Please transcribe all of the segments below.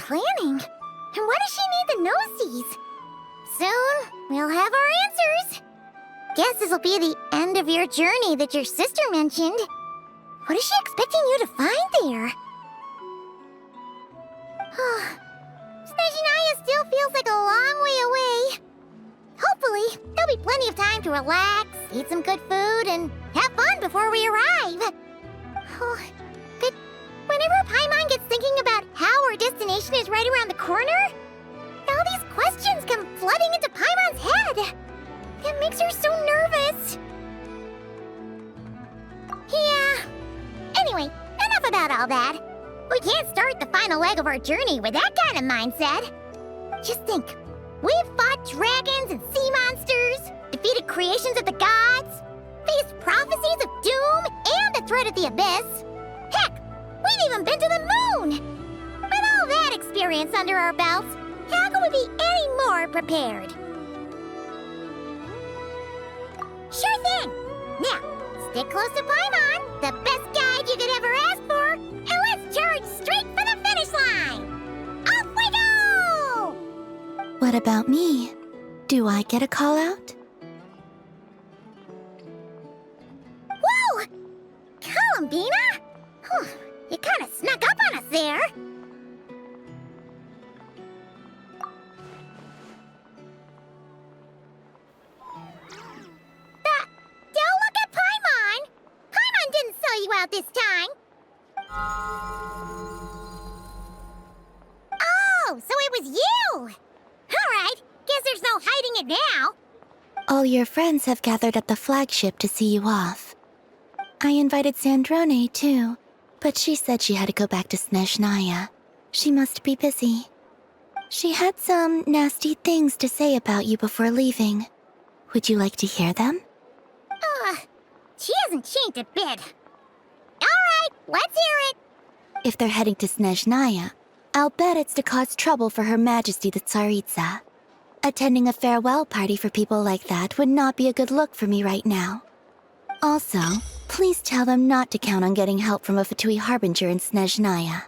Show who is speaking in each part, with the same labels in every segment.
Speaker 1: planning? And why does she need the gnosies? Soon, we'll have our answers. Guess this'll be the end of your journey that your sister mentioned. What is she expecting you to find there? Snezhnaya still feels like a long way away. Hopefully, there'll be plenty of time to relax, eat some good food, and have fun before we arrive. Oh, but whenever Paimon gets thinking about how our destination is right around the corner, all these questions come flooding into Paimon's head. It makes her so nervous. Yeah. Anyway, enough about all that. We can't start the final leg of our journey with that kind of mindset. Just think. We've fought dragons and sea monsters, defeated creations of the gods, faced prophecies of doom and the threat of the abyss. Heck, we've even been to the moon! With all that experience under our belts, how can we be any more prepared? Sure thing! Now, stick close to Paimon, the best guide you could ever ask for, and let's charge straight for the finish line! Off we go!
Speaker 2: What about me? Do I get a call out?
Speaker 1: Whoa! Columbina? You kind of snuck up on us there. Don't look at Paimon! Paimon didn't sell you out this time. Oh, so it was you! Alright, guess there's no hiding it now.
Speaker 2: All your friends have gathered at the flagship to see you off. I invited Sandrone, too, but she said she had to go back to Snezhnaya. She must be busy. She had some nasty things to say about you before leaving. Would you like to hear them?
Speaker 1: She hasn't changed a bit. Alright, let's hear it.
Speaker 2: If they're heading to Snezhnaya, I'll bet it's to cause trouble for Her Majesty the Tsaritsa. Attending a farewell party for people like that would not be a good look for me right now. Also, please tell them not to count on getting help from a Fatui Harbinger in Snezhnaya.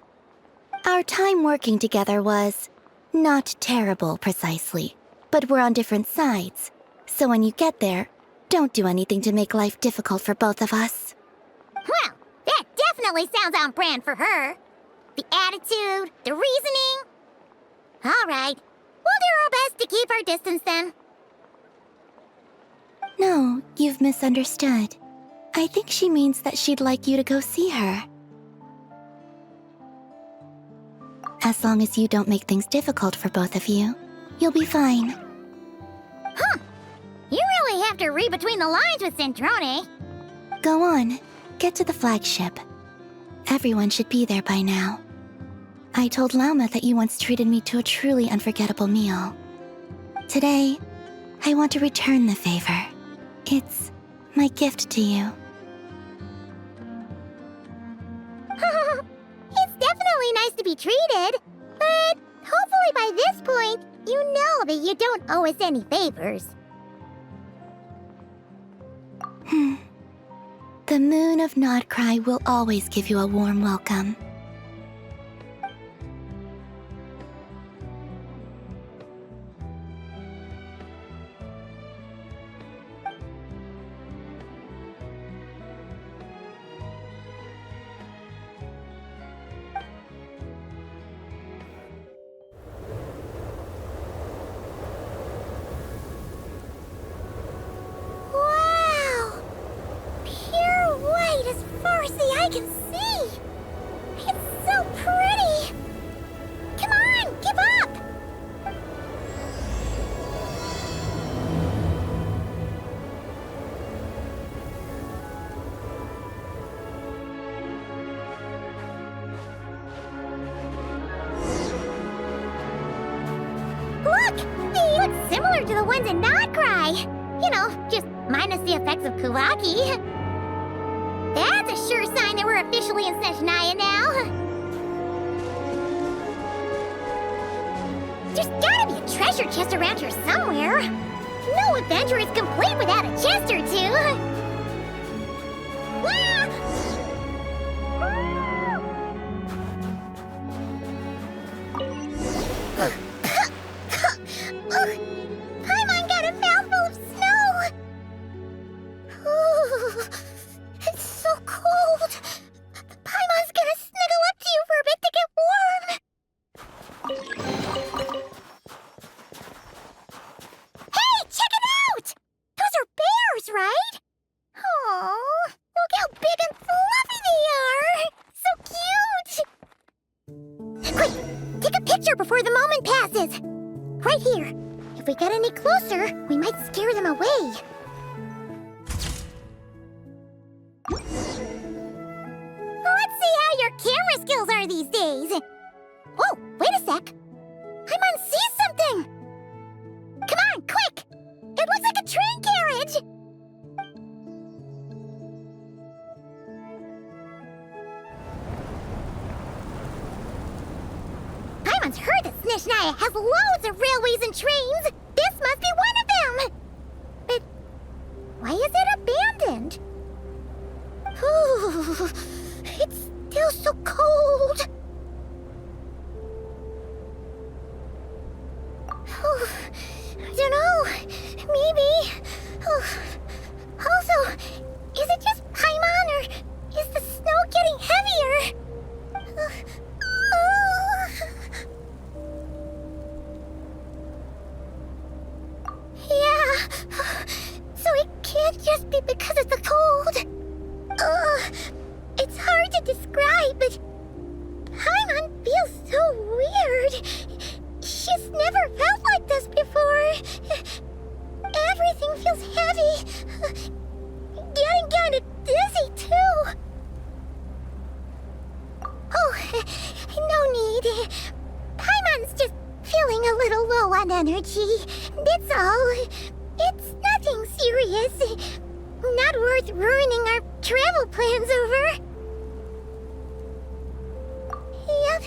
Speaker 2: Our time working together was not terrible, precisely, but we're on different sides. So when you get there, don't do anything to make life difficult for both of us.
Speaker 1: Well, that definitely sounds on brand for her. The attitude, the reasoning. All right, we'll do our best to keep our distance then.
Speaker 2: No, you've misunderstood. I think she means that she'd like you to go see her. As long as you don't make things difficult for both of you, you'll be fine.
Speaker 1: Huh. You really have to read between the lines with Sandrone.
Speaker 2: Go on, get to the flagship. Everyone should be there by now. I told Lauma that you once treated me to a truly unforgettable meal. Today, I want to return the favor. It's my gift to you.
Speaker 1: It's definitely nice to be treated, but hopefully by this point, you know that you don't owe us any favors.
Speaker 2: The moon of Nodcry will always give you a warm welcome.
Speaker 1: Wow! Pure white as far as the eye can see! It's so pretty! Come on, give up! Look! They look similar to the ones in Nodcry! You know, just minus the effects of Kuvaki. That's a sure sign that we're officially in Snezhnaya now. There's gotta be a treasure chest around here somewhere. No adventure is complete without a chest or two. Ah! right here. If we get any closer, we might scare them away. Let's see how your camera skills are these days. Whoa, wait a sec. Paimon sees something. Come on, quick! It looks like a train carriage! Paimon's heard that Snezhnaya has loads of railways and trains! This must be one of them! But why is it abandoned? Ooh, it's still so cold. Oh, I don't know. Maybe. Oh. Also, is it just Paimon or is the snow getting heavier? Yeah. So it can't just be because of the cold. It's hard to describe, but Paimon feels so weird. She's never felt like this before. Everything feels heavy. Getting kind of dizzy, too. Oh, no need. Paimon's just feeling a little low on energy. That's all. It's nothing serious. Not worth ruining our travel plans over. Yep,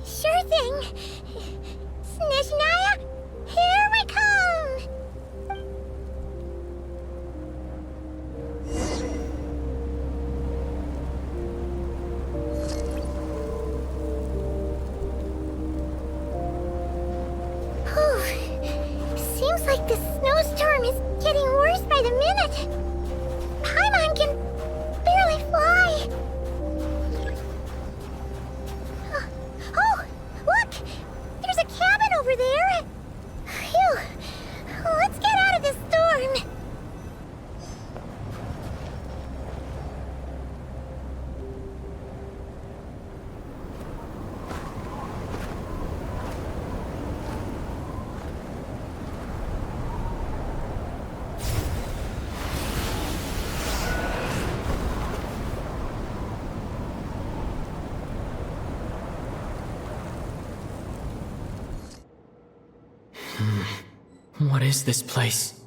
Speaker 1: sure thing. Snezhnaya, here we come! Whew. Seems like the snowstorm is getting worse by the minute. Paimon can barely fly. Oh, look! There's a cabin over there! Phew! Let's get out of this storm!
Speaker 3: What is this place?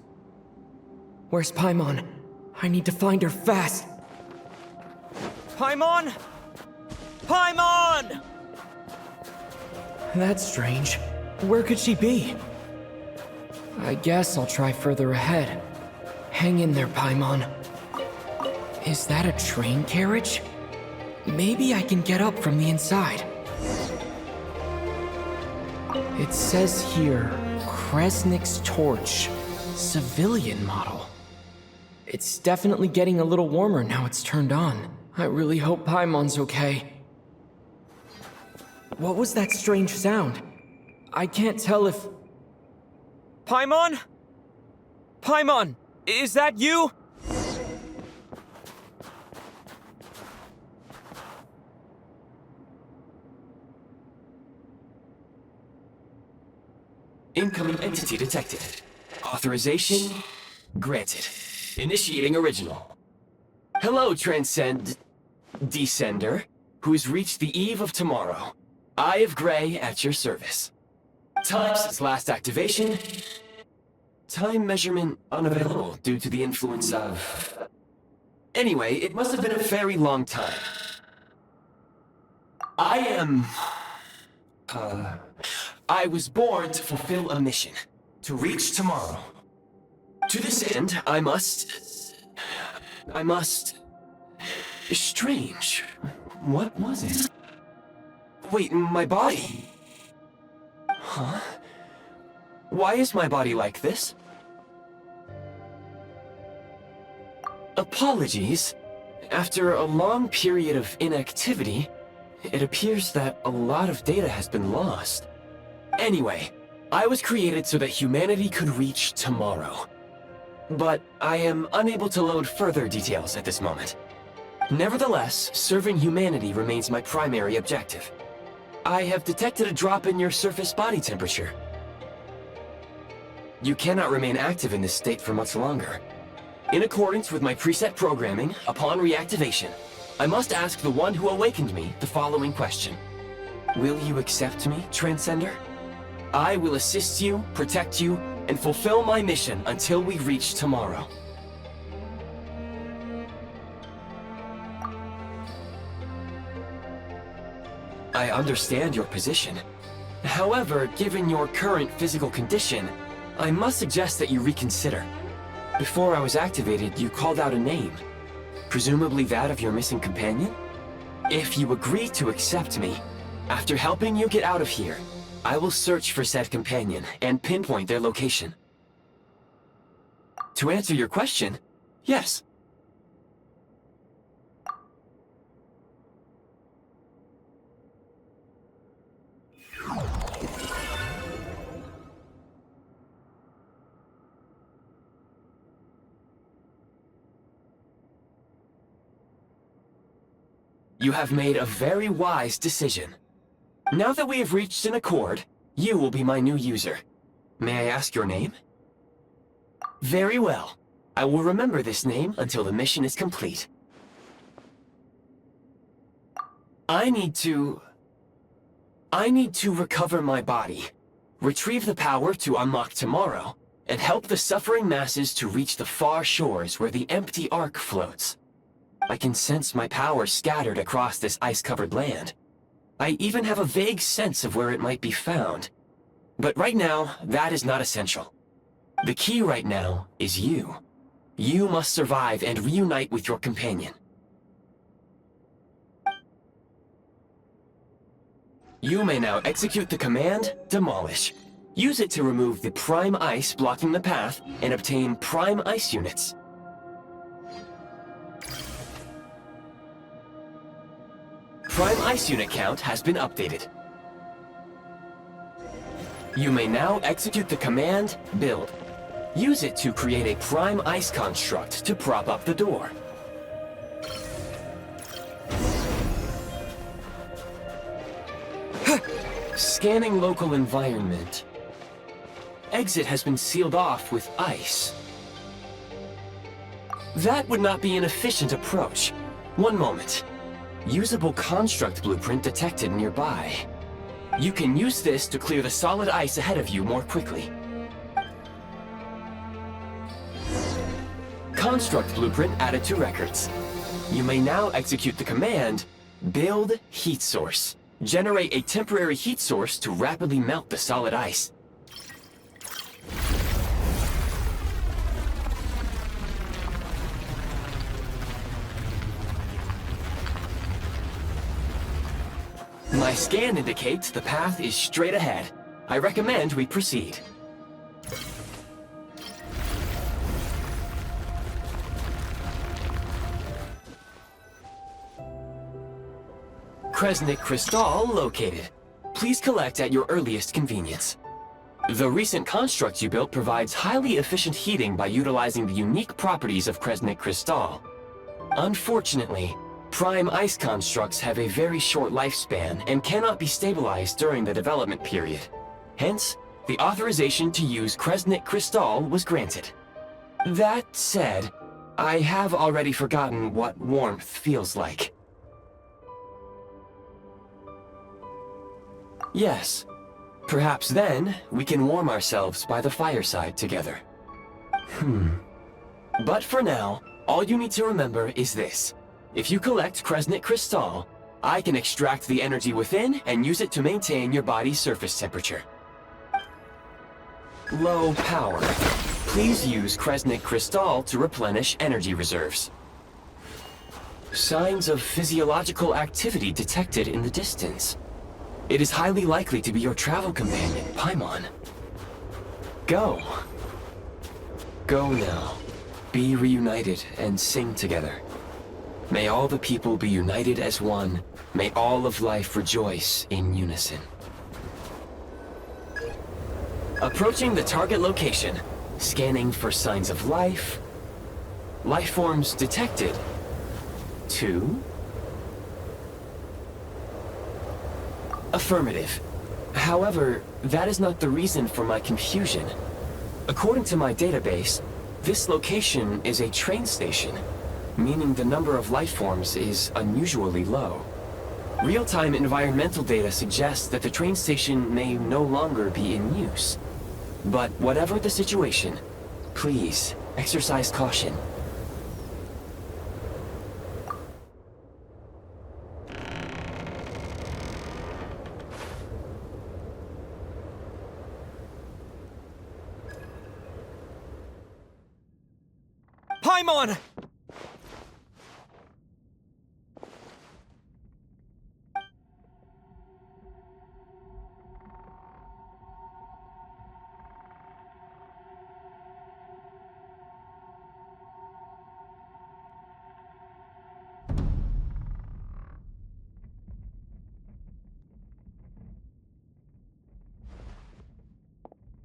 Speaker 3: Where's Paimon? I need to find her fast! Paimon! Paimon! That's strange. Where could she be? I guess I'll try further ahead. Hang in there, Paimon. Is that a train carriage? Maybe I can get up from the inside. It says here, Kresnik's torch, civilian model. It's definitely getting a little warmer now it's turned on. I really hope Paimon's okay. What was that strange sound? I can't tell if... Paimon? Paimon, is that you?
Speaker 4: Incoming entity detected. Authorization granted. Initiating original. Hello, Descender, who's reached the eve of tomorrow. Eye of Grey at your service. Time since last activation. Time measurement unavailable due to the influence of... Anyway, it must have been a very long time. I was born to fulfill a mission. To reach tomorrow. To this end, I must... Strange. What was it? Wait, my body? Huh? Why is my body like this? Apologies. After a long period of inactivity, it appears that a lot of data has been lost. Anyway, I was created so that humanity could reach tomorrow. But I am unable to load further details at this moment. Nevertheless, serving humanity remains my primary objective. I have detected a drop in your surface body temperature. You cannot remain active in this state for much longer. In accordance with my preset programming, upon reactivation, I must ask the one who awakened me the following question. Will you accept me, Transcender? I will assist you, protect you, and fulfill my mission until we reach tomorrow. I understand your position. However, given your current physical condition, I must suggest that you reconsider. Before I was activated, you called out a name. Presumably that of your missing companion? If you agree to accept me, after helping you get out of here, I will search for said companion and pinpoint their location. To answer your question, yes. You have made a very wise decision. Now that we have reached an accord, you will be my new user. May I ask your name? Very well. I will remember this name until the mission is complete. I need to recover my body, retrieve the power to unlock tomorrow, and help the suffering masses to reach the far shores where the empty Ark floats. I can sense my power scattered across this ice-covered land. I even have a vague sense of where it might be found. But right now, that is not essential. The key right now is you. You must survive and reunite with your companion. You may now execute the command, Demolish. Use it to remove the Prime Ice blocking the path and obtain Prime Ice units. Prime Ice unit count has been updated. You may now execute the command, Build. Use it to create a Prime Ice construct to prop up the door. Scanning local environment. Exit has been sealed off with ice. That would not be an efficient approach. One moment. Usable construct blueprint detected nearby. You can use this to clear the solid ice ahead of you more quickly. Construct blueprint added to records. You may now execute the command, Build Heat Source. Generate a temporary heat source to rapidly melt the solid ice. My scan indicates the path is straight ahead. I recommend we proceed. Kresnik Crystal located. Please collect at your earliest convenience. The recent construct you built provides highly efficient heating by utilizing the unique properties of Kresnik Crystal. Unfortunately, Prime Ice constructs have a very short lifespan and cannot be stabilized during the development period. Hence, the authorization to use Kresnik Crystal was granted. That said, I have already forgotten what warmth feels like. Yes, perhaps then we can warm ourselves by the fireside together. But for now, all you need to remember is this. If you collect Kresnik Crystal, I can extract the energy within and use it to maintain your body's surface temperature. Low power. Please use Kresnik Crystal to replenish energy reserves. Signs of physiological activity detected in the distance. It is highly likely to be your travel companion, Paimon. Go. Go now. Be reunited and sing together. May all the people be united as one. May all of life rejoice in unison. Approaching the target location. Scanning for signs of life. Life forms detected. 2. Affirmative. However, that is not the reason for my confusion. According to my database, this location is a train station, meaning the number of life forms is unusually low. Real-time environmental data suggests that the train station may no longer be in use. But whatever the situation, please exercise caution.
Speaker 3: Paimon!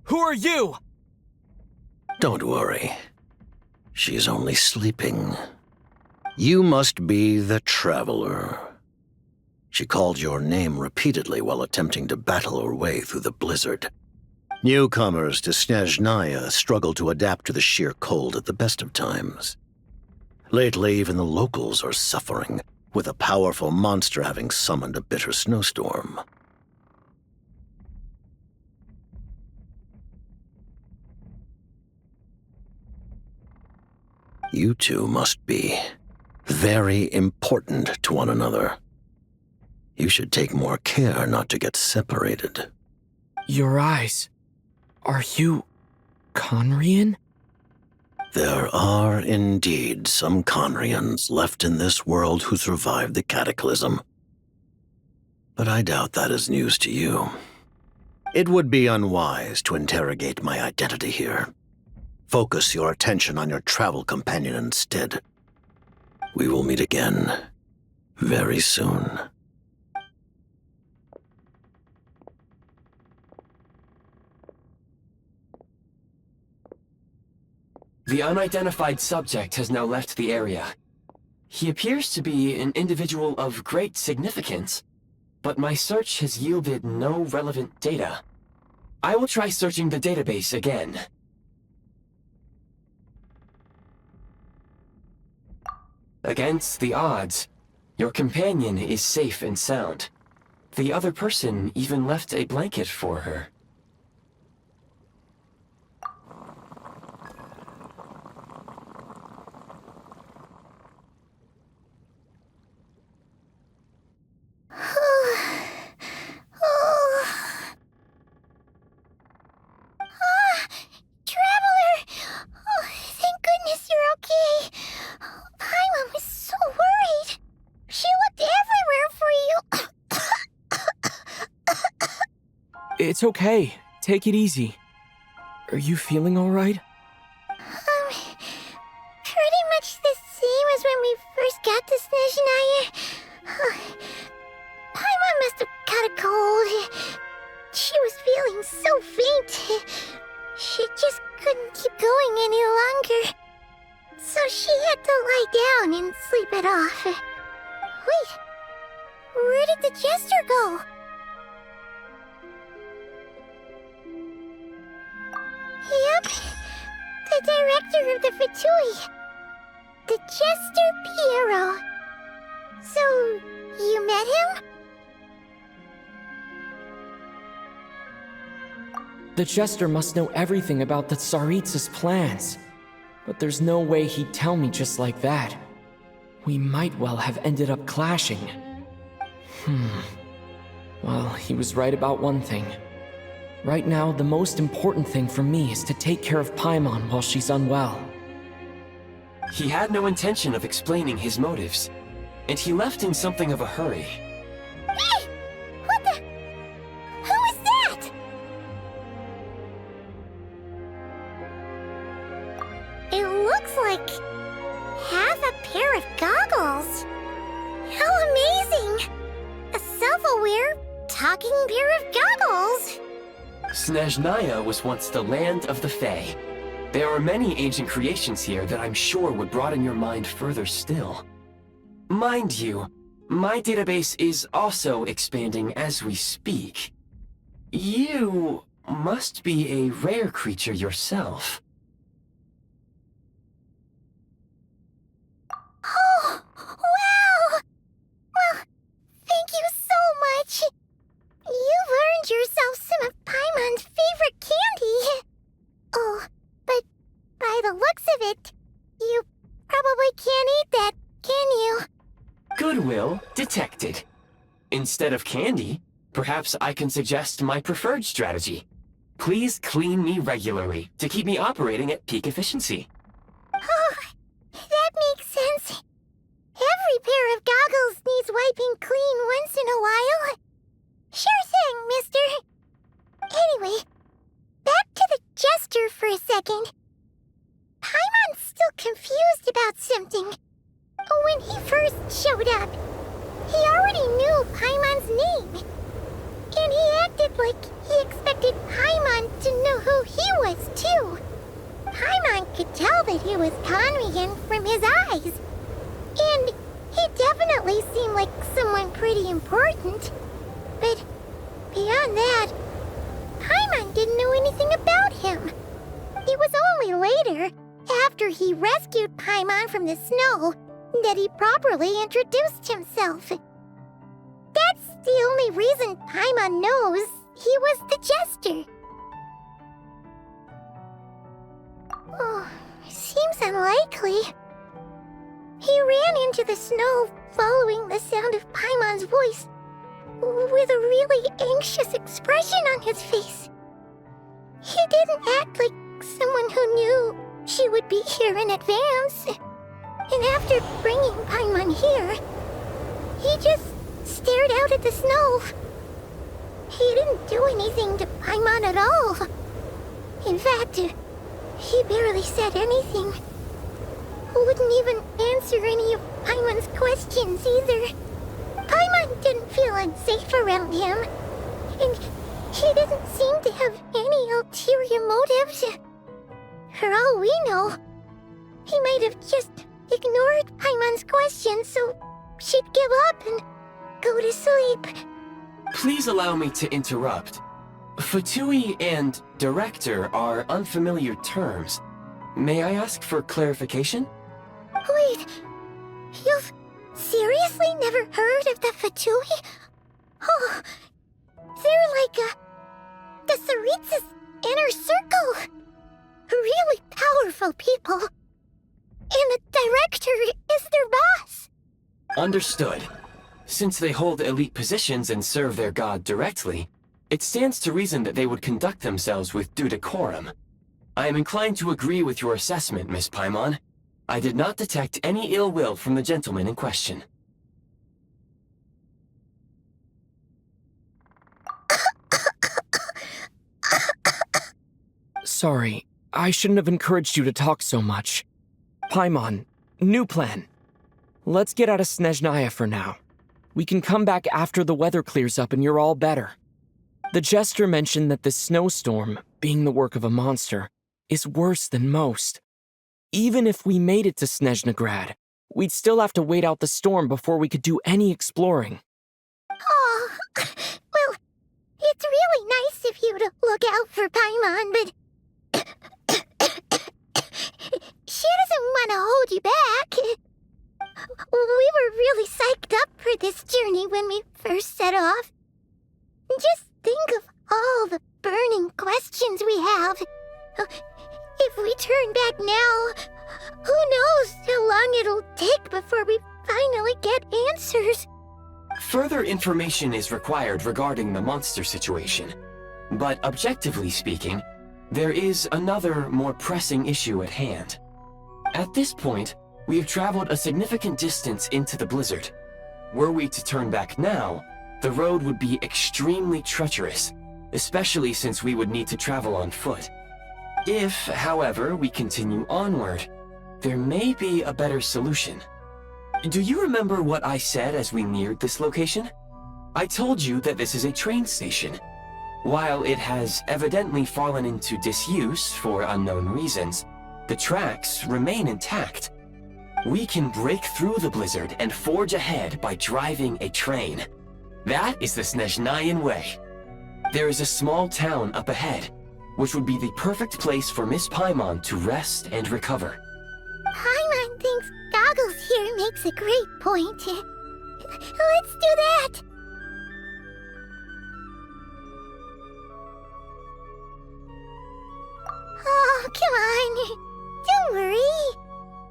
Speaker 3: Who are you?
Speaker 5: Don't worry. She's only sleeping. You must be the Traveler. She called your name repeatedly while attempting to battle her way through the blizzard. Newcomers to Snezhnaya struggle to adapt to the sheer cold at the best of times. Lately, even the locals are suffering, with a powerful monster having summoned a bitter snowstorm. You two must be very important to one another. You should take more care not to get separated.
Speaker 3: Your eyes. Are you Conrian?
Speaker 5: There are indeed some Conrians left in this world who survived the cataclysm. But I doubt that is news to you. It would be unwise to interrogate my identity here. Focus your attention on your travel companion instead. We will meet again very soon.
Speaker 4: The unidentified subject has now left the area. He appears to be an individual of great significance, but my search has yielded no relevant data. I will try searching the database again. Against the odds, your companion is safe and sound. The other person even left a blanket for her.
Speaker 3: It's okay. Take it easy. Are you feeling all right?
Speaker 1: Pretty much the same as when we first got to Snezhnaya. Paimon must have caught a cold. She was feeling so faint. She just couldn't keep going any longer. So she had to lie down and sleep it off. Wait, where did the jester go? Yep, the director of the Fatui. The Jester Piero. So, you met him?
Speaker 3: The Jester must know everything about the Tsaritsa's plans. But there's no way he'd tell me just like that. We might well have ended up clashing. Well, he was right about one thing. Right now, the most important thing for me is to take care of Paimon while she's unwell.
Speaker 4: He had no intention of explaining his motives, and he left in something of a hurry.
Speaker 1: Hey! What the? Who is that? It looks like half a pair of goggles. How amazing! A self-aware, talking pair of goggles.
Speaker 4: Snezhnaya was once the land of the Fae. There are many ancient creations here that I'm sure would broaden your mind further still. Mind you, my database is also expanding as we speak. You must be a rare creature yourself.
Speaker 1: Oh, wow! Well, thank you so much. You've earned yourself some of Paimon's favorite candy. Oh, but by the looks of it, you probably can't eat that, can you?
Speaker 4: Goodwill detected. Instead of candy, perhaps I can suggest my preferred strategy. Please clean me regularly to keep me operating at peak efficiency.
Speaker 1: Oh, that makes sense. Every pair of goggles needs wiping clean once in a while. Sure thing, mister. Anyway, back to the jester for a second. Paimon's still confused about something. When he first showed up, he already knew Paimon's name. And he acted like he expected Paimon to know who he was, too. Paimon could tell that he was Conrian from his eyes. And he definitely seemed like someone pretty important. But beyond that, Paimon didn't know anything about him. It was only later, after he rescued Paimon from the snow, that he properly introduced himself. That's the only reason Paimon knows he was the jester. Oh, seems unlikely. He ran into the snow following the sound of Paimon's voice, with a really anxious expression on his face. He didn't act like someone who knew she would be here in advance. And after bringing Paimon here, he just stared out at the snow. He didn't do anything to Paimon at all. In fact, he barely said anything. Wouldn't even answer any of Paimon's questions either. Paimon didn't feel unsafe around him, and he didn't seem to have any ulterior motives. For all we know, he might have just ignored Paimon's questions so she'd give up and go to sleep.
Speaker 4: Please allow me to interrupt. Fatui and director are unfamiliar terms. May I ask for clarification?
Speaker 1: Wait, you've seriously never heard of the Fatui? Oh, they're like the Tsaritsa's inner circle. Really powerful people. And the director is their boss.
Speaker 4: Understood. Since they hold elite positions and serve their god directly, it stands to reason that they would conduct themselves with due decorum. I am inclined to agree with your assessment, Miss Paimon. I did not detect any ill will from the gentleman in question.
Speaker 3: Sorry, I shouldn't have encouraged you to talk so much. Paimon, new plan. Let's get out of Snezhnaya for now. We can come back after the weather clears up and you're all better. The jester mentioned that this snowstorm, being the work of a monster, is worse than most. Even if we made it to Snezhnagrad, we'd still have to wait out the storm before we could do any exploring.
Speaker 1: Oh, well, it's really nice of you to look out for Paimon, but she doesn't want to hold you back. We were really psyched up for this journey when we first set off. Just think of all the burning questions we have. If we turn back now, who knows how long it'll take before we finally get answers.
Speaker 4: Further information is required regarding the monster situation. But objectively speaking, there is another, more pressing issue at hand. At this point, we have traveled a significant distance into the blizzard. Were we to turn back now, the road would be extremely treacherous, especially since we would need to travel on foot. If, however, we continue onward, there may be a better solution. Do you remember what I said as we neared this location? I told you that this is a train station. While it has evidently fallen into disuse for unknown reasons, the tracks remain intact. We can break through the blizzard and forge ahead by driving a train. That is the Snezhnayan way. There is a small town up ahead, which would be the perfect place for Miss Paimon to rest and recover.
Speaker 1: Paimon thinks Goggles here makes a great point. Let's do that! Oh, come on. Don't worry.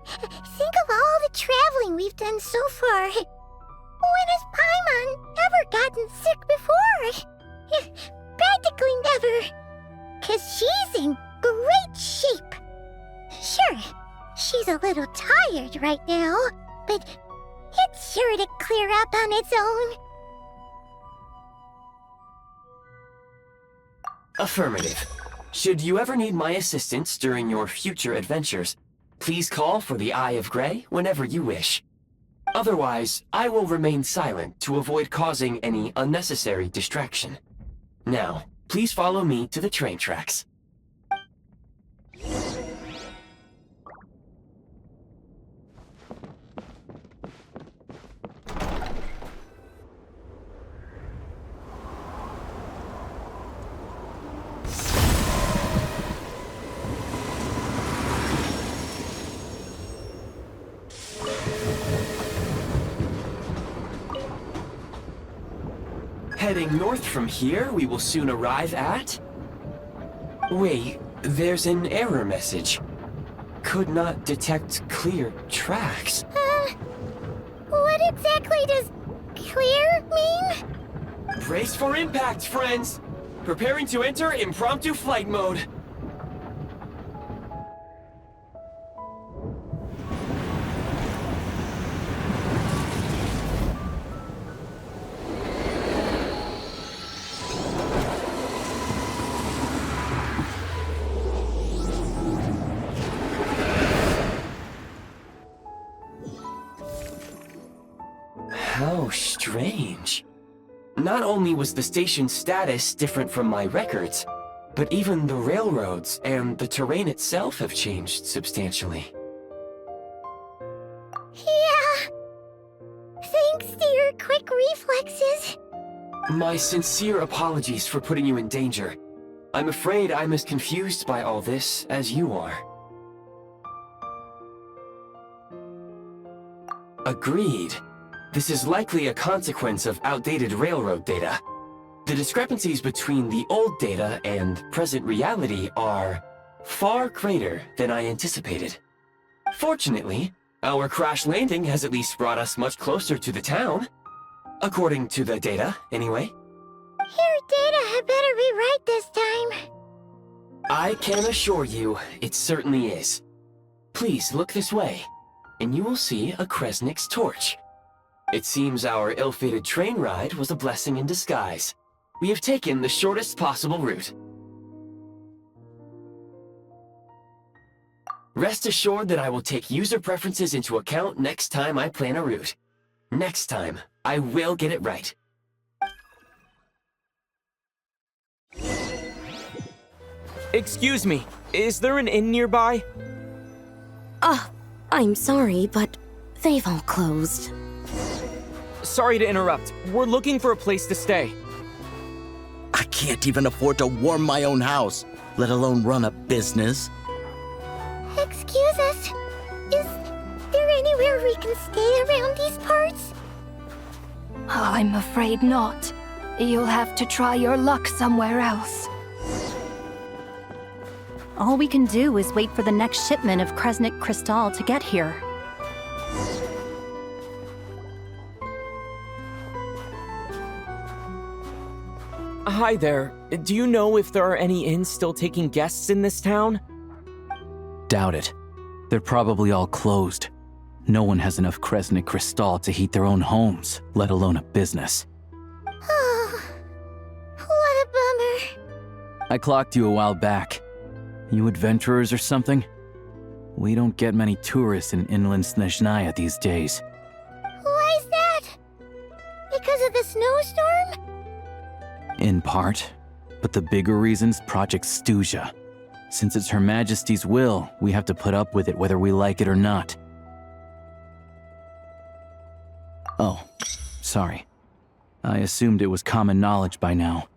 Speaker 1: Think of all the traveling we've done so far. When has Paimon ever gotten sick before? Practically never. 'Cause she's in great shape. Sure, she's a little tired right now, but it's sure to clear up on its own.
Speaker 4: Affirmative. Should you ever need my assistance during your future adventures, please call for the Eye of Grey whenever you wish. Otherwise, I will remain silent to avoid causing any unnecessary distraction. Now, please follow me to the train tracks. Heading north from here, we will soon arrive at... Wait, there's an error message. Could not detect clear tracks.
Speaker 1: What exactly does clear mean?
Speaker 4: Brace for impact, friends! Preparing to enter impromptu flight mode. How strange. Not only was the station's status different from my records, but even the railroads and the terrain itself have changed substantially.
Speaker 1: Yeah. Thanks to your quick reflexes.
Speaker 4: My sincere apologies for putting you in danger. I'm afraid I'm as confused by all this as you are. Agreed. This is likely a consequence of outdated railroad data. The discrepancies between the old data and present reality are far greater than I anticipated. Fortunately, our crash landing has at least brought us much closer to the town. According to the data, anyway.
Speaker 1: Your data had better be right this time.
Speaker 4: I can assure you, it certainly is. Please look this way, and you will see a Kresnik's torch. It seems our ill-fated train ride was a blessing in disguise. We have taken the shortest possible route. Rest assured that I will take user preferences into account next time I plan a route. Next time, I will get it right.
Speaker 6: Excuse me, is there an inn nearby?
Speaker 7: I'm sorry, but they've all closed.
Speaker 6: Sorry to interrupt. We're looking for a place to stay.
Speaker 8: I can't even afford to warm my own house, let alone run a business.
Speaker 1: Excuse us. Is there anywhere we can stay around these parts?
Speaker 9: I'm afraid not. You'll have to try your luck somewhere else.
Speaker 10: All we can do is wait for the next shipment of Kresnik Crystal to get here.
Speaker 6: Hi there. Do you know if there are any inns still taking guests in this town?
Speaker 11: Doubt it. They're probably all closed. No one has enough Kresnik Crystal to heat their own homes, let alone a business.
Speaker 1: Oh, what a bummer.
Speaker 11: I clocked you a while back. You adventurers or something? We don't get many tourists in inland Snezhnaya these days.
Speaker 1: Why is that? Because of the snowstorm?
Speaker 11: In part, but the bigger reason's Project Stuzha. Since it's Her Majesty's will, we have to put up with it whether we like it or not. Oh, sorry. I assumed it was common knowledge by now.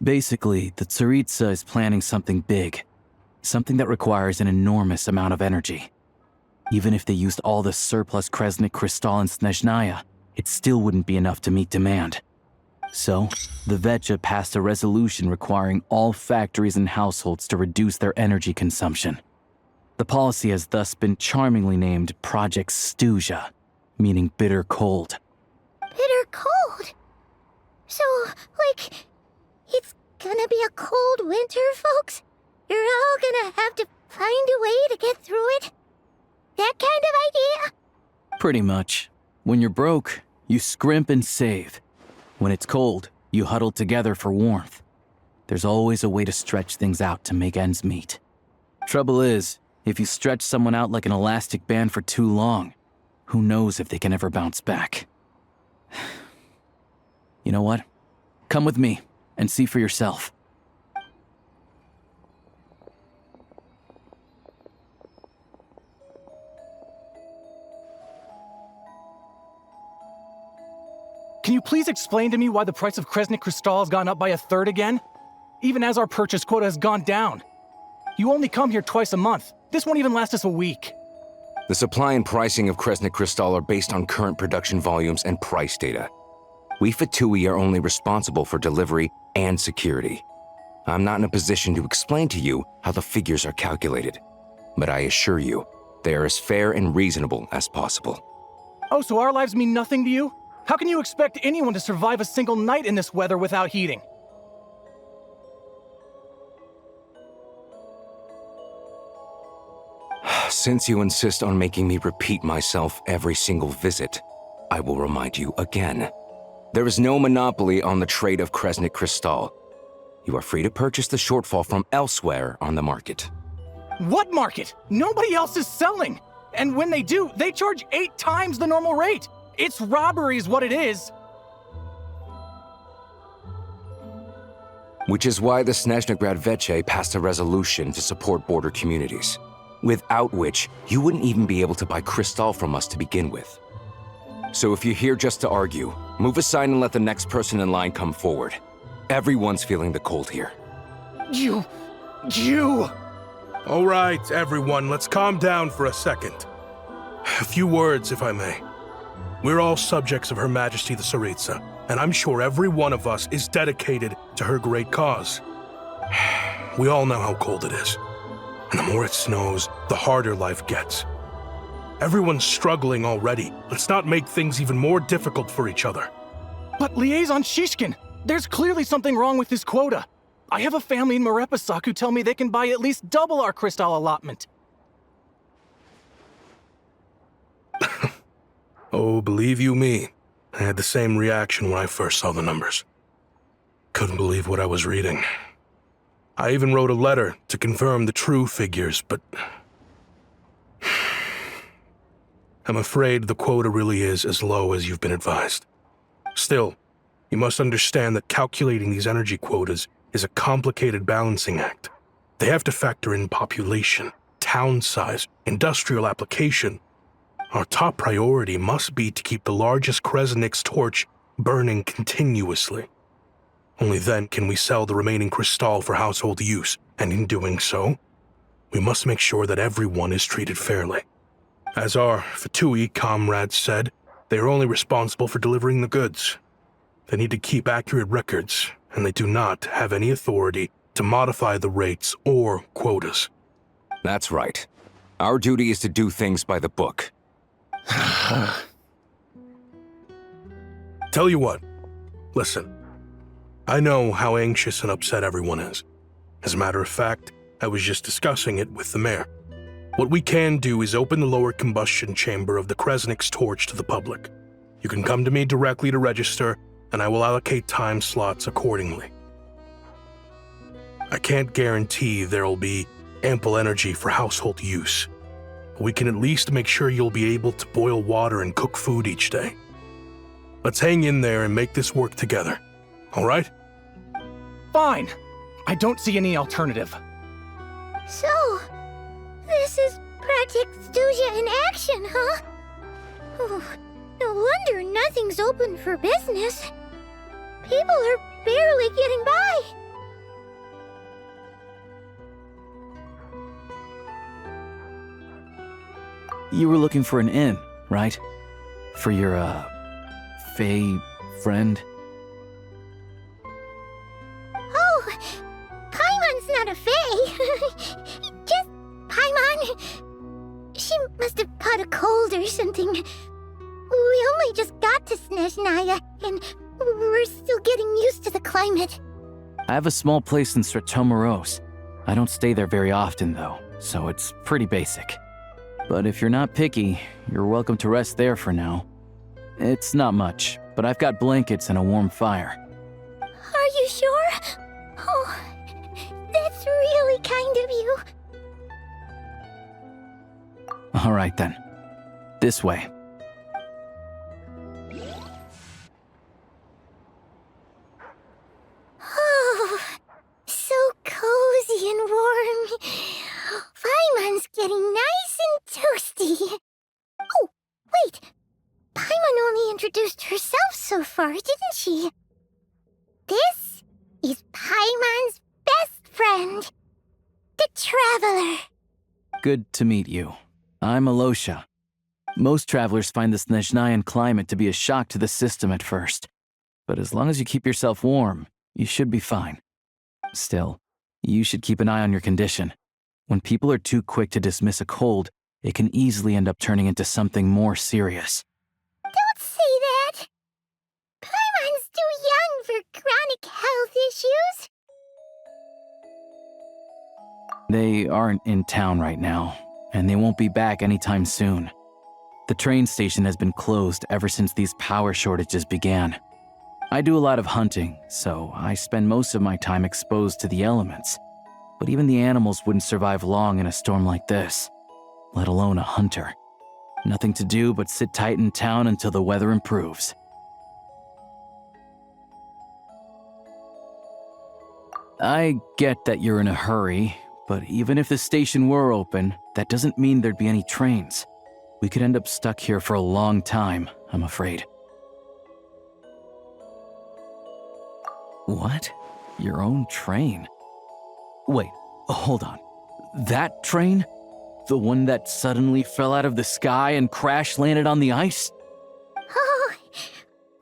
Speaker 11: Basically, the Tsaritsa is planning something big. Something that requires an enormous amount of energy. Even if they used all the surplus Kresnik Crystal in Snezhnaya, it still wouldn't be enough to meet demand. So, the Vetja passed a resolution requiring all factories and households to reduce their energy consumption. The policy has thus been charmingly named Project Stuzha, meaning bitter cold.
Speaker 1: Bitter cold? So, like, it's gonna be a cold winter, folks? You're all gonna have to find a way to get through it? That kind of idea?
Speaker 11: Pretty much. When you're broke, you scrimp and save. When it's cold, you huddle together for warmth. There's always a way to stretch things out to make ends meet. Trouble is, if you stretch someone out like an elastic band for too long, who knows if they can ever bounce back. You know what? Come with me and see for yourself.
Speaker 12: Can you please explain to me why the price of Kresnik Crystal has gone up by 1/3 again? Even as our purchase quota has gone down. You only come here twice a month. This won't even last us a week.
Speaker 13: The supply and pricing of Kresnik Crystal are based on current production volumes and price data. We Fatui are only responsible for delivery and security. I'm not in a position to explain to you how the figures are calculated, but I assure you, they are as fair and reasonable as possible.
Speaker 12: Oh, so our lives mean nothing to you? How can you expect anyone to survive a single night in this weather without heating?
Speaker 13: Since you insist on making me repeat myself every single visit, I will remind you again. There is no monopoly on the trade of Kresnik Crystal. You are free to purchase the shortfall from elsewhere on the market.
Speaker 12: What market? Nobody else is selling! And when they do, they charge 8 times the normal rate! It's robbery is what it is!
Speaker 13: Which is why the Snezhnagrad Veche passed a resolution to support border communities, without which you wouldn't even be able to buy crystal from us to begin with. So if you're here just to argue, move aside and let the next person in line come forward. Everyone's feeling the cold here.
Speaker 12: You...
Speaker 14: All right, everyone, let's calm down for a second. A few words, if I may. We're all subjects of Her Majesty the Tsaritsa, and I'm sure every one of us is dedicated to her great cause. We all know how cold it is. And the more it snows, the harder life gets. Everyone's struggling already. Let's not make things even more difficult for each other.
Speaker 12: But Liaison Shishkin, there's clearly something wrong with this quota. I have a family in Marepasak who tell me they can buy at least double our crystal allotment.
Speaker 14: Oh, believe you me, I had the same reaction when I first saw the numbers. Couldn't believe what I was reading. I even wrote a letter to confirm the true figures, but I'm afraid the quota really is as low as you've been advised. Still, you must understand that calculating these energy quotas is a complicated balancing act. They have to factor in population, town size, industrial application. Our top priority must be to keep the largest Kresnik's torch burning continuously. Only then can we sell the remaining crystal for household use, and in doing so, we must make sure that everyone is treated fairly. As our Fatui comrades said, they are only responsible for delivering the goods. They need to keep accurate records, and they do not have any authority to modify the rates or quotas.
Speaker 13: That's right. Our duty is to do things by the book.
Speaker 14: Tell you what, listen. I know how anxious and upset everyone is. As a matter of fact, I was just discussing it with the mayor. What we can do is open the lower combustion chamber of the Kresnik's torch to the public. You can come to me directly to register, and I will allocate time slots accordingly. I can't guarantee there'll be ample energy for household use. We can at least make sure you'll be able to boil water and cook food each day. Let's hang in there and make this work together, all right?
Speaker 12: Fine. I don't see any alternative.
Speaker 1: So, this is Project Stuzha in action, huh? Oh, no wonder nothing's open for business. People are barely getting by.
Speaker 11: You were looking for an inn, right? For your, Fae friend?
Speaker 1: Oh, Paimon's not a fae. Just Paimon. She must have caught a cold or something. We only just got to Snezhnaya, and we're still getting used to the climate.
Speaker 11: I have a small place in Stratomaros. I don't stay there very often, though, so it's pretty basic. But if you're not picky, you're welcome to rest there for now. It's not much, but I've got blankets and a warm fire.
Speaker 1: Are you sure? Oh, that's really kind of you.
Speaker 11: All right, then. This way.
Speaker 1: Oh, so cozy and warm. Paimon's getting nice and toasty. Oh, wait. Paimon only introduced herself so far, didn't she? This is Paimon's best friend, the Traveler.
Speaker 11: Good to meet you. I'm Alosha. Most travelers find the Snezhnayan climate to be a shock to the system at first. But as long as you keep yourself warm, you should be fine. Still, you should keep an eye on your condition. When people are too quick to dismiss a cold, it can easily end up turning into something more serious.
Speaker 1: Don't say that. Paimon's too young for chronic health issues.
Speaker 11: They aren't in town right now, and they won't be back anytime soon. The train station has been closed ever since these power shortages began. I do a lot of hunting, so I spend most of my time exposed to the elements. But even the animals wouldn't survive long in a storm like this, let alone a hunter. Nothing to do but sit tight in town until the weather improves. I get that you're in a hurry, but even if the station were open, that doesn't mean there'd be any trains. We could end up stuck here for a long time, I'm afraid. What? Your own train? Wait, hold on. That train? The one that suddenly fell out of the sky and crash-landed on the ice?
Speaker 1: Oh,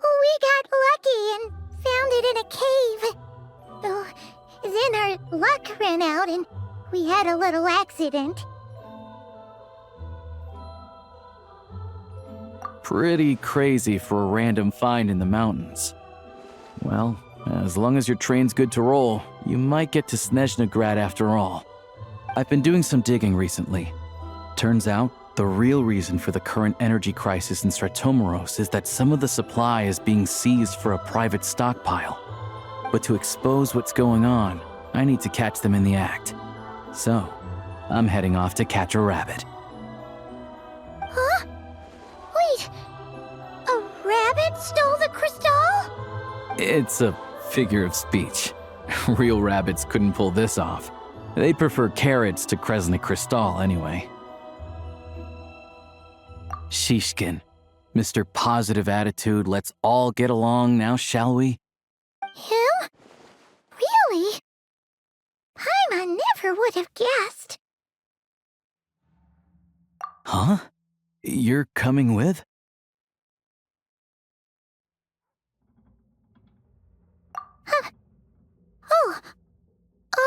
Speaker 1: we got lucky and found it in a cave. Oh, then our luck ran out and we had a little accident.
Speaker 11: Pretty crazy for a random find in the mountains. Well, as long as your train's good to roll, you might get to Snezhnagrad after all. I've been doing some digging recently. Turns out, the real reason for the current energy crisis in Stratomaros is that some of the supply is being seized for a private stockpile. But to expose what's going on, I need to catch them in the act. So, I'm heading off to catch a rabbit.
Speaker 1: Huh? Wait, a rabbit stole the crystal?
Speaker 11: It's a figure of speech. Real rabbits couldn't pull this off. They prefer carrots to Kresnik Crystal anyway. Shishkin, Mr. Positive Attitude, let's all get along now, shall we?
Speaker 1: Him? Really? Paimon never would have guessed.
Speaker 11: Huh? You're coming with?
Speaker 1: Huh. Oh,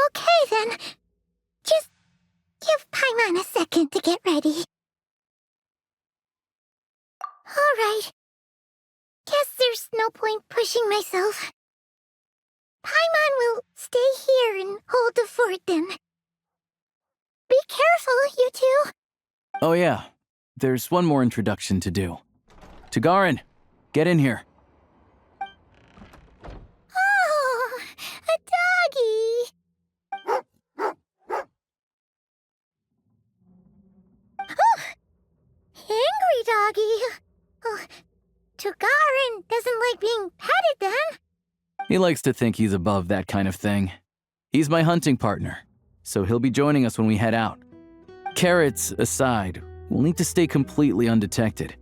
Speaker 1: okay then. Just give Paimon a second to get ready. Alright. Guess there's no point pushing myself. Paimon will stay here and hold the fort then. Be careful, you two.
Speaker 11: Oh yeah, there's one more introduction to do. Tagarin, get in here.
Speaker 1: Oh, a doggy. Oh, angry doggy. Oh, Tagarin doesn't like being petted then.
Speaker 11: He likes to think he's above that kind of thing. He's my hunting partner, so he'll be joining us when we head out. Carrots aside, we'll need to stay completely undetected.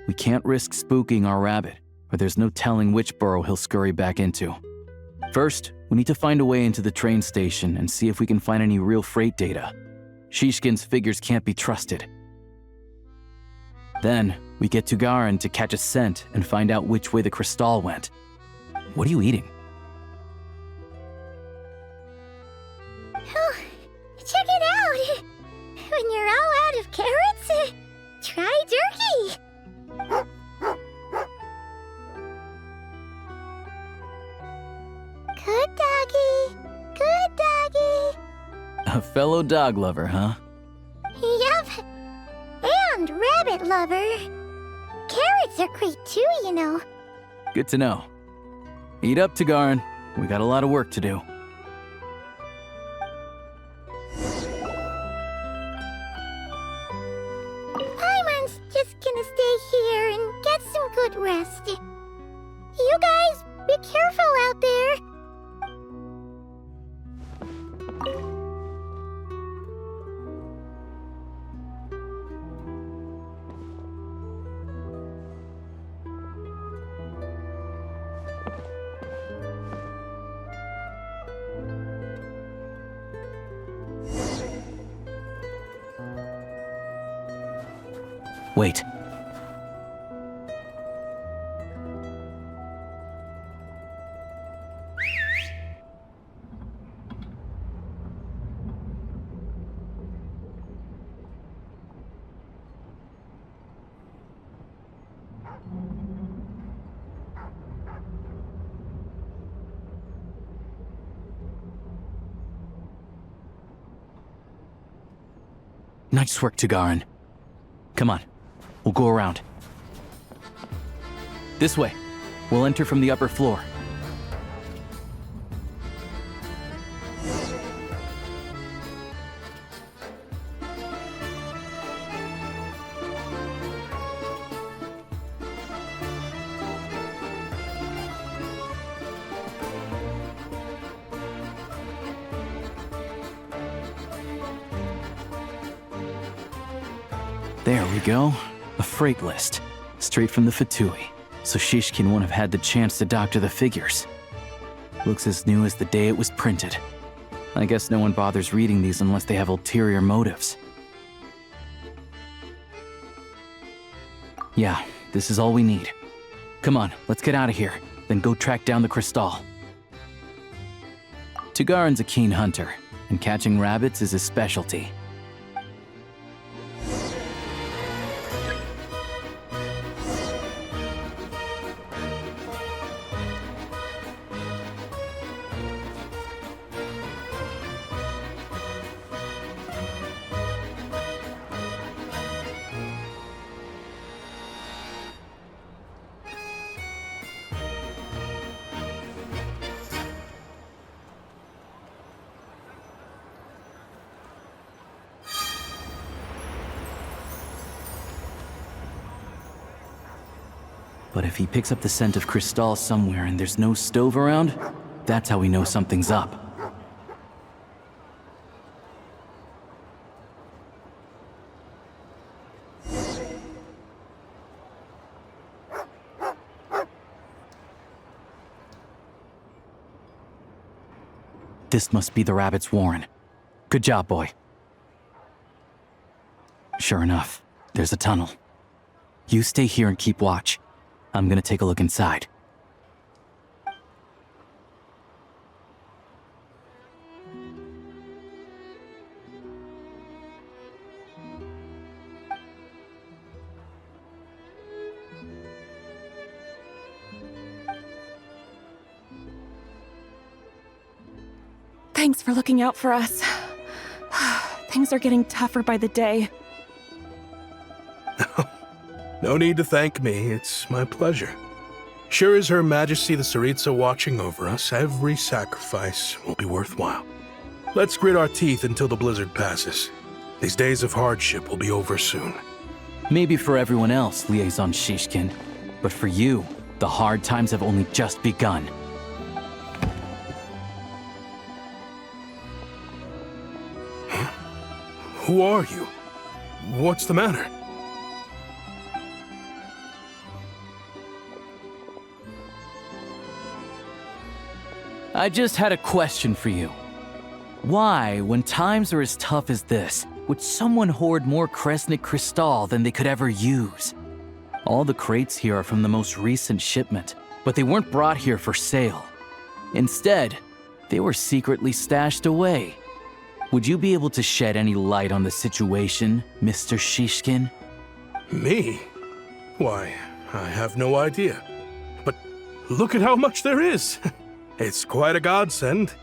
Speaker 11: We can't risk spooking our rabbit, or there's no telling which burrow he'll scurry back into. First, we need to find a way into the train station and see if we can find any real freight data. Shishkin's figures can't be trusted. Then, we get to Garin to catch a scent and find out which way the crystal went. What are you eating?
Speaker 1: Oh, check it out! When you're all out of carrots, try jerky! Good doggy! Good doggy!
Speaker 11: A fellow dog lover, huh?
Speaker 1: Yup! And rabbit lover! Carrots are great too, you know.
Speaker 11: Good to know. Eat up, Tagarin. We got a lot of work to do.
Speaker 1: Paimon's just gonna stay here and get some good rest. You guys, be careful out there.
Speaker 11: Wait. Nice work, Tagarin. Come on. We'll go around. This way. We'll enter from the upper floor. There we go. A freight list. Straight from the Fatui. So Shishkin won't have had the chance to doctor the figures. Looks as new as the day it was printed. I guess no one bothers reading these unless they have ulterior motives. Yeah, this is all we need. Come on, let's get out of here. Then go track down the crystal. Tagarin's a keen hunter, and catching rabbits is his specialty. But if he picks up the scent of crystal somewhere and there's no stove around, that's how we know something's up. This must be the rabbit's warren. Good job, boy. Sure enough, there's a tunnel. You stay here and keep watch. I'm gonna take a look inside.
Speaker 15: Thanks for looking out for us. Things are getting tougher by the day.
Speaker 14: No need to thank me, it's my pleasure. Sure as Her Majesty the Tsaritsa watching over us, every sacrifice will be worthwhile. Let's grit our teeth until the blizzard passes. These days of hardship will be over soon.
Speaker 11: Maybe for everyone else, Liaison Shishkin, but for you, the hard times have only just begun.
Speaker 14: Huh? Who are you? What's the matter?
Speaker 11: I just had a question for you. Why, when times are as tough as this, would someone hoard more Kresnik Crystal than they could ever use? All the crates here are from the most recent shipment, but they weren't brought here for sale. Instead, they were secretly stashed away. Would you be able to shed any light on the situation, Mr. Shishkin?
Speaker 14: Me? Why, I have no idea. But look at how much there is. It's quite a godsend.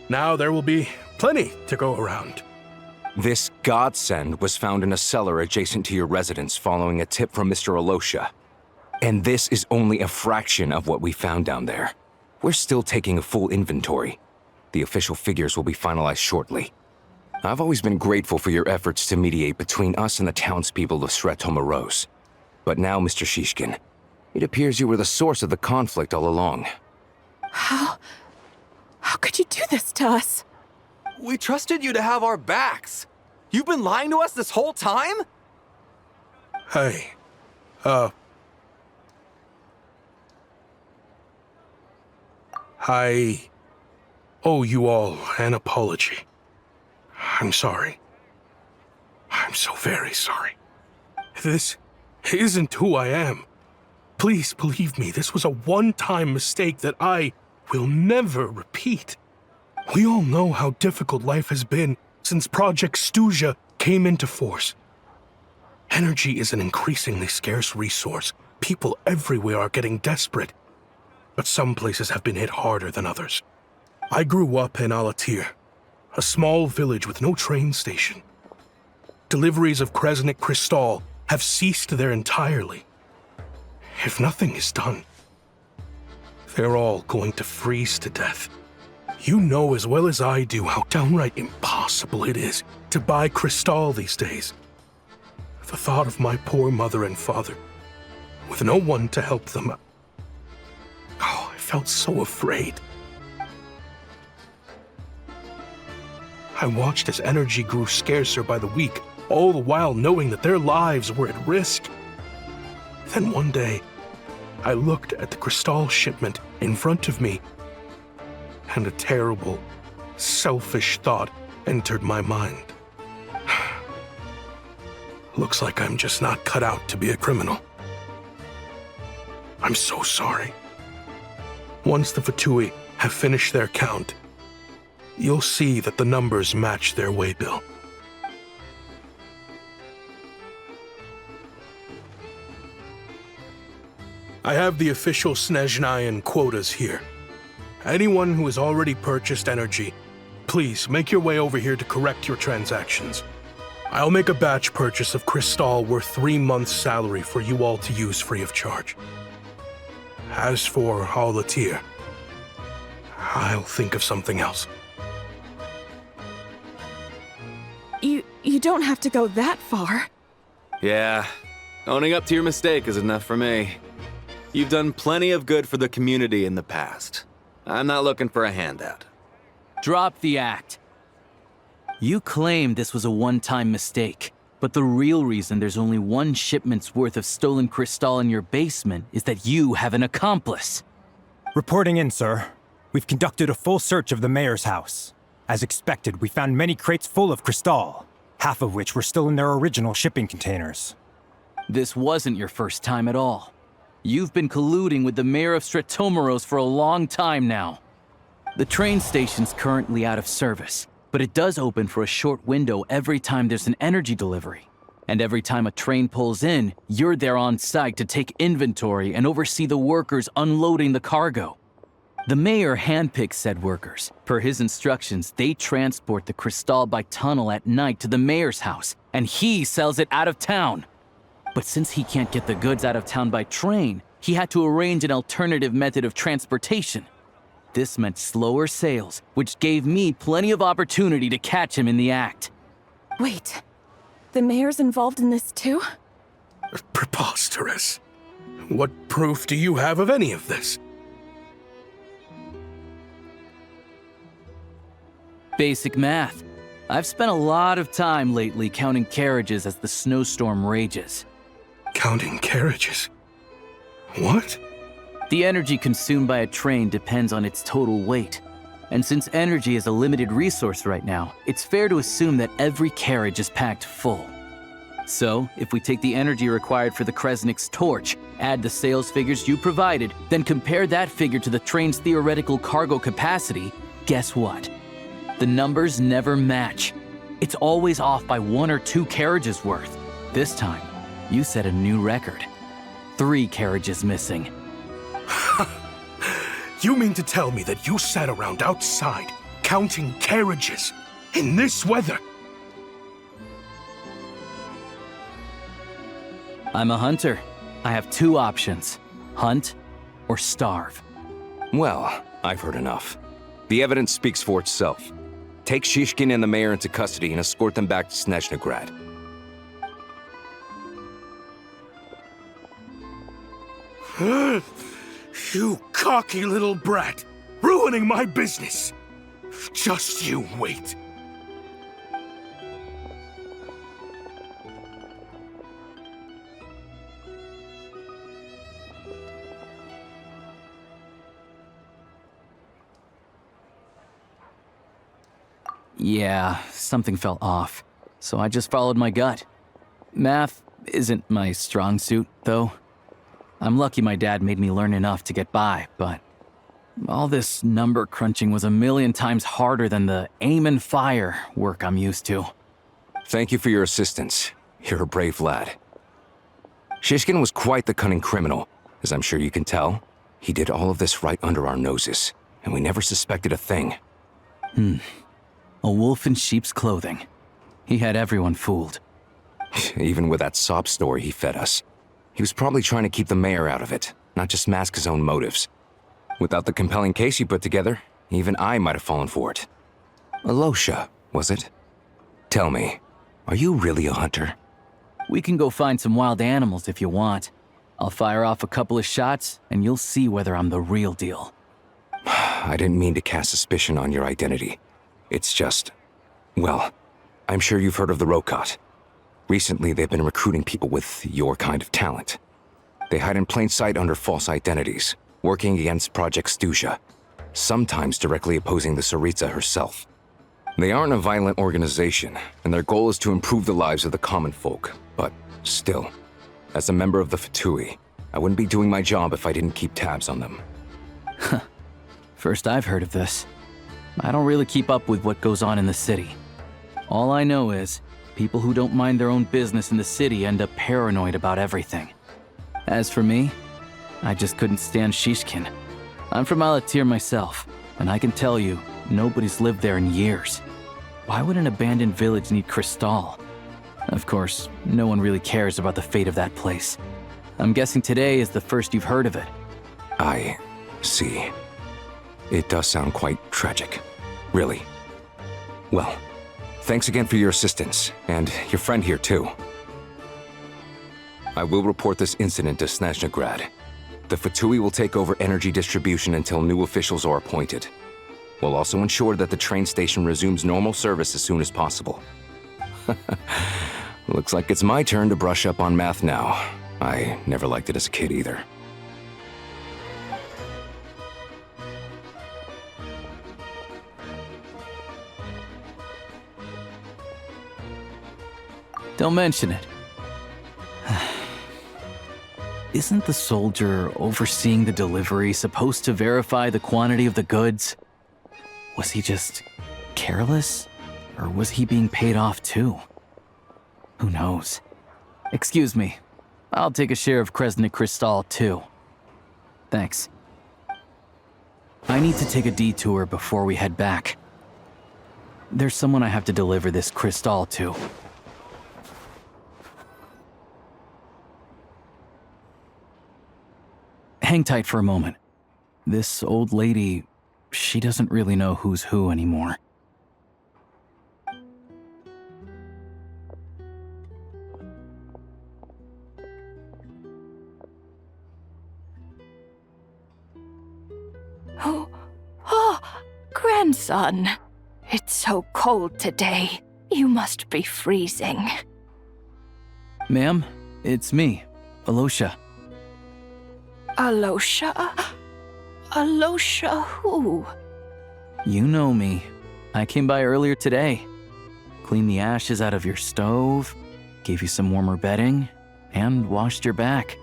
Speaker 14: Now there will be plenty to go around.
Speaker 13: This godsend was found in a cellar adjacent to your residence following a tip from Mr. Alosha. And this is only a fraction of what we found down there. We're still taking a full inventory. The official figures will be finalized shortly. I've always been grateful for your efforts to mediate between us and the townspeople of Sretomaros. But now, Mr. Shishkin, it appears you were the source of the conflict all along.
Speaker 15: How could you do this to us?
Speaker 16: We trusted you to have our backs. You've been lying to us this whole time?
Speaker 14: Hey, I owe you all an apology. I'm sorry. I'm so very sorry. This isn't who I am. Please believe me, this was a one-time mistake that I will never repeat. We all know how difficult life has been since Project Stuzha came into force. Energy is an increasingly scarce resource. People everywhere are getting desperate. But some places have been hit harder than others. I grew up in Alatir, a small village with no train station. Deliveries of Kresnik Crystal have ceased there entirely. If nothing is done, they're all going to freeze to death. You know as well as I do how downright impossible it is to buy Crystal these days. The thought of my poor mother and father, with no one to help them, I felt so afraid. I watched as energy grew scarcer by the week, all the while knowing that their lives were at risk. Then one day, I looked at the Crystal shipment in front of me, and a terrible, selfish thought entered my mind. Looks like I'm just not cut out to be a criminal. I'm so sorry. Once the Fatui have finished their count, you'll see that the numbers match their waybill. I have the official Snezhnayan quotas here. Anyone who has already purchased energy, please make your way over here to correct your transactions. I'll make a batch purchase of Crystal worth 3 months' salary for you all to use free of charge. As for Alatir, I'll think of something else.
Speaker 15: You don't have to go that far.
Speaker 16: Yeah, owning up to your mistake is enough for me. You've done plenty of good for the community in the past. I'm not looking for a handout.
Speaker 11: Drop the act. You claim this was a one-time mistake, but the real reason there's only one shipment's worth of stolen Crystal in your basement is that you have an accomplice.
Speaker 17: Reporting in, sir. We've conducted a full search of the mayor's house. As expected, we found many crates full of Crystal, half of which were still in their original shipping containers.
Speaker 11: This wasn't your first time at all. You've been colluding with the mayor of Sretomaros for a long time now. The train station's currently out of service, but it does open for a short window every time there's an energy delivery. And every time a train pulls in, you're there on site to take inventory and oversee the workers unloading the cargo. The mayor handpicks said workers. Per his instructions, they transport the Crystal by tunnel at night to the mayor's house, and he sells it out of town. But since he can't get the goods out of town by train, he had to arrange an alternative method of transportation. This meant slower sales, which gave me plenty of opportunity to catch him in the act.
Speaker 15: Wait, the mayor's involved in this too?
Speaker 14: Preposterous. What proof do you have of any of this?
Speaker 11: Basic math. I've spent a lot of time lately counting carriages as the snowstorm rages.
Speaker 14: Counting carriages? What?
Speaker 11: The energy consumed by a train depends on its total weight. And since energy is a limited resource right now, it's fair to assume that every carriage is packed full. So, if we take the energy required for the Kresnik's torch, add the sales figures you provided, then compare that figure to the train's theoretical cargo capacity, guess what? The numbers never match. It's always off by 1 or 2 carriages worth. This time, you set a new record. 3 carriages missing.
Speaker 14: You mean to tell me that you sat around outside, counting carriages, in this weather?
Speaker 11: I'm a hunter. I have 2 options: hunt or starve.
Speaker 13: Well, I've heard enough. The evidence speaks for itself. Take Shishkin and the mayor into custody and escort them back to Snezhnaya.
Speaker 14: You cocky little brat! Ruining my business! Just you wait.
Speaker 11: Yeah, something felt off, so I just followed my gut. Math isn't my strong suit, though. I'm lucky my dad made me learn enough to get by, but all this number crunching was a million times harder than the aim and fire work I'm used to.
Speaker 13: Thank you for your assistance. You're a brave lad. Shishkin was quite the cunning criminal, as I'm sure you can tell. He did all of this right under our noses, and we never suspected a thing.
Speaker 11: A wolf in sheep's clothing. He had everyone fooled.
Speaker 13: Even with that sob story he fed us. He was probably trying to keep the mayor out of it, not just mask his own motives. Without the compelling case you put together, even I might have fallen for it. Alosha, was it? Tell me, are you really a hunter?
Speaker 11: We can go find some wild animals if you want. I'll fire off a couple of shots, and you'll see whether I'm the real deal.
Speaker 13: I didn't mean to cast suspicion on your identity. It's just... well, I'm sure you've heard of the Rokot. Recently, they've been recruiting people with your kind of talent. They hide in plain sight under false identities, working against Project Stuzha, sometimes directly opposing the Tsaritsa herself. They aren't a violent organization, and their goal is to improve the lives of the common folk. But still, as a member of the Fatui, I wouldn't be doing my job if I didn't keep tabs on them.
Speaker 11: First I've heard of this. I don't really keep up with what goes on in the city. All I know is, people who don't mind their own business in the city end up paranoid about everything. As for me, I just couldn't stand Shishkin. I'm from Alatir myself, and I can tell you, nobody's lived there in years. Why would an abandoned village need Crystal? Of course, no one really cares about the fate of that place. I'm guessing today is the first you've heard of it.
Speaker 13: I see. It does sound quite tragic. Really. Well, thanks again for your assistance, and your friend here too. I will report this incident to Snezhnaya. The Fatui will take over energy distribution until new officials are appointed. We'll also ensure that the train station resumes normal service as soon as possible. Looks like it's my turn to brush up on math now. I never liked it as a kid either.
Speaker 11: Don't mention it. Isn't the soldier overseeing the delivery supposed to verify the quantity of the goods? Was he just careless? Or was he being paid off too? Who knows? Excuse me. I'll take a share of Kresnik Crystal too. Thanks. I need to take a detour before we head back. There's someone I have to deliver this crystal to. Hang tight for a moment. This old lady, she doesn't really know who's who anymore.
Speaker 9: Oh, grandson. It's so cold today. You must be freezing.
Speaker 11: Ma'am, it's me, Alosha.
Speaker 9: Alosha? Alosha who?
Speaker 11: You know me. I came by earlier today. Cleaned the ashes out of your stove, gave you some warmer bedding, and washed your back.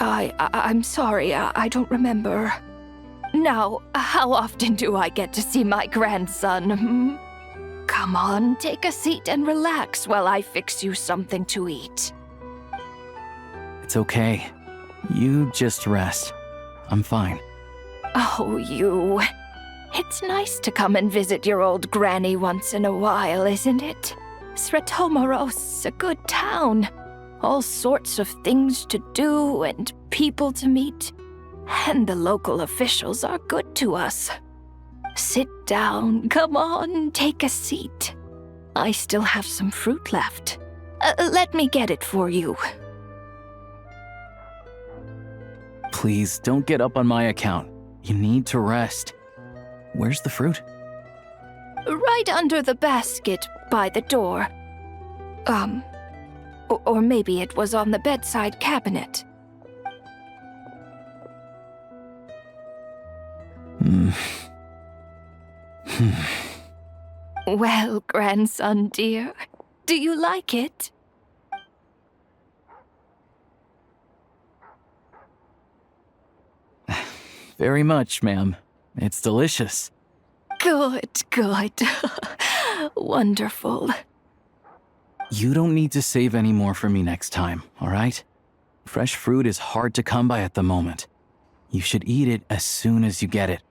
Speaker 9: I'm sorry, I don't remember. Now, how often do I get to see my grandson? Come on, take a seat and relax while I fix you something to eat.
Speaker 11: It's okay. You just rest. I'm fine.
Speaker 9: Oh, you. It's nice to come and visit your old granny once in a while, isn't it? Sretomoros, a good town. All sorts of things to do and people to meet. And the local officials are good to us. Sit down, come on, take a seat. I still have some fruit left. Let me get it for you.
Speaker 11: Please, don't get up on my account. You need to rest. Where's the fruit?
Speaker 9: Right under the basket by the door. Or maybe it was on the bedside cabinet. Well, grandson dear, do you like it?
Speaker 11: Very much, ma'am. It's delicious.
Speaker 9: Good, good. Wonderful.
Speaker 11: You don't need to save any more for me next time, all right? Fresh fruit is hard to come by at the moment. You should eat it as soon as you get it.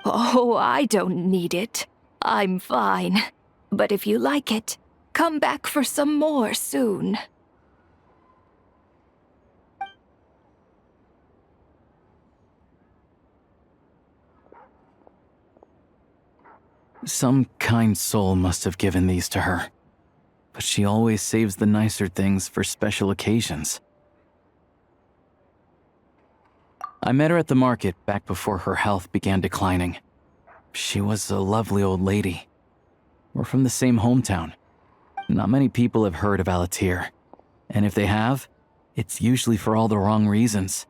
Speaker 9: Oh, I don't need it. I'm fine. But if you like it, come back for some more soon.
Speaker 11: Some kind soul must have given these to her. But she always saves the nicer things for special occasions. I met her at the market back before her health began declining. She was a lovely old lady. We're from the same hometown. Not many people have heard of Alatir. And if they have, it's usually for all the wrong reasons.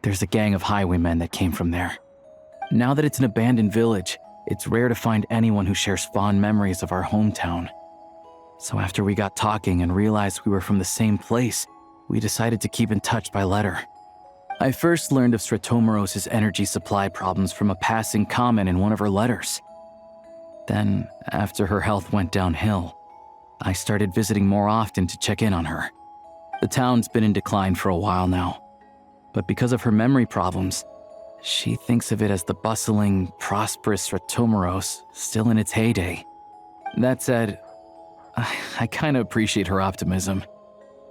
Speaker 11: There's a gang of highwaymen that came from there. Now that it's an abandoned village, it's rare to find anyone who shares fond memories of our hometown. So after we got talking and realized we were from the same place, we decided to keep in touch by letter. I first learned of Sretomoros' energy supply problems from a passing comment in one of her letters. Then, after her health went downhill, I started visiting more often to check in on her. The town's been in decline for a while now, but because of her memory problems, she thinks of it as the bustling, prosperous Sretomoros still in its heyday. That said, I kinda appreciate her optimism.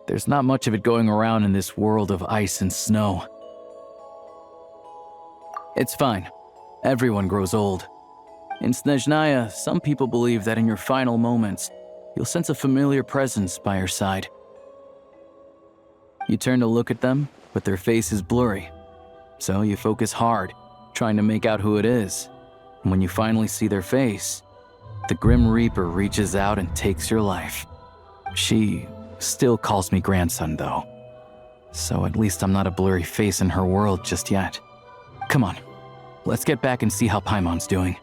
Speaker 11: There's not much of it going around in this world of ice and snow. It's fine. Everyone grows old. In Snezhnaya, some people believe that in your final moments, you'll sense a familiar presence by your side. You turn to look at them, but their face is blurry. So you focus hard, trying to make out who it is. And when you finally see their face, the Grim Reaper reaches out and takes your life. She still calls me grandson, though. So at least I'm not a blurry face in her world just yet. Come on, let's get back and see how Paimon's doing.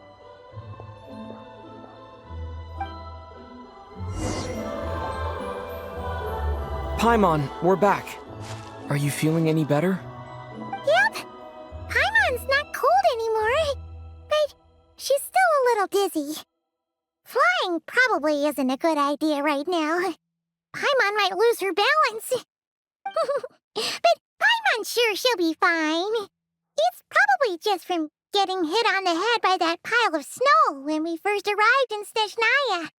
Speaker 6: Paimon, we're back. Are you feeling any better?
Speaker 1: Yep. Paimon's not cold anymore, but she's still a little dizzy. Flying probably isn't a good idea right now. Paimon might lose her balance. But Paimon's sure she'll be fine. It's probably just from getting hit on the head by that pile of snow when we first arrived in Snezhnaya.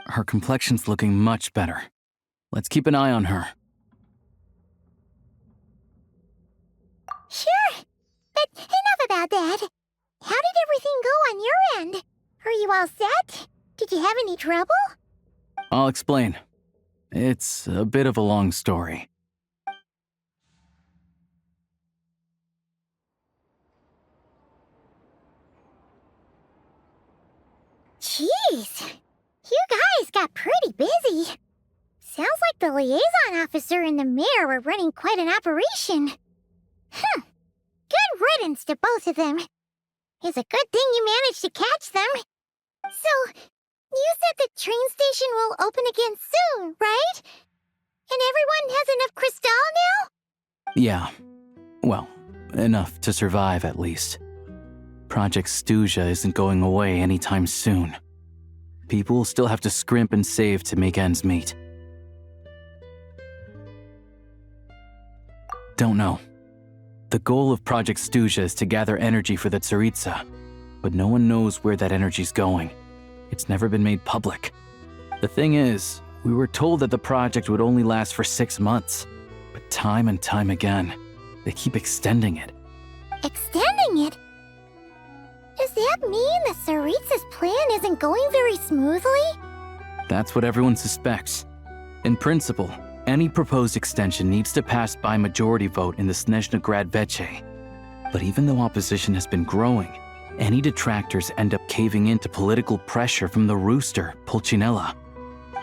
Speaker 11: Her complexion's looking much better. Let's keep an eye on her.
Speaker 1: Sure, but enough about that. How did everything go on your end? Are you all set? Did you have any trouble?
Speaker 11: I'll explain. It's a bit of a long story.
Speaker 1: Jeez, you guys got pretty busy. Sounds like the liaison officer and the mayor were running quite an operation. Good riddance to both of them. It's a good thing you managed to catch them. So, you said the train station will open again soon, right? And everyone has enough crystal now?
Speaker 11: Yeah. Well, enough to survive at least. Project Snezhnaya isn't going away anytime soon. People will still have to scrimp and save to make ends meet. Don't know. The goal of Project Snezhnaya is to gather energy for the Tsaritsa, but no one knows where that energy's going. It's never been made public. The thing is, we were told that the project would only last for 6 months, but time and time again, they keep extending it.
Speaker 1: Extending it? Does that mean the Tsaritsa's plan isn't going very smoothly?
Speaker 11: That's what everyone suspects. In principle, any proposed extension needs to pass by majority vote in the Snezhnaya Veche. But even though opposition has been growing, any detractors end up caving into political pressure from the rooster, Pulcinella.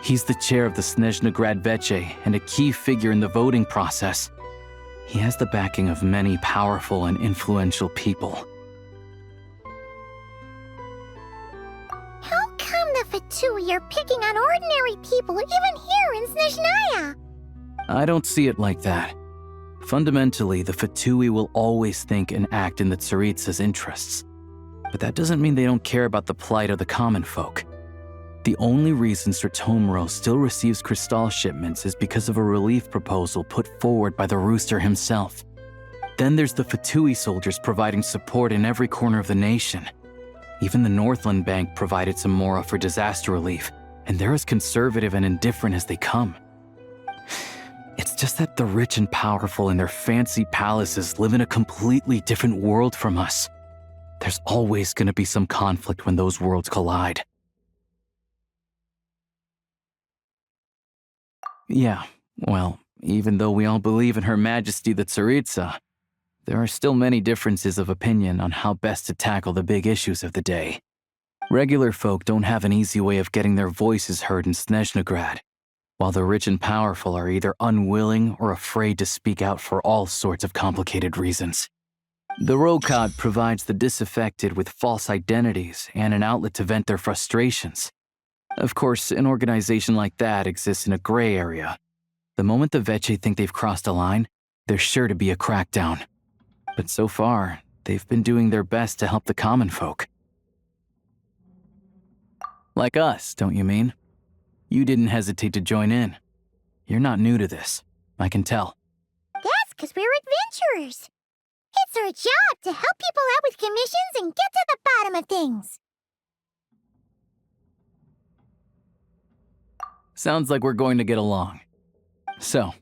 Speaker 11: He's the chair of the Snezhnaya Veche and a key figure in the voting process. He has the backing of many powerful and influential people.
Speaker 1: How come the Fatui are picking on ordinary people even here in Snezhnaya?
Speaker 11: I don't see it like that. Fundamentally, the Fatui will always think and act in the Tsaritsa's interests. But that doesn't mean they don't care about the plight of the common folk. The only reason Sir Tomro still receives crystal shipments is because of a relief proposal put forward by the rooster himself. Then there's the Fatui soldiers providing support in every corner of the nation. Even the Northland Bank provided some mora for disaster relief, and they're as conservative and indifferent as they come. It's just that the rich and powerful in their fancy palaces live in a completely different world from us. There's always going to be some conflict when those worlds collide. Yeah, well, even though we all believe in Her Majesty the Tsaritsa, there are still many differences of opinion on how best to tackle the big issues of the day. Regular folk don't have an easy way of getting their voices heard in Snezhnaya, while the rich and powerful are either unwilling or afraid to speak out for all sorts of complicated reasons. The Rokad provides the disaffected with false identities and an outlet to vent their frustrations. Of course, an organization like that exists in a gray area. The moment the Veche think they've crossed a line, there's sure to be a crackdown. But so far, they've been doing their best to help the common folk. Like us, don't you mean? You didn't hesitate to join in. You're not new to this, I can tell.
Speaker 1: That's because we're adventurers. It's our job to help people out with commissions and get to the bottom of things.
Speaker 11: Sounds like we're going to get along. So,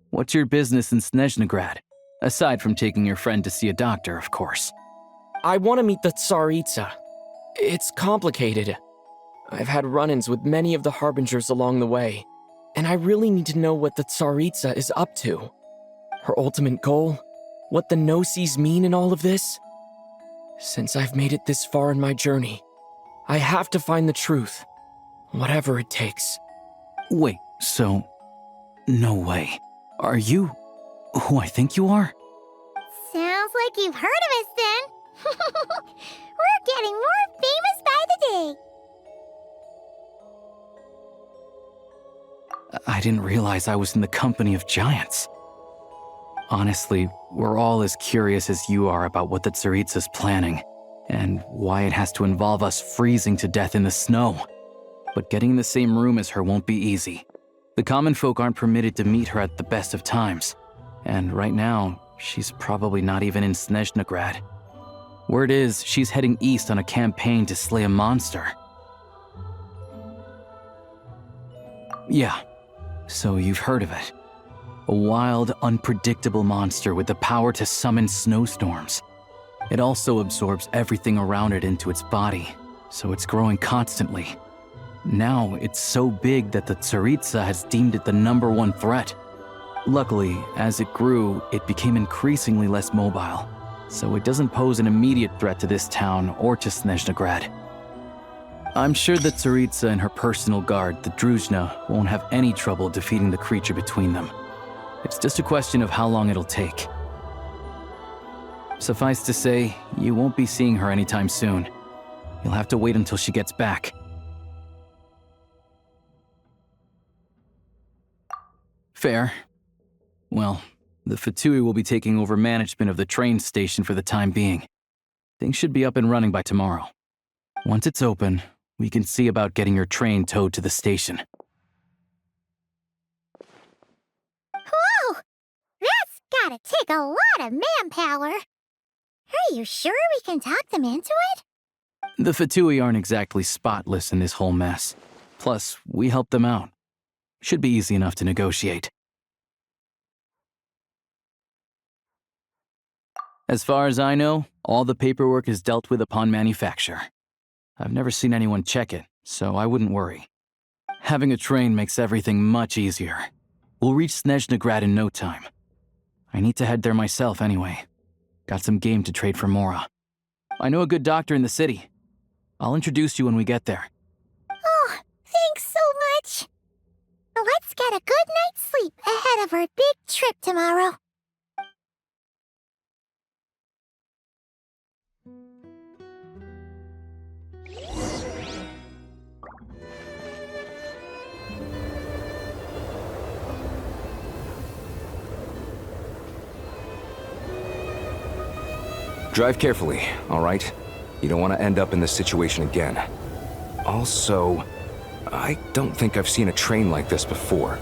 Speaker 11: what's your business in Snezhnaya? Aside from taking your friend to see a doctor, of course.
Speaker 6: I want to meet the Tsaritsa. It's complicated. I've had run-ins with many of the Harbingers along the way, and I really need to know what the Tsaritsa is up to. Her ultimate goal? What the Gnosis mean in all of this? Since I've made it this far in my journey, I have to find the truth, whatever it takes.
Speaker 11: Wait, so... no way. Are you who I think you are?
Speaker 1: Sounds like you've heard of us then. We're getting more famous by the day.
Speaker 11: I didn't realize I was in the company of giants. Honestly, we're all as curious as you are about what the Tsaritsa's planning, and why it has to involve us freezing to death in the snow. But getting in the same room as her won't be easy. The common folk aren't permitted to meet her at the best of times, and right now, she's probably not even in Snezhnaya. Word is, she's heading east on a campaign to slay a monster. Yeah, so you've heard of it. A wild, unpredictable monster with the power to summon snowstorms. It also absorbs everything around it into its body, so it's growing constantly. Now, it's so big that the Tsaritsa has deemed it the #1 threat. Luckily, as it grew, it became increasingly less mobile, so it doesn't pose an immediate threat to this town or to Snezhnaya. I'm sure the Tsaritsa and her personal guard, the Druzhna, won't have any trouble defeating the creature between them. It's just a question of how long it'll take. Suffice to say, you won't be seeing her anytime soon. You'll have to wait until she gets back. Fair. Well, the Fatui will be taking over management of the train station for the time being. Things should be up and running by tomorrow. Once it's open, we can see about getting your train towed to the station.
Speaker 1: Whoa! That's gotta take a lot of manpower. Are you sure we can talk them into it?
Speaker 11: The Fatui aren't exactly spotless in this whole mess. Plus, we helped them out. Should be easy enough to negotiate. As far as I know, all the paperwork is dealt with upon manufacture. I've never seen anyone check it, so I wouldn't worry. Having a train makes everything much easier. We'll reach Snezhnaya in no time. I need to head there myself anyway. Got some game to trade for Mora. I know a good doctor in the city. I'll introduce you when we get there.
Speaker 1: Oh, thanks so much. Let's get a good night's sleep ahead of our big trip tomorrow.
Speaker 13: Drive carefully, all right? You don't want to end up in this situation again. Also, I don't think I've seen a train like this before.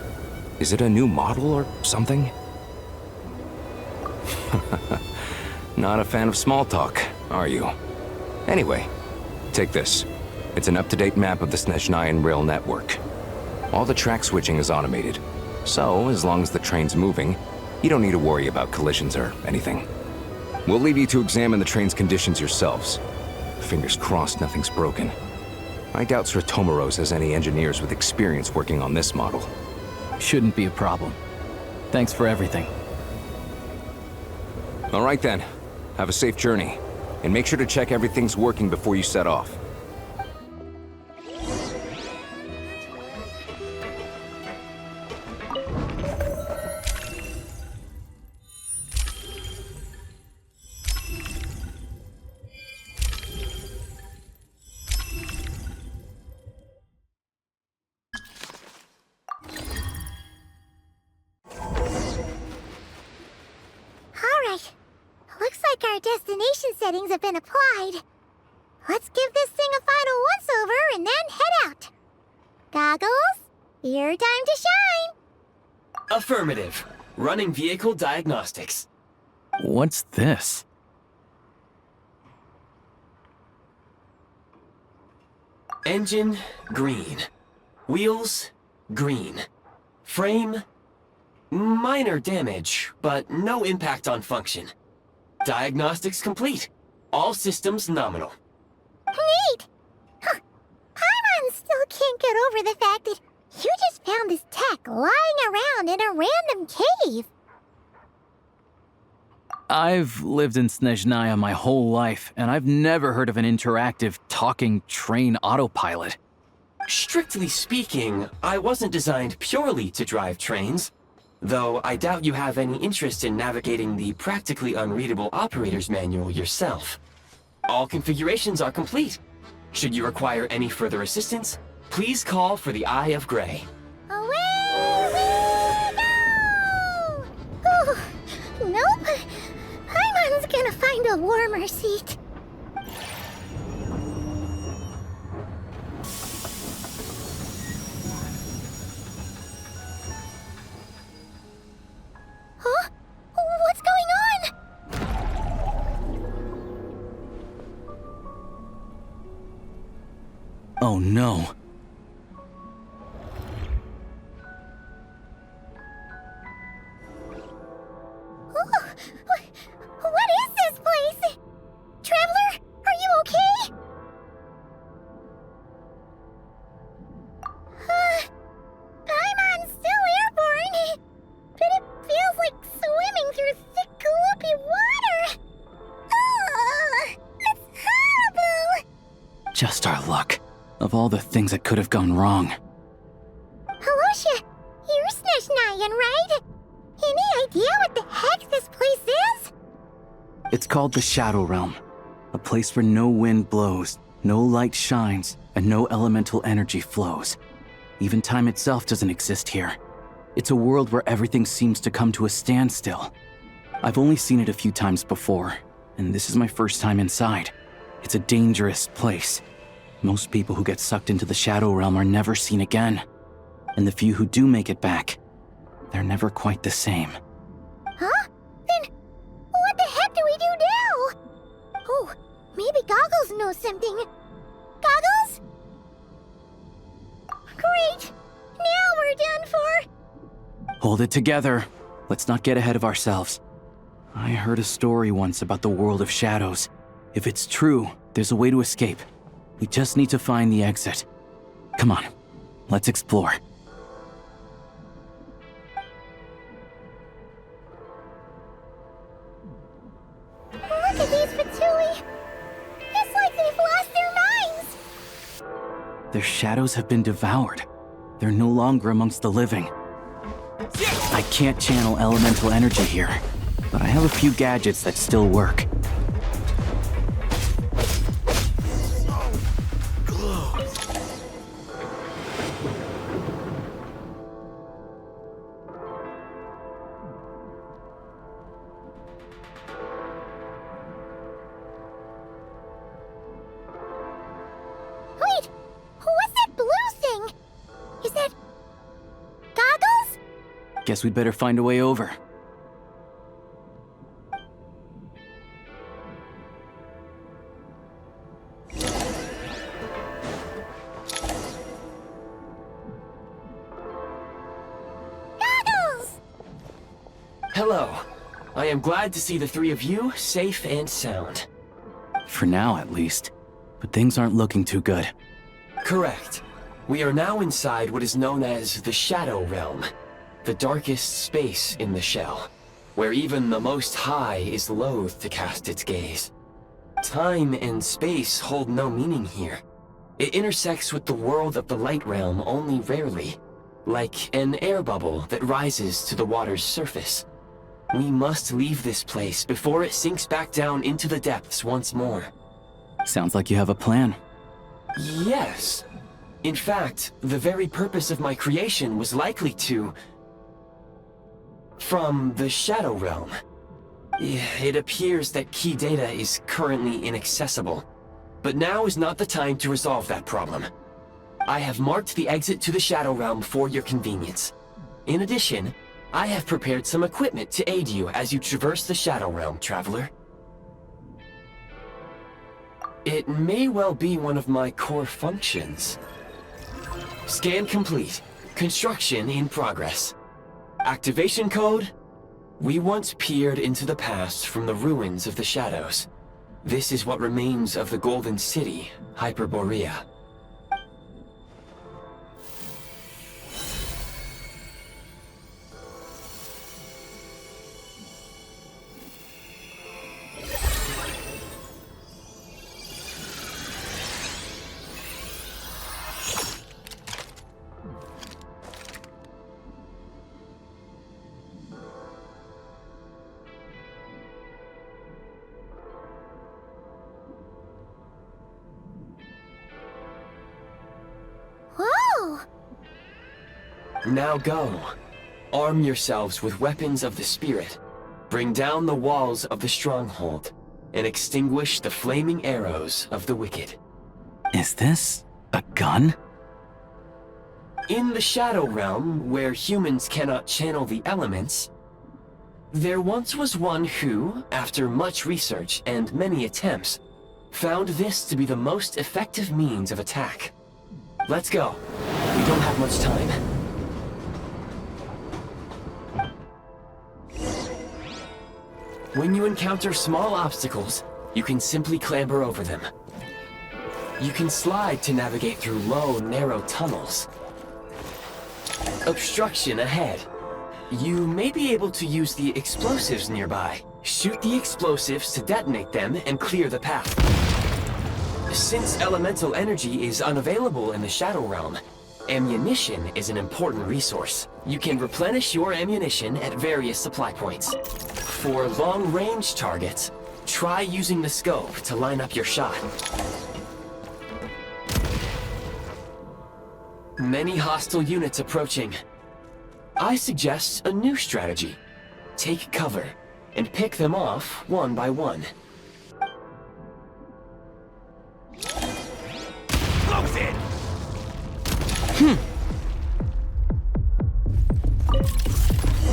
Speaker 13: Is it a new model or something? Not a fan of small talk, are you? Anyway, take this. It's an up-to-date map of the Snezhnayan rail network. All the track switching is automated, so as long as the train's moving, you don't need to worry about collisions or anything. We'll leave you to examine the train's conditions yourselves. Fingers crossed nothing's broken. I doubt Sratomaros has any engineers with experience working on this model.
Speaker 11: Shouldn't be a problem. Thanks for everything.
Speaker 13: All right then. Have a safe journey. And make sure to check everything's working before you set off.
Speaker 1: Alright. Looks like our destination settings have been applied. Let's give this thing a final once-over and then head out. Goggles, your time to shine!
Speaker 4: Affirmative. Running vehicle diagnostics.
Speaker 11: What's this?
Speaker 4: Engine, green. Wheels, green. Frame, minor damage, but no impact on function. Diagnostics complete. All systems nominal.
Speaker 1: Neat! Huh. Paimon still can't get over the fact that you just found this tech lying around in a random cave.
Speaker 11: I've lived in Snezhnaya my whole life, and I've never heard of an interactive, talking train autopilot.
Speaker 4: Strictly speaking, I wasn't designed purely to drive trains, though I doubt you have any interest in navigating the practically unreadable operator's manual yourself. All configurations are complete. Should you require any further assistance, please call for the Eye of Grey.
Speaker 1: Away we go! Ooh, nope. Paimon's gonna find a warmer seat. Huh? What's going on?
Speaker 11: Oh no.
Speaker 1: What is this place? Traveler, are you okay? Paimon's still airborne, but it feels like swimming through thick, gloopy water. It's horrible.
Speaker 11: Just our luck. Of all the things that could have gone wrong.
Speaker 1: Halosha, you're Snezhnayan, right? Any idea what the heck this place is?
Speaker 11: It's called the Shadow Realm, a place where no wind blows, no light shines, and no elemental energy flows. Even time itself doesn't exist here. It's a world where everything seems to come to a standstill. I've only seen it a few times before, and this is my first time inside. It's a dangerous place. Most people who get sucked into the Shadow Realm are never seen again. And the few who do make it back, they're never quite the same.
Speaker 1: Huh? Then what the heck do we do now? Oh, maybe Goggles knows something. Goggles? Great! Now we're done for!
Speaker 11: Hold it together. Let's not get ahead of ourselves. I heard a story once about the world of shadows. If it's true, there's a way to escape. We just need to find the exit. Come on, let's explore.
Speaker 1: Look at these Fatui! It's like they've lost their minds!
Speaker 11: Their shadows have been devoured. They're no longer amongst the living. I can't channel elemental energy here, but I have a few gadgets that still work.
Speaker 1: Wait! What's that blue thing? Is that... Goggles?
Speaker 11: Guess we'd better find a way over.
Speaker 1: Goggles!
Speaker 4: Hello. I am glad to see the three of you safe and sound.
Speaker 11: For now, at least. But things aren't looking too good.
Speaker 4: Correct. We are now inside what is known as the Shadow Realm, the darkest space in the shell, where even the Most High is loath to cast its gaze. Time and space hold no meaning here. It intersects with the world of the Light Realm only rarely, like an air bubble that rises to the water's surface. We must leave this place before it sinks back down into the depths once more.
Speaker 11: Sounds like you have a plan.
Speaker 4: Yes. In fact, the very purpose of my creation was likely to... from the Shadow Realm. It appears that key data is currently inaccessible, but now is not the time to resolve that problem. I have marked the exit to the Shadow Realm for your convenience. In addition, I have prepared some equipment to aid you as you traverse the Shadow Realm, Traveler. It may well be one of my core functions. Scan complete. Construction in progress. Activation code? We once peered into the past from the ruins of the shadows. This is what remains of the Golden City, Hyperborea.
Speaker 1: Whoa!
Speaker 4: Now go. Arm yourselves with weapons of the spirit. Bring down the walls of the stronghold, and extinguish the flaming arrows of the wicked.
Speaker 11: Is this a gun?
Speaker 4: In the Shadow Realm, where humans cannot channel the elements, there once was one who, after much research and many attempts, found this to be the most effective means of attack. Let's go. We don't have much time. When you encounter small obstacles, you can simply clamber over them. You can slide to navigate through low, narrow tunnels. Obstruction ahead. You may be able to use the explosives nearby. Shoot the explosives to detonate them and clear the path. Since elemental energy is unavailable in the Shadow Realm, ammunition is an important resource. You can replenish your ammunition at various supply points. For long-range targets, try using the scope to line up your shot. Many hostile units approaching. I suggest a new strategy. Take cover, and pick them off one by one.
Speaker 8: Close it!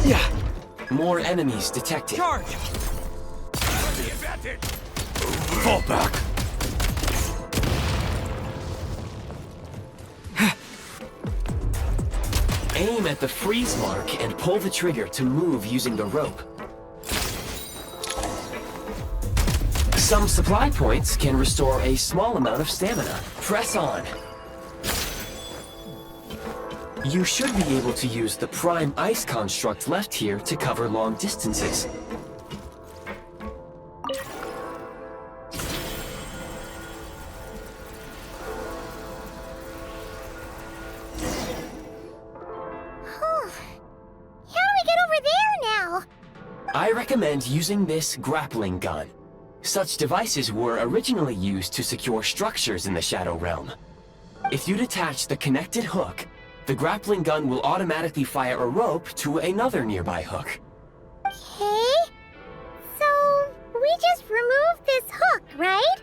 Speaker 4: Yeah. More enemies detected.
Speaker 8: Charge! The advantage! Fall back!
Speaker 4: Aim at the freeze mark and pull the trigger to move using the rope. Some supply points can restore a small amount of stamina. Press on. You should be able to use the prime ice construct left here to cover long distances. I recommend using this grappling gun. Such devices were originally used to secure structures in the Shadow Realm. If you detach the connected hook, the grappling gun will automatically fire a rope to another nearby hook.
Speaker 1: Okay. So, we just removed this hook, right?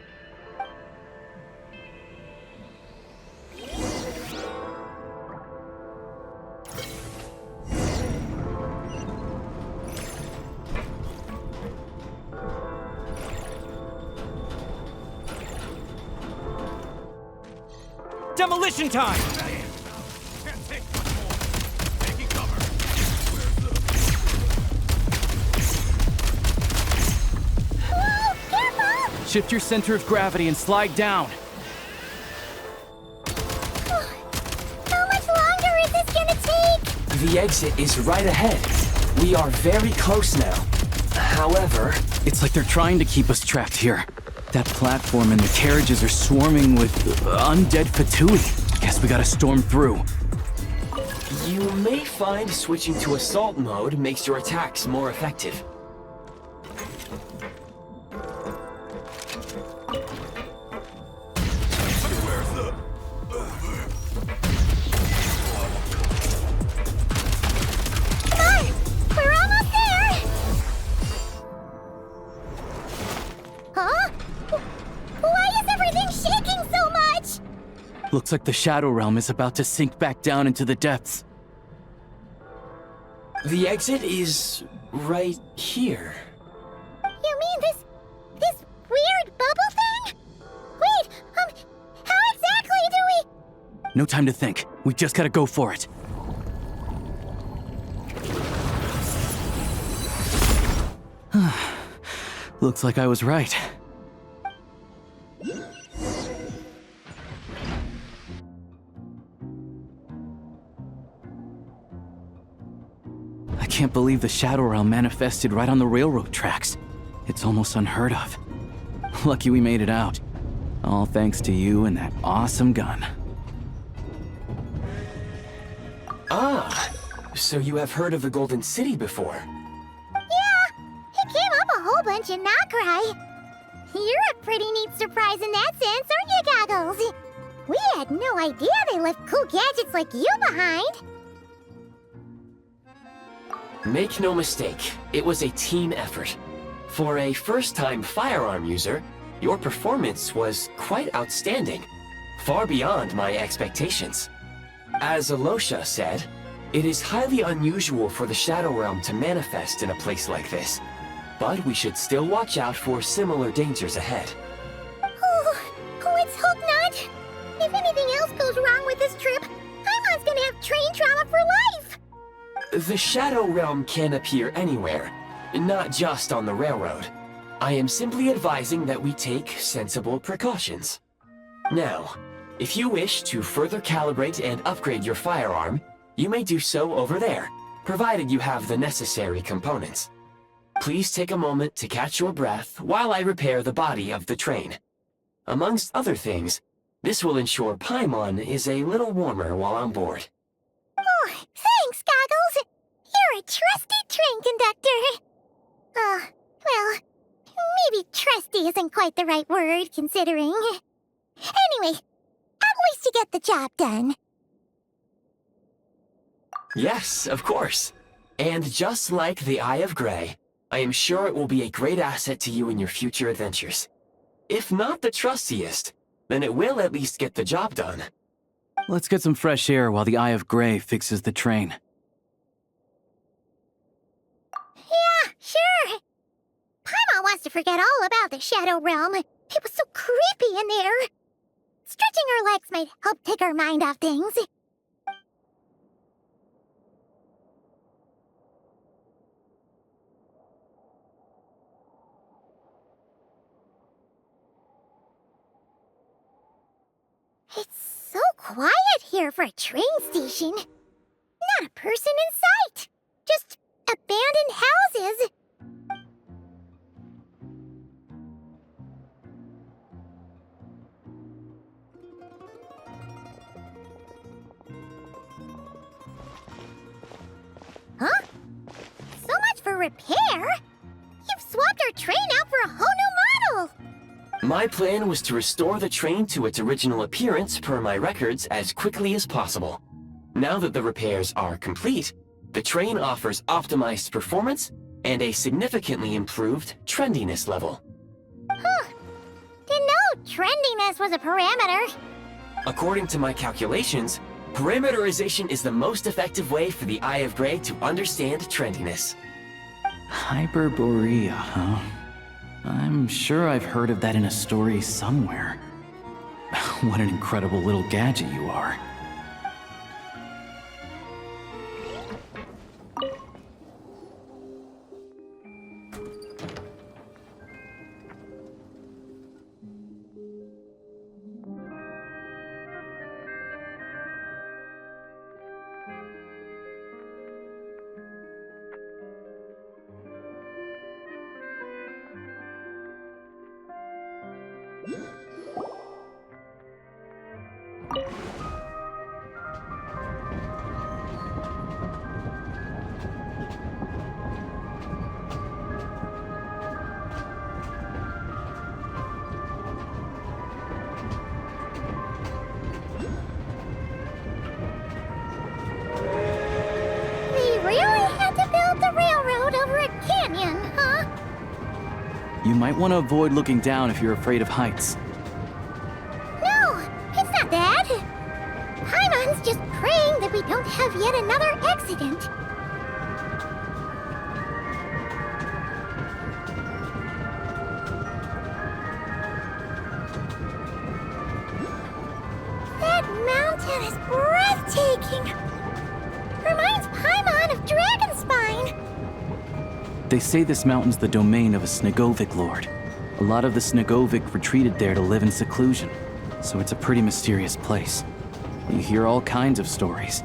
Speaker 8: Demolition time!
Speaker 1: Whoa, careful!
Speaker 11: Shift your center of gravity and slide down.
Speaker 1: How much longer is this gonna take?
Speaker 4: The exit is right ahead. We are very close now. However...
Speaker 11: It's like they're trying to keep us trapped here. That platform and the carriages are swarming with undead Fatui. Guess we gotta storm through.
Speaker 4: You may find switching to assault mode makes your attacks more effective.
Speaker 1: We're almost there! Huh? Why is everything shaking so much?
Speaker 11: Looks like the Shadow Realm is about to sink back down into the depths.
Speaker 4: The exit is right here.
Speaker 1: You mean this weird bubble thing? Wait, how exactly do we...
Speaker 11: No time to think. We just gotta go for it. Looks like I was right. I can't believe the Shadow Realm manifested right on the railroad tracks. It's almost unheard of. Lucky we made it out. All thanks to you and that awesome gun.
Speaker 4: Ah, so you have heard of the Golden City before?
Speaker 1: Yeah, it came up a whole bunch in Nokrai. You're a pretty neat surprise in that sense, aren't you, Goggles? We had no idea they left cool gadgets like you behind.
Speaker 4: Make no mistake, it was a team effort. For a first-time firearm user, your performance was quite outstanding, far beyond my expectations. As Alosha said, it is highly unusual for the Shadow Realm to manifest in a place like this, but we should still watch out for similar dangers ahead.
Speaker 1: Oh, let's hope not. If anything else goes wrong with this trip, Paimon's gonna have train trauma for life.
Speaker 4: The Shadow Realm can appear anywhere, not just on the railroad. I am simply advising that we take sensible precautions. Now, if you wish to further calibrate and upgrade your firearm, you may do so over there, provided you have the necessary components. Please take a moment to catch your breath while I repair the body of the train. Amongst other things, this will ensure Paimon is a little warmer while on board.
Speaker 1: Oh, thanks, Goggles. You're a trusty train conductor. Well, Maybe trusty isn't quite the right word, considering. Anyway, at least you get the job done.
Speaker 4: Yes, of course. And just like the Eye of Grey, I am sure it will be a great asset to you in your future adventures. If not the trustiest, then it will at least get the job done.
Speaker 11: Let's get some fresh air while the Eye of Grey fixes the train.
Speaker 1: Yeah, sure. Paimon wants to forget all about the Shadow Realm. It was so creepy in there. Stretching our legs might help take our mind off things. It's so quiet here for a train station. Not a person in sight. Just abandoned houses. Huh? So much for repair? You've swapped our train out for a whole new model!
Speaker 4: My plan was to restore the train to its original appearance per my records as quickly as possible. Now that the repairs are complete, the train offers optimized performance and a significantly improved trendiness level.
Speaker 1: Huh. Didn't know trendiness was a parameter.
Speaker 4: According to my calculations, parameterization is the most effective way for the Eye of Grey to understand trendiness.
Speaker 11: Hyperborea, huh? I'm sure I've heard of that in a story somewhere. What an incredible little gadget you are. You might want to avoid looking down if you're afraid of heights.
Speaker 1: No, it's not that. Paimon's just praying that we don't have yet another accident. That mountain is breathtaking. Reminds Paimon of Dragonspine.
Speaker 11: They say this mountain's the domain of a Snegovic lord. A lot of the Snegovic retreated there to live in seclusion, so it's a pretty mysterious place. You hear all kinds of stories.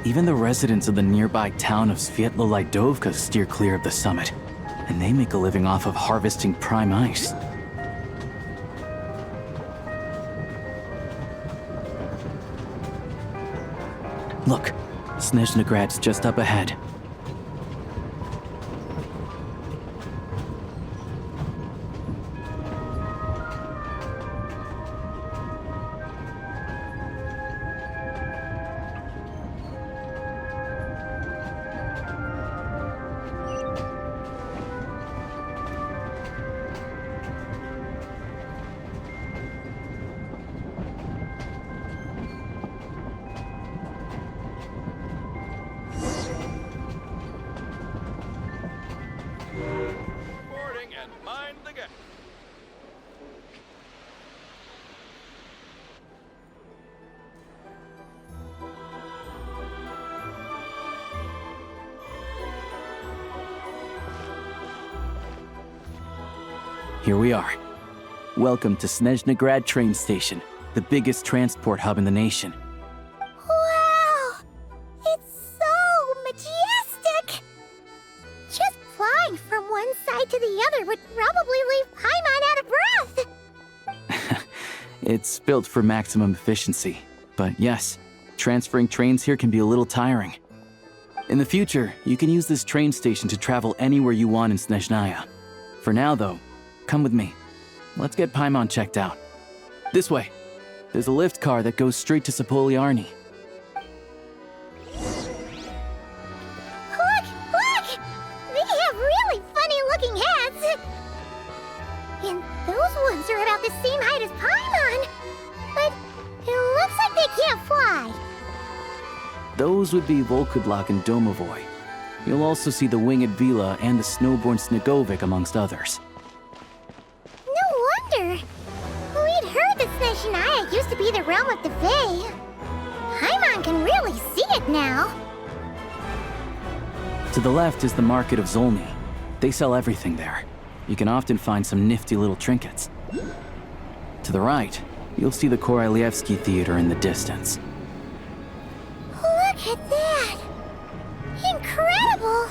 Speaker 11: Even the residents of the nearby town of Svietlo-Lidovka steer clear of the summit, and they make a living off of harvesting prime ice. Look, Snezhnagrad's just up ahead. Here we are. Welcome to Snezhnagrad train station, the biggest transport hub in the nation.
Speaker 1: Wow! It's so majestic! Just flying from one side to the other would probably leave Paimon out of breath!
Speaker 11: It's built for maximum efficiency, but yes, transferring trains here can be a little tiring. In the future, you can use this train station to travel anywhere you want in Snezhnaya. For now, though, come with me. Let's get Paimon checked out. This way. There's a lift car that goes straight to Sapoliarni.
Speaker 1: Look! Look! They have really funny-looking heads! And those ones are about the same height as Paimon! But it looks like they can't fly!
Speaker 11: Those would be Volkudlak and Domovoy. You'll also see the winged Vila and the snowborn Snegovic amongst others.
Speaker 1: No wonder! We'd heard that Snezhnaya used to be the realm of the Fae. Paimon can really see it now.
Speaker 11: To the left is the Market of Zolny. They sell everything there. You can often find some nifty little trinkets. To the right, you'll see the Korolyevsky Theater in the distance.
Speaker 1: Look at that! Incredible!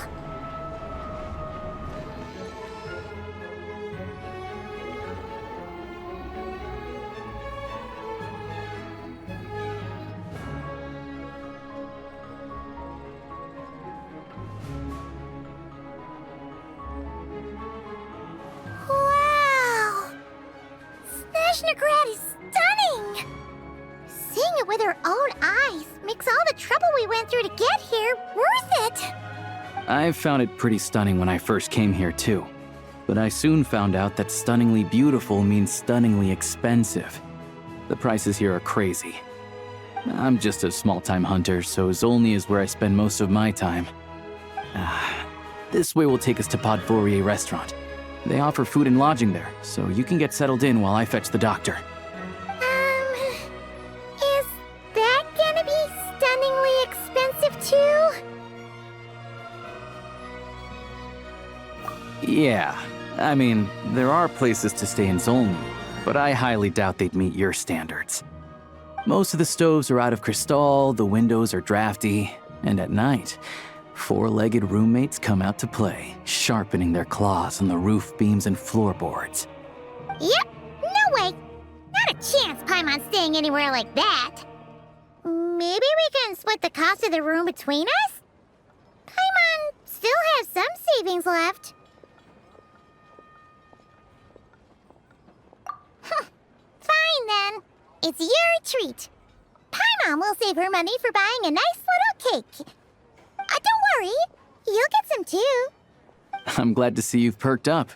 Speaker 1: Wow! Snezhnaya is stunning! Seeing it with our own eyes makes all the trouble we went through to get here worth it!
Speaker 11: I found it pretty stunning when I first came here too. But I soon found out that stunningly beautiful means stunningly expensive. The prices here are crazy. I'm just a small-time hunter, so Zolny is where I spend most of my time. This way will take us to Podvorier restaurant. They offer food and lodging there, so you can get settled in while I fetch the doctor.
Speaker 1: Is that gonna be stunningly expensive too?
Speaker 11: Yeah, I mean, there are places to stay in Zolny, but I highly doubt they'd meet your standards. Most of the stoves are out of crystal, the windows are drafty, and at night, four-legged roommates come out to play, sharpening their claws on the roof beams and floorboards.
Speaker 1: Yep, no way! Not a chance Paimon's staying anywhere like that! Maybe we can split the cost of the room between us? Paimon still has some savings left. Fine then. It's your treat. Paimon will save her money for buying a nice little cake. Don't worry, you'll get some too.
Speaker 11: I'm glad to see you've perked up.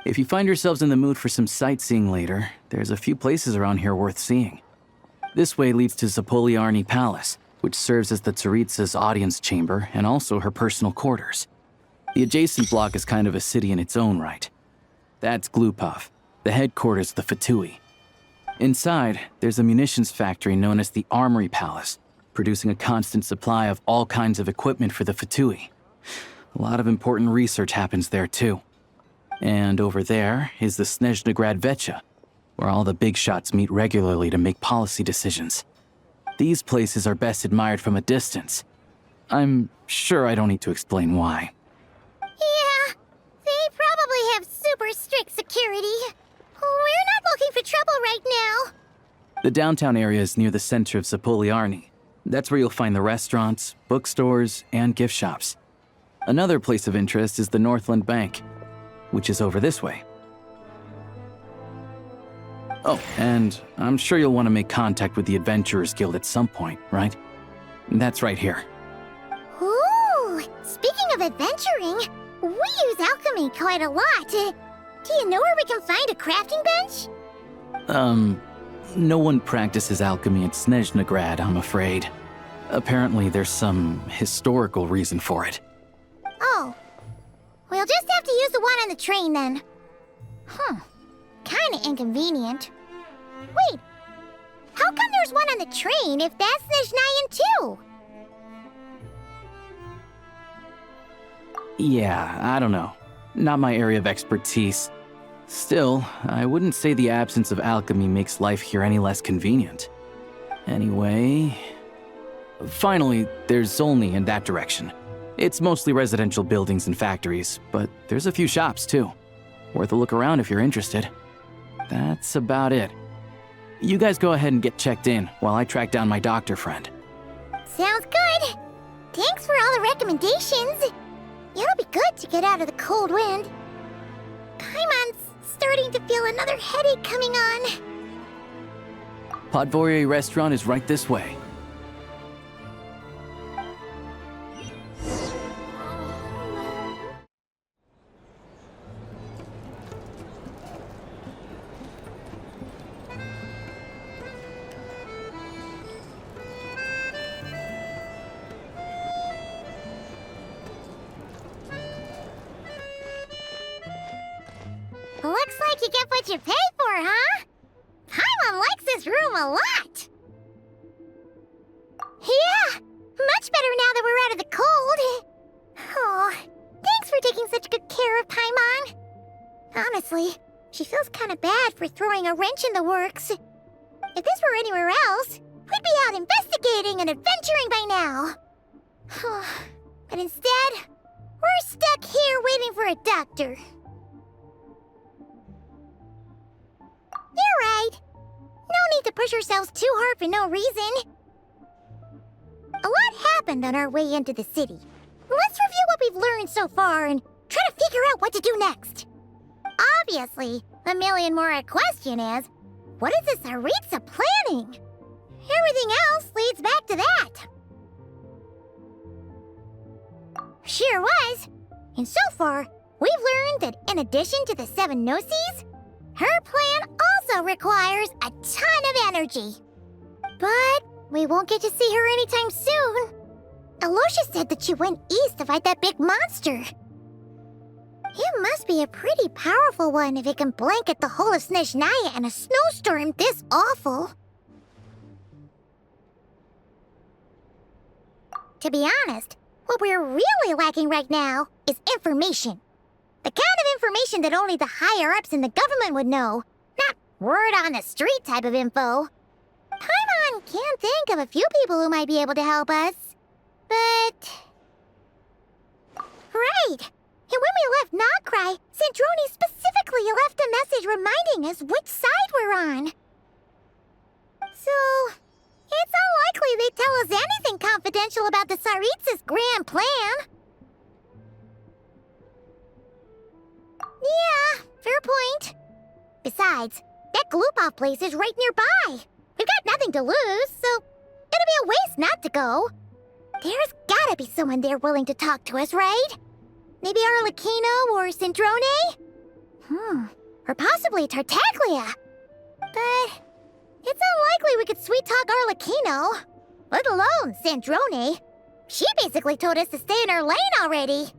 Speaker 11: If you find yourselves in the mood for some sightseeing later, there's a few places around here worth seeing. This way leads to Sapoliarni Palace, which serves as the Tsaritsa's audience chamber and also her personal quarters. The adjacent block is kind of a city in its own right. That's Glupov, the headquarters of the Fatui. Inside, there's a munitions factory known as the Armory Palace, producing a constant supply of all kinds of equipment for the Fatui. A lot of important research happens there too. And over there is the Snezhnegrad Vecha, where all the big shots meet regularly to make policy decisions. These places are best admired from a distance. I'm sure I don't need to explain why.
Speaker 1: Yeah, they probably have super strict security. We're not looking for trouble right now.
Speaker 11: The downtown area is near the center of Sapoliarni. That's where you'll find the restaurants, bookstores, and gift shops. Another place of interest is the Northland Bank, which is over this way. Oh, and I'm sure you'll want to make contact with the Adventurers Guild at some point, right? That's right here.
Speaker 1: Ooh, speaking of adventuring, we use alchemy quite a lot. Do you know where we can find a crafting bench?
Speaker 11: No one practices alchemy at Snezhnegrad, I'm afraid. Apparently there's some historical reason for it.
Speaker 1: Oh. We'll just have to use the one on the train then. Kinda inconvenient. Wait, how come there's one on the train if that's Snezhnayan too?
Speaker 11: Yeah, I don't know. Not my area of expertise. Still, I wouldn't say the absence of alchemy makes life here any less convenient. Anyway... Finally, there's Zolny in that direction. It's mostly residential buildings and factories, but there's a few shops too. Worth a look around if you're interested. That's about it. You guys go ahead and get checked in while I track down my doctor friend.
Speaker 1: Sounds good. Thanks for all the recommendations. It'll be good to get out of the cold wind. Paimon's starting to feel another headache coming on.
Speaker 11: Podvorier restaurant is right this way.
Speaker 1: Looks like you get what you pay for, huh? Paimon likes this room a lot. Yeah, much better now that we're out of the cold. Oh, thanks for taking such good care of Paimon. Honestly, she feels kind of bad for throwing a wrench in the works. If this were anywhere else, we'd be out investigating and adventuring by now. But instead, we're stuck here waiting for a doctor. You're right. No need to push ourselves too hard for no reason. A lot happened on our way into the city. Let's review what we've learned so far and try to figure out what to do next. Obviously, the million more question is, what is this Tsaritsa planning? Everything else leads back to that. Sure was. And so far, we've learned that in addition to the 7 Gnosis, her plan also requires a ton of energy. But we won't get to see her anytime soon. Alosha said that she went east to fight that big monster. It must be a pretty powerful one if it can blanket the whole of Snezhnaya in a snowstorm this awful. To be honest, what we're really lacking right now is information. The kind of information that only the higher-ups in the government would know, not word-on-the-street type of info. Paimon can think of a few people who might be able to help us, but... Right! And when we left Nogcry, Sandrone specifically left a message reminding us which side we're on. So, it's unlikely they'd tell us anything confidential about the Tsaritsa's grand plan. Yeah, fair point. Besides, that Gloop-off place is right nearby. We've got nothing to lose, so it'll be a waste not to go. There's gotta be someone there willing to talk to us, right? Maybe Arlecchino or Sandrone? Or possibly Tartaglia. But it's unlikely we could sweet-talk Arlecchino, let alone Sandrone. She basically told us to stay in her lane already.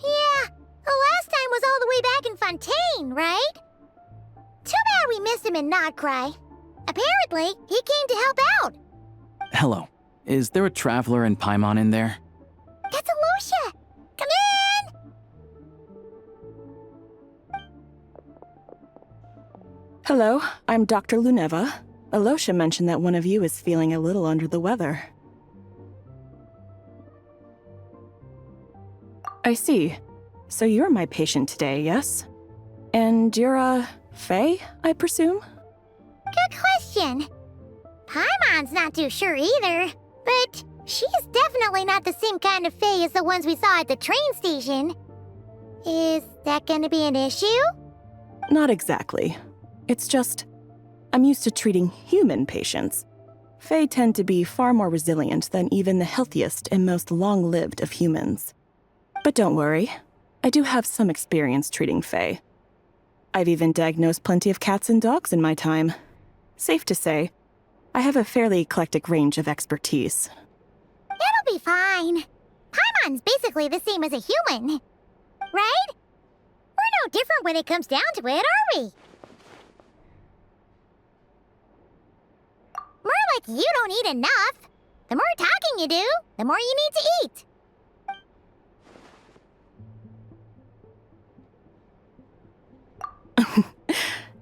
Speaker 1: Yeah, the last time was all the way back in Fontaine, right? Too bad we missed him in Nogcry. Apparently, he came to help out.
Speaker 11: Hello. Is there a traveler in Paimon in there?
Speaker 1: That's Alosha! Come in!
Speaker 15: Hello, I'm Dr. Luneva. Alosha mentioned that one of you is feeling a little under the weather. I see. So you're my patient today, yes? And you're, Faye, I presume?
Speaker 1: Good question. Paimon's not too sure either, but she's definitely not the same kind of Fae as the ones we saw at the train station. Is that gonna be an issue?
Speaker 15: Not exactly. It's just, I'm used to treating human patients. Fae tend to be far more resilient than even the healthiest and most long-lived of humans. But don't worry, I do have some experience treating Fae. I've even diagnosed plenty of cats and dogs in my time. Safe to say, I have a fairly eclectic range of expertise.
Speaker 1: It'll be fine. Paimon's basically the same as a human, right? We're no different when it comes down to it, are we? More like you don't eat enough. The more talking you do, the more you need to eat.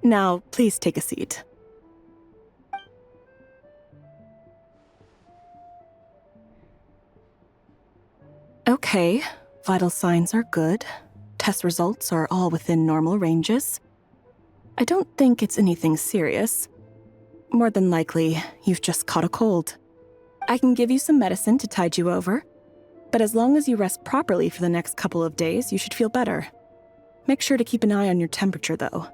Speaker 15: Now, please take a seat. Okay, vital signs are good. Test results are all within normal ranges. I don't think it's anything serious. More than likely, you've just caught a cold. I can give you some medicine to tide you over. But as long as you rest properly for the next couple of days, you should feel better. Make sure to keep an eye on your temperature, though.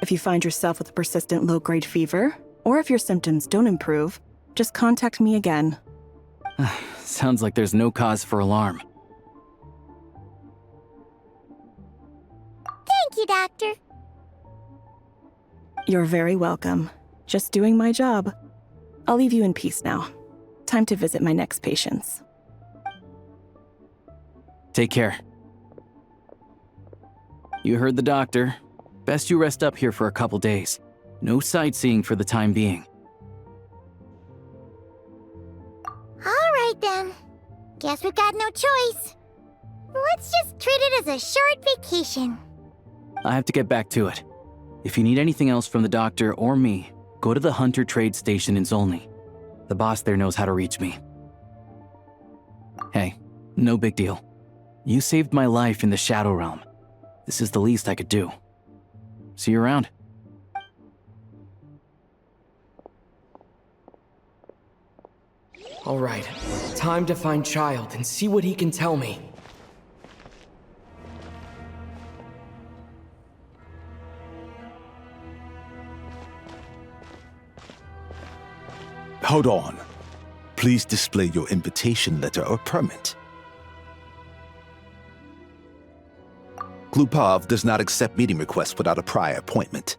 Speaker 15: If you find yourself with a persistent low-grade fever, or if your symptoms don't improve, just contact me again.
Speaker 11: Sounds like there's no cause for alarm.
Speaker 1: Thank you, Doctor.
Speaker 15: You're very welcome. Just doing my job. I'll leave you in peace now. Time to visit my next patients.
Speaker 11: Take care. You heard the doctor. Best you rest up here for a couple days. No sightseeing for the time being.
Speaker 1: All right, then. Guess we've got no choice. Let's just treat it as a short vacation.
Speaker 11: I have to get back to it. If you need anything else from the doctor or me, go to the Hunter Trade Station in Zolny. The boss there knows how to reach me. Hey, no big deal. You saved my life in the Shadow Realm. This is the least I could do. See you around.
Speaker 3: All right, time to find Child and see what he can tell me.
Speaker 18: Hold on. Please display your invitation letter or permit. Glupov does not accept meeting requests without a prior appointment.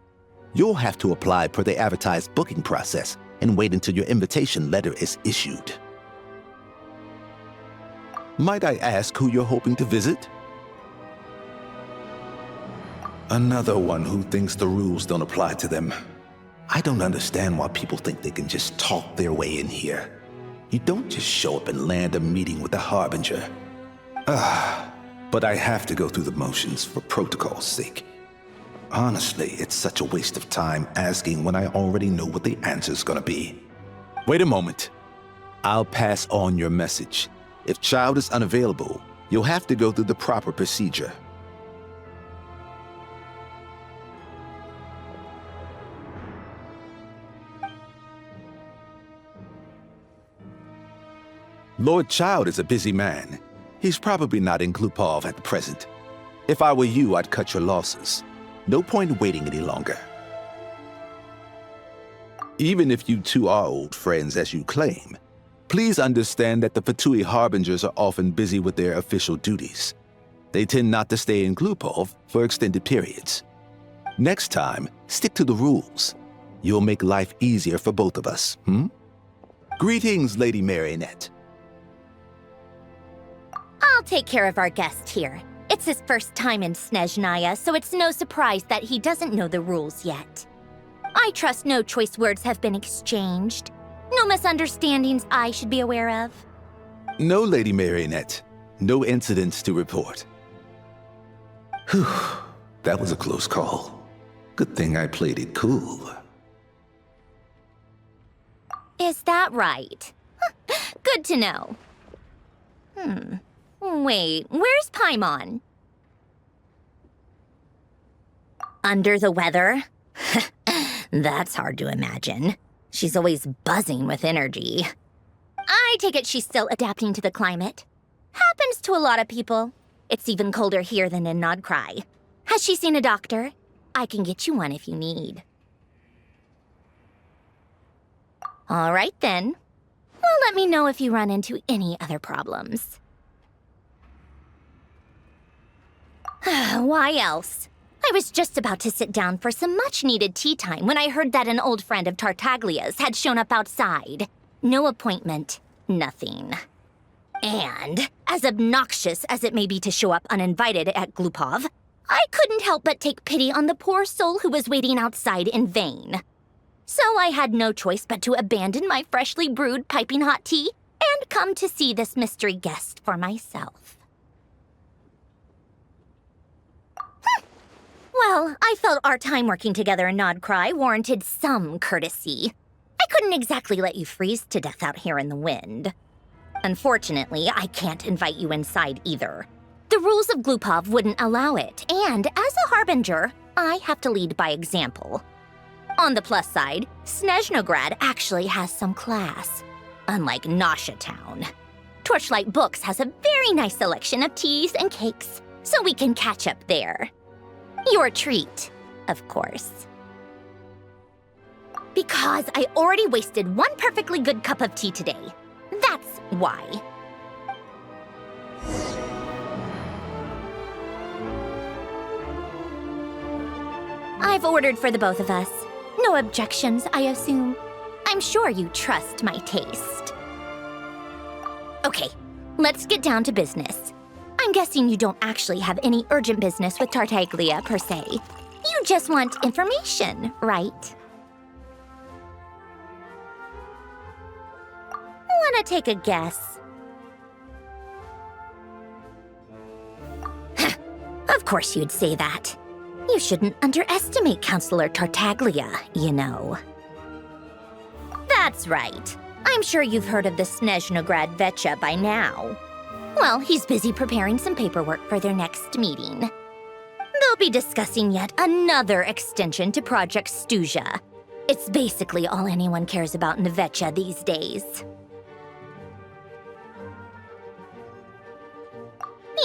Speaker 18: You'll have to apply per the advertised booking process and wait until your invitation letter is issued. Might I ask who you're hoping to visit? Another one who thinks the rules don't apply to them. I don't understand why people think they can just talk their way in here. You don't just show up and land a meeting with the Harbinger. But I have to go through the motions for protocol's sake. Honestly, it's such a waste of time asking when I already know what the answer's gonna be. Wait a moment. I'll pass on your message. If Child is unavailable, you'll have to go through the proper procedure. Lord Child is a busy man. He's probably not in Glupov at the present. If I were you, I'd cut your losses. No point waiting any longer. Even if you two are old friends as you claim, please understand that the Fatui Harbingers are often busy with their official duties. They tend not to stay in Glupov for extended periods. Next time, stick to the rules. You'll make life easier for both of us, Greetings, Lady Marionette.
Speaker 19: I'll take care of our guest here. It's his first time in Snezhnaya, so it's no surprise that he doesn't know the rules yet. I trust no choice words have been exchanged. No misunderstandings I should be aware of.
Speaker 18: No, Lady Marionette. No incidents to report. Whew, that was a close call. Good thing I played it cool.
Speaker 19: Is that right? Good to know. Wait, where's Paimon? Under the weather? That's hard to imagine. She's always buzzing with energy. I take it she's still adapting to the climate. Happens to a lot of people. It's even colder here than in Nodcry. Has she seen a doctor? I can get you one if you need. All right then. Well, let me know if you run into any other problems. Why else? I was just about to sit down for some much-needed tea time when I heard that an old friend of Tartaglia's had shown up outside. No appointment, nothing. And, as obnoxious as it may be to show up uninvited at Glupov, I couldn't help but take pity on the poor soul who was waiting outside in vain. So I had no choice but to abandon my freshly brewed piping hot tea and come to see this mystery guest for myself. Well, I felt our time working together in Nodcry warranted some courtesy. I couldn't exactly let you freeze to death out here in the wind. Unfortunately, I can't invite you inside either. The rules of Glupov wouldn't allow it, and as a Harbinger, I have to lead by example. On the plus side, Snezhnograd actually has some class, unlike Nasha Town. Torchlight Books has a very nice selection of teas and cakes, so we can catch up there. Your treat, of course. Because I already wasted one perfectly good cup of tea today. That's why. I've ordered for the both of us. No objections, I assume. I'm sure you trust my taste. Okay, let's get down to business. I'm guessing you don't actually have any urgent business with Tartaglia, per se. You just want information, right? Wanna take a guess? Of course you'd say that. You shouldn't underestimate Counselor Tartaglia, you know. That's right. I'm sure you've heard of the Snezhnaya by now. Well, he's busy preparing some paperwork for their next meeting. They'll be discussing yet another extension to Project Snezhnaya. It's basically all anyone cares about in Nevecha these days.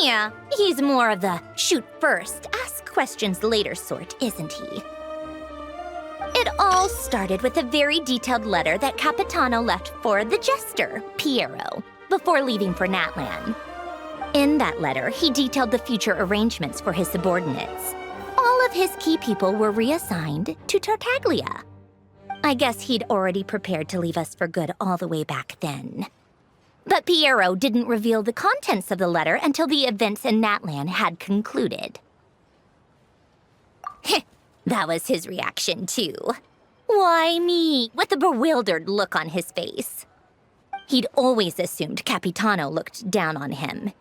Speaker 19: Yeah, he's more of the shoot first, ask questions later sort, isn't he? It all started with a very detailed letter that Capitano left for the jester, Piero, before leaving for Natlan. In that letter, he detailed the future arrangements for his subordinates. All of his key people were reassigned to Tartaglia. I guess he'd already prepared to leave us for good all the way back then. But Piero didn't reveal the contents of the letter until the events in Natlan had concluded. That was his reaction, too. Why me? With a bewildered look on his face. He'd always assumed Capitano looked down on him.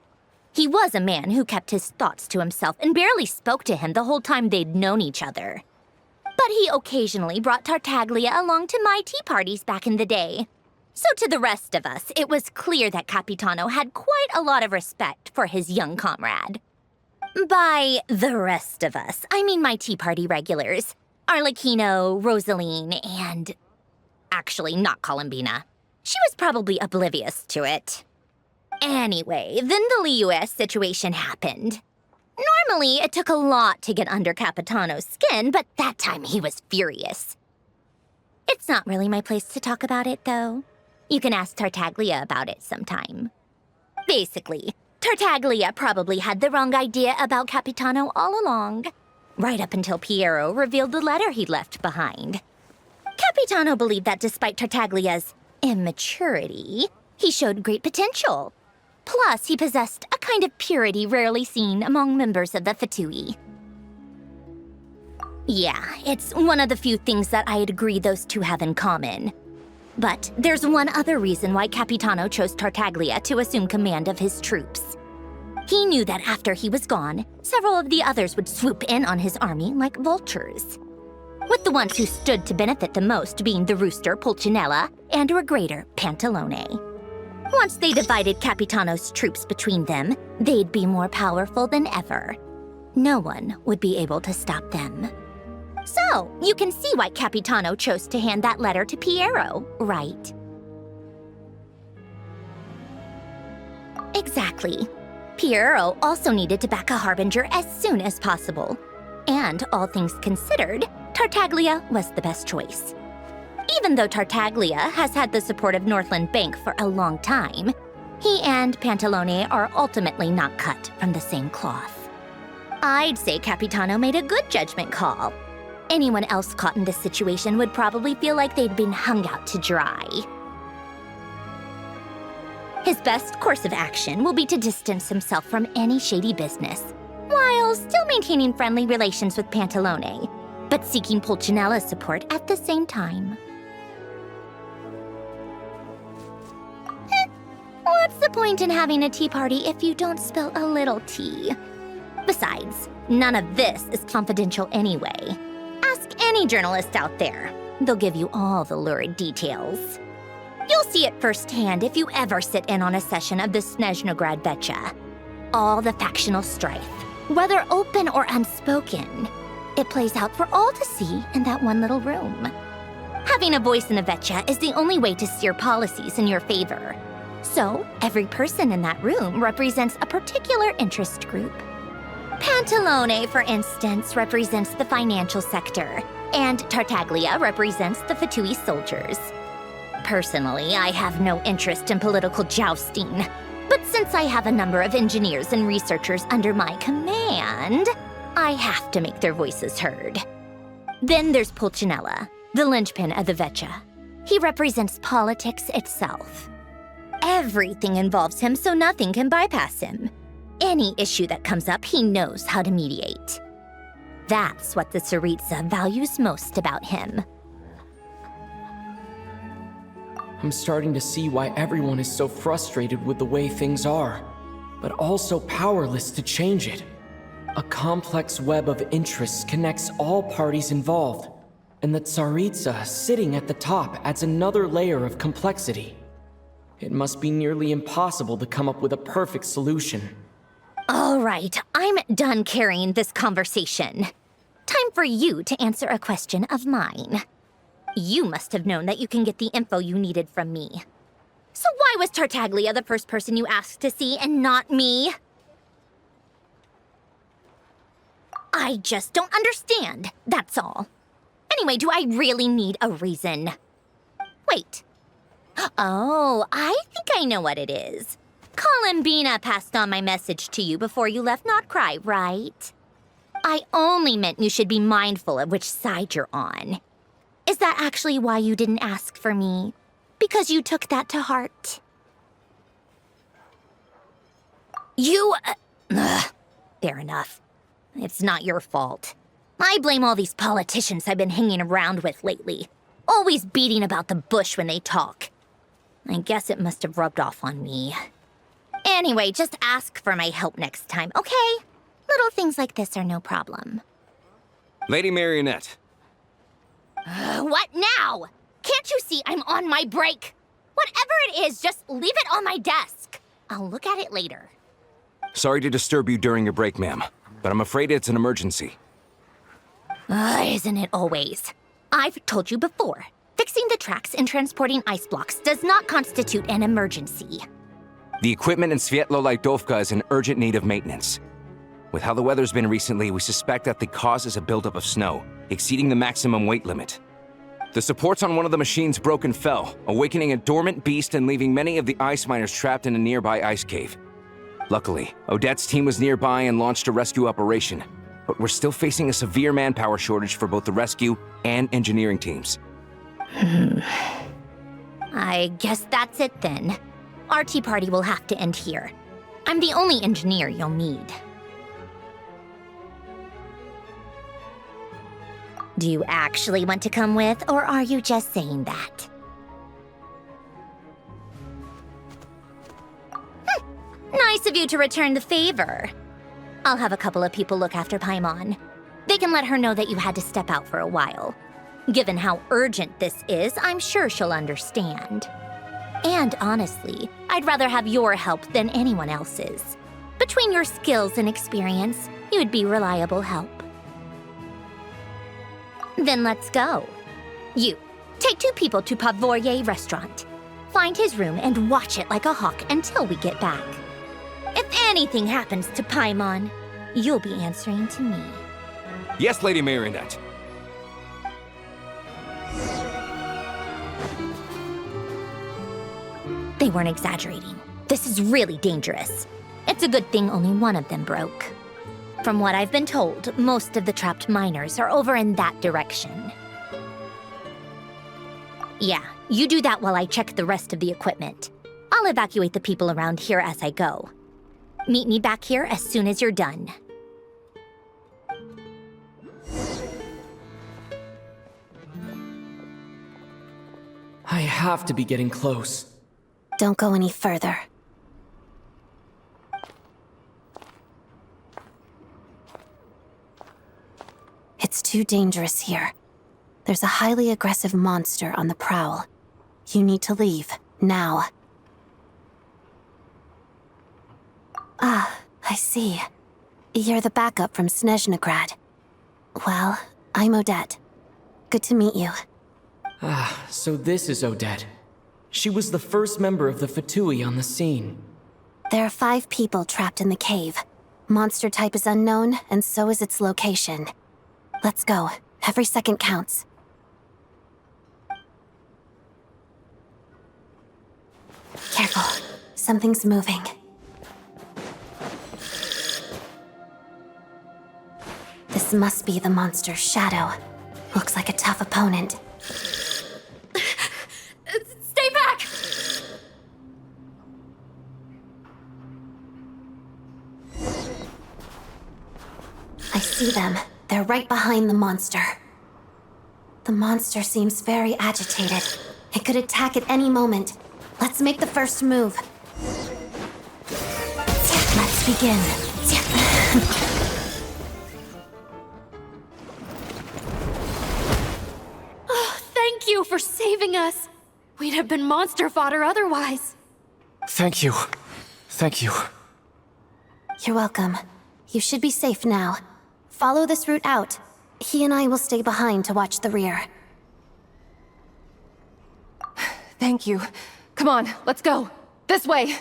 Speaker 19: He was a man who kept his thoughts to himself and barely spoke to him the whole time they'd known each other. But he occasionally brought Tartaglia along to my tea parties back in the day. So to the rest of us, it was clear that Capitano had quite a lot of respect for his young comrade. By the rest of us, I mean my tea party regulars. Arlecchino, Rosaline, and... actually, not Columbina. She was probably oblivious to it. Anyway, then the Liues situation happened. Normally, it took a lot to get under Capitano's skin, but that time he was furious. It's not really my place to talk about it, though. You can ask Tartaglia about it sometime. Basically, Tartaglia probably had the wrong idea about Capitano all along, right up until Piero revealed the letter he'd left behind. Capitano believed that despite Tartaglia's immaturity, he showed great potential. Plus, he possessed a kind of purity rarely seen among members of the Fatui. Yeah, it's one of the few things that I'd agree those two have in common. But there's one other reason why Capitano chose Tartaglia to assume command of his troops. He knew that after he was gone, several of the others would swoop in on his army like vultures. With the ones who stood to benefit the most being the rooster Pulcinella and regrader Pantalone. Once they divided Capitano's troops between them, they'd be more powerful than ever. No one would be able to stop them. So, you can see why Capitano chose to hand that letter to Piero, right? Exactly. Piero also needed to back a harbinger as soon as possible. And, all things considered, Tartaglia was the best choice. Even though Tartaglia has had the support of Northland Bank for a long time, he and Pantalone are ultimately not cut from the same cloth. I'd say Capitano made a good judgment call. Anyone else caught in this situation would probably feel like they'd been hung out to dry. His best course of action will be to distance himself from any shady business, while still maintaining friendly relations with Pantalone, but seeking Pulcinella's support at the same time. What's the point in having a tea party if you don't spill a little tea? Besides, none of this is confidential anyway. Ask any journalist out there. They'll give you all the lurid details. You'll see it firsthand if you ever sit in on a session of the Snezhnaya. All the factional strife, whether open or unspoken, it plays out for all to see in that one little room. Having a voice in Nevecha is the only way to steer policies in your favor. So, every person in that room represents a particular interest group. Pantalone, for instance, represents the financial sector, and Tartaglia represents the Fatui soldiers. Personally, I have no interest in political jousting, but since I have a number of engineers and researchers under my command, I have to make their voices heard. Then there's Pulcinella, the linchpin of the Vecchia. He represents politics itself. Everything involves him, so nothing can bypass him. Any issue that comes up, he knows how to mediate. That's what the Tsaritsa values most about him.
Speaker 3: I'm starting to see why everyone is so frustrated with the way things are, but also powerless to change it. A complex web of interests connects all parties involved, and the Tsaritsa sitting at the top adds another layer of complexity. It must be nearly impossible to come up with a perfect solution.
Speaker 19: All right, I'm done carrying this conversation. Time for you to answer a question of mine. You must have known that you can get the info you needed from me. So why was Tartaglia the first person you asked to see and not me? I just don't understand, that's all. Anyway, do I really need a reason? Wait. Oh, I think I know what it is. Columbina passed on my message to you before you left Not Cry, right? I only meant you should be mindful of which side you're on. Is that actually why you didn't ask for me? Because you took that to heart? You... fair enough. It's not your fault. I blame all these politicians I've been hanging around with lately. Always beating about the bush when they talk. I guess it must have rubbed off on me. Anyway, just ask for my help next time, okay? Little things like this are no problem.
Speaker 13: Lady Marionette.
Speaker 19: What now? Can't you see I'm on my break? Whatever it is, just leave it on my desk. I'll look at it later.
Speaker 13: Sorry to disturb you during your break, ma'am, but I'm afraid it's an emergency.
Speaker 19: Isn't it always? I've told you before, fixing the tracks and transporting ice blocks does not constitute an emergency.
Speaker 13: The equipment in Svietlo-Laidovka is in urgent need of maintenance. With how the weather's been recently, we suspect that the cause is a buildup of snow, exceeding the maximum weight limit. The supports on one of the machines broke and fell, awakening a dormant beast and leaving many of the ice miners trapped in a nearby ice cave. Luckily, Odette's team was nearby and launched a rescue operation, but we're still facing a severe manpower shortage for both the rescue and engineering teams.
Speaker 19: I guess that's it then. Our tea party will have to end here. I'm the only engineer you'll need. Do you actually want to come with, or are you just saying that? Nice of you to return the favor. I'll have a couple of people look after Paimon. They can let her know that you had to step out for a while. Given how urgent this is, I'm sure she'll understand. And honestly, I'd rather have your help than anyone else's. Between your skills and experience, you'd be reliable help. Then let's go. You, take 2 people to Pavoyer restaurant. Find his room and watch it like a hawk until we get back. If anything happens to Paimon, you'll be answering to me.
Speaker 13: Yes, Lady Marionette.
Speaker 19: They weren't exaggerating. This is really dangerous. It's a good thing only one of them broke. From what I've been told, most of the trapped miners are over in that direction. Yeah, you do that while I check the rest of the equipment. I'll evacuate the people around here as I go. Meet me back here as soon as you're done.
Speaker 3: I have to be getting close.
Speaker 10: Don't go any further. It's too dangerous here. There's a highly aggressive monster on the prowl. You need to leave, now. Ah, I see. You're the backup from Snezhnaya. Well, I'm Odette. Good to meet you.
Speaker 3: Ah, so this is Odette.
Speaker 6: She was the first member of the Fatui on the scene.
Speaker 10: There are 5 people trapped in the cave. Monster type is unknown, and so is its location. Let's go. Every second counts. Careful. Something's moving. This must be the monster's shadow. Looks like a tough opponent.
Speaker 19: Stay back!
Speaker 10: I see them. They're right behind the monster. The monster seems very agitated. It could attack at any moment. Let's make the first move. Let's begin.
Speaker 20: Oh, thank you for saving us. We'd have been monster fodder otherwise.
Speaker 6: Thank you. Thank you.
Speaker 10: You're welcome. You should be safe now. Follow this route out. He and I will stay behind to watch the rear.
Speaker 20: Thank you. Come on, let's go. This way.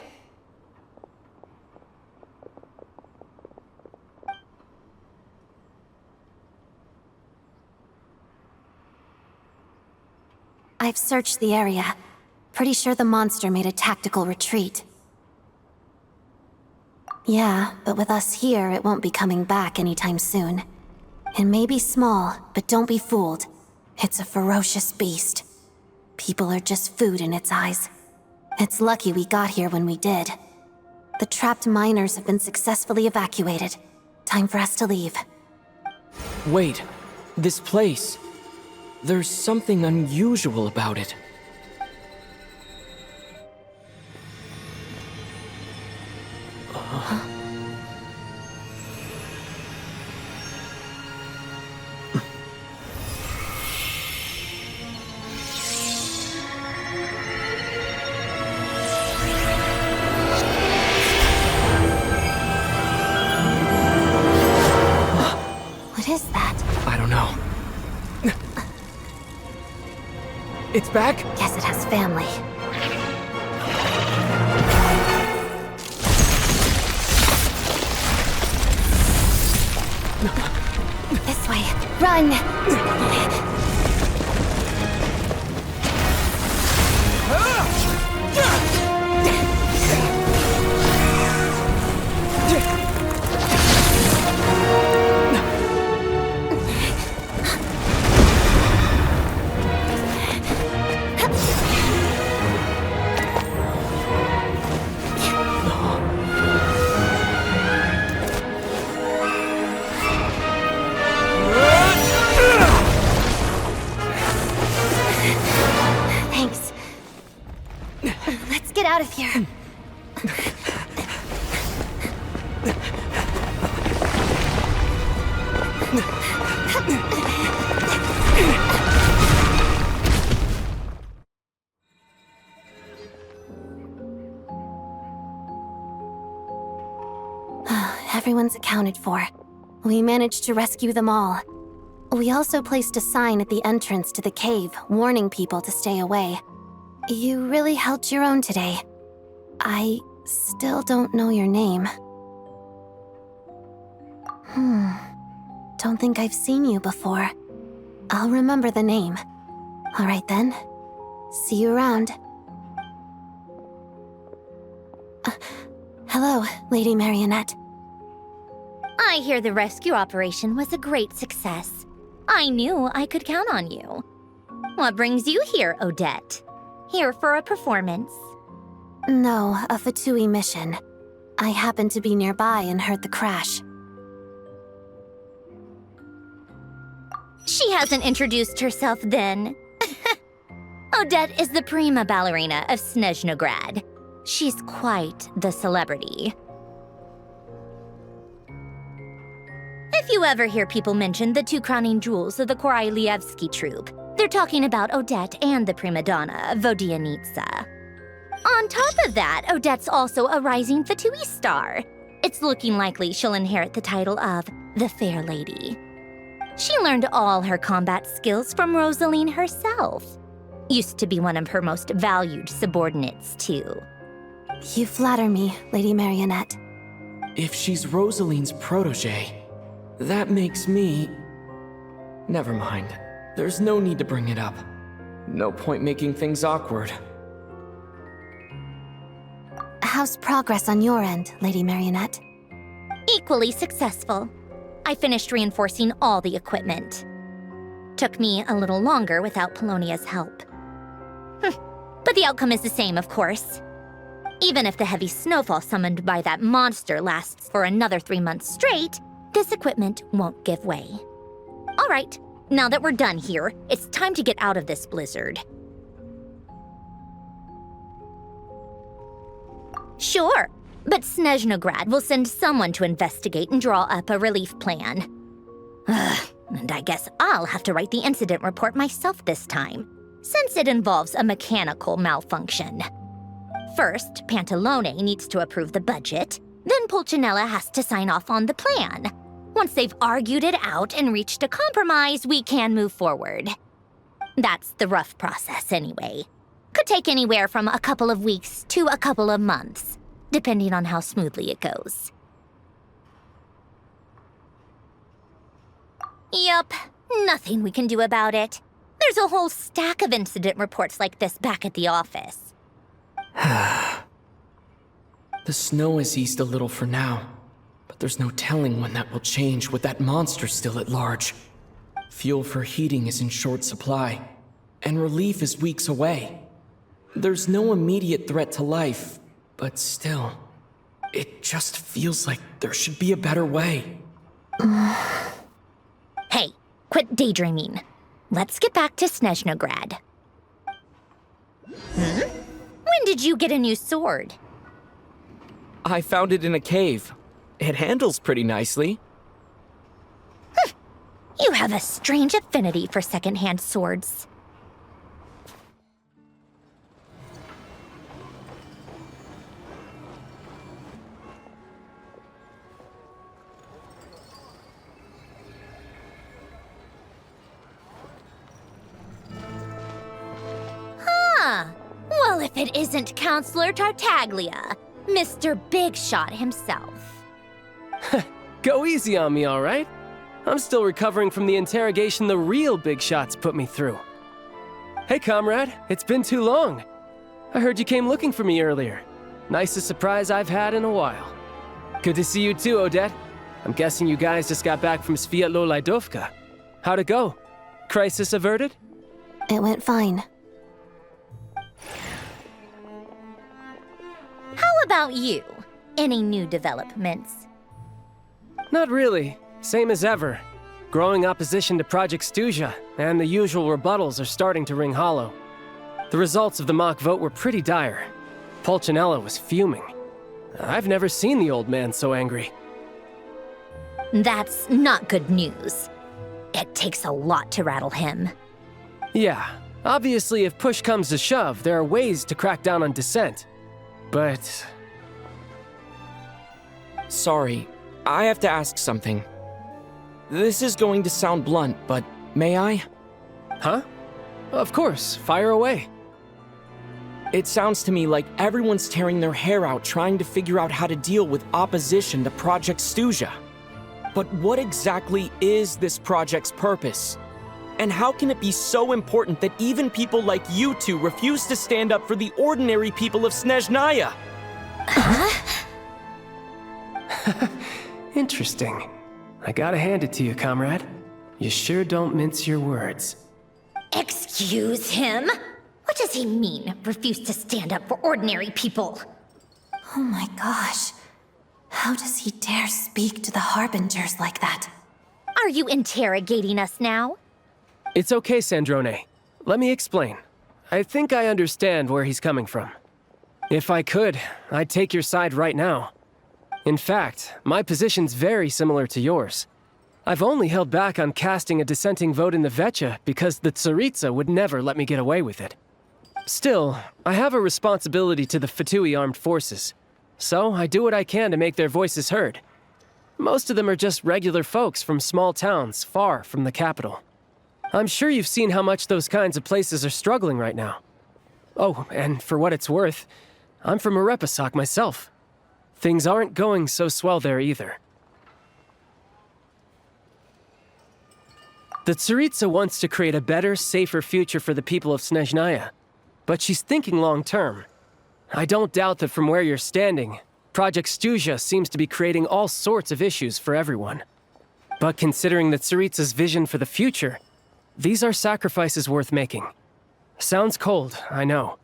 Speaker 10: I've searched the area. Pretty sure the monster made a tactical retreat. Yeah, but with us here, it won't be coming back anytime soon. It may be small, but don't be fooled. It's a ferocious beast. People are just food in its eyes. It's lucky we got here when we did. The trapped miners have been successfully evacuated. Time for us to leave.
Speaker 6: Wait, this place. There's something unusual about it.
Speaker 10: What is that?
Speaker 6: I don't know. It's back?
Speaker 10: Guess it has family. This way. Run! Thanks. Let's get out of here. Everyone's accounted for. We managed to rescue them all. We also placed a sign at the entrance to the cave, warning people to stay away. You really held your own today. I still don't know your name. Don't think I've seen you before. I'll remember the name. All right then. See you around. Hello, Lady Marionette.
Speaker 19: I hear the rescue operation was a great success. I knew I could count on you. What brings you here, Odette? Here for a performance?
Speaker 10: No, a Fatui mission. I happened to be nearby and heard the crash.
Speaker 19: She hasn't introduced herself then. Odette is the prima ballerina of Snezhnograd. She's quite the celebrity. If you ever hear people mention the two crowning jewels of the Korolievsky troupe, they're talking about Odette and the prima donna, Vodianitsa. On top of that, Odette's also a rising Fatui star. It's looking likely she'll inherit the title of the Fair Lady. She learned all her combat skills from Rosaline herself. Used to be one of her most valued subordinates, too.
Speaker 10: You flatter me, Lady Marionette.
Speaker 3: If she's Rosaline's protege, that makes me... Never mind. There's no need to bring it up. No point making things awkward.
Speaker 10: How's progress on your end, Lady Marionette?
Speaker 19: Equally successful. I finished reinforcing all the equipment. Took me a little longer without Polonia's help. But the outcome is the same, of course. Even if the heavy snowfall summoned by that monster lasts for another 3 months straight, this equipment won't give way. All right, now that we're done here, it's time to get out of this blizzard. Sure, but Snezhnograd will send someone to investigate and draw up a relief plan. And I guess I'll have to write the incident report myself this time, since it involves a mechanical malfunction. First, Pantalone needs to approve the budget, then Pulcinella has to sign off on the plan. Once they've argued it out and reached a compromise, we can move forward. That's the rough process anyway. Could take anywhere from a couple of weeks to a couple of months, depending on how smoothly it goes. Yup, nothing we can do about it. There's a whole stack of incident reports like this back at the office.
Speaker 3: The snow has eased a little for now, but there's no telling when that will change with that monster still at large. Fuel for heating is in short supply, and relief is weeks away. There's no immediate threat to life, but still, it just feels like there should be a better way.
Speaker 19: Hey, quit daydreaming. Let's get back to Snezhnograd. When did you get a new sword?
Speaker 6: I found it in a cave. It handles pretty nicely.
Speaker 19: You have a strange affinity for secondhand swords. Well, if it isn't Counselor Tartaglia, Mr. Big Shot himself.
Speaker 21: Go easy on me, all right? I'm still recovering from the interrogation the real Big Shots put me through. Hey, comrade, it's been too long. I heard you came looking for me earlier. Nicest surprise I've had in a while. Good to see you too, Odette. I'm guessing you guys just got back from Sviatlo Lajdovka. How'd it go? Crisis averted?
Speaker 10: It went fine.
Speaker 19: How about you? Any new developments?
Speaker 21: Not really. Same as ever. Growing opposition to Project Stuzha, and the usual rebuttals are starting to ring hollow. The results of the mock vote were pretty dire. Pulcinella was fuming. I've never seen the old man so angry.
Speaker 19: That's not good news. It takes a lot to rattle him.
Speaker 21: Yeah, obviously if push comes to shove, there are ways to crack down on dissent. But...
Speaker 6: Sorry, I have to ask something. This is going to sound blunt, but may I?
Speaker 21: Huh? Of course, fire away.
Speaker 6: It sounds to me like everyone's tearing their hair out trying to figure out how to deal with opposition to Project Stuzha. But what exactly is this project's purpose? And how can it be so important that even people like you two refuse to stand up for the ordinary people of Snezhnaya?
Speaker 21: Interesting. I gotta hand it to you, comrade. You sure don't mince your words.
Speaker 19: Excuse him? What does he mean, refuse to stand up for ordinary people?
Speaker 10: Oh my gosh. How does he dare speak to the Harbingers like that?
Speaker 19: Are you interrogating us now?
Speaker 21: It's okay, Sandrone. Let me explain. I think I understand where he's coming from. If I could, I'd take your side right now. In fact, my position's very similar to yours. I've only held back on casting a dissenting vote in the Vecha because the Tsaritsa would never let me get away with it. Still, I have a responsibility to the Fatui armed forces, so I do what I can to make their voices heard. Most of them are just regular folks from small towns far from the capital. I'm sure you've seen how much those kinds of places are struggling right now. Oh, and for what it's worth, I'm from Arepasak myself. Things aren't going so swell there either. The Tsaritsa wants to create a better, safer future for the people of Snezhnaya, but she's thinking long-term. I don't doubt that from where you're standing, Project Snezhnaya seems to be creating all sorts of issues for everyone. But considering the Tsaritsa's vision for the future, these are sacrifices worth making. Sounds cold, I know,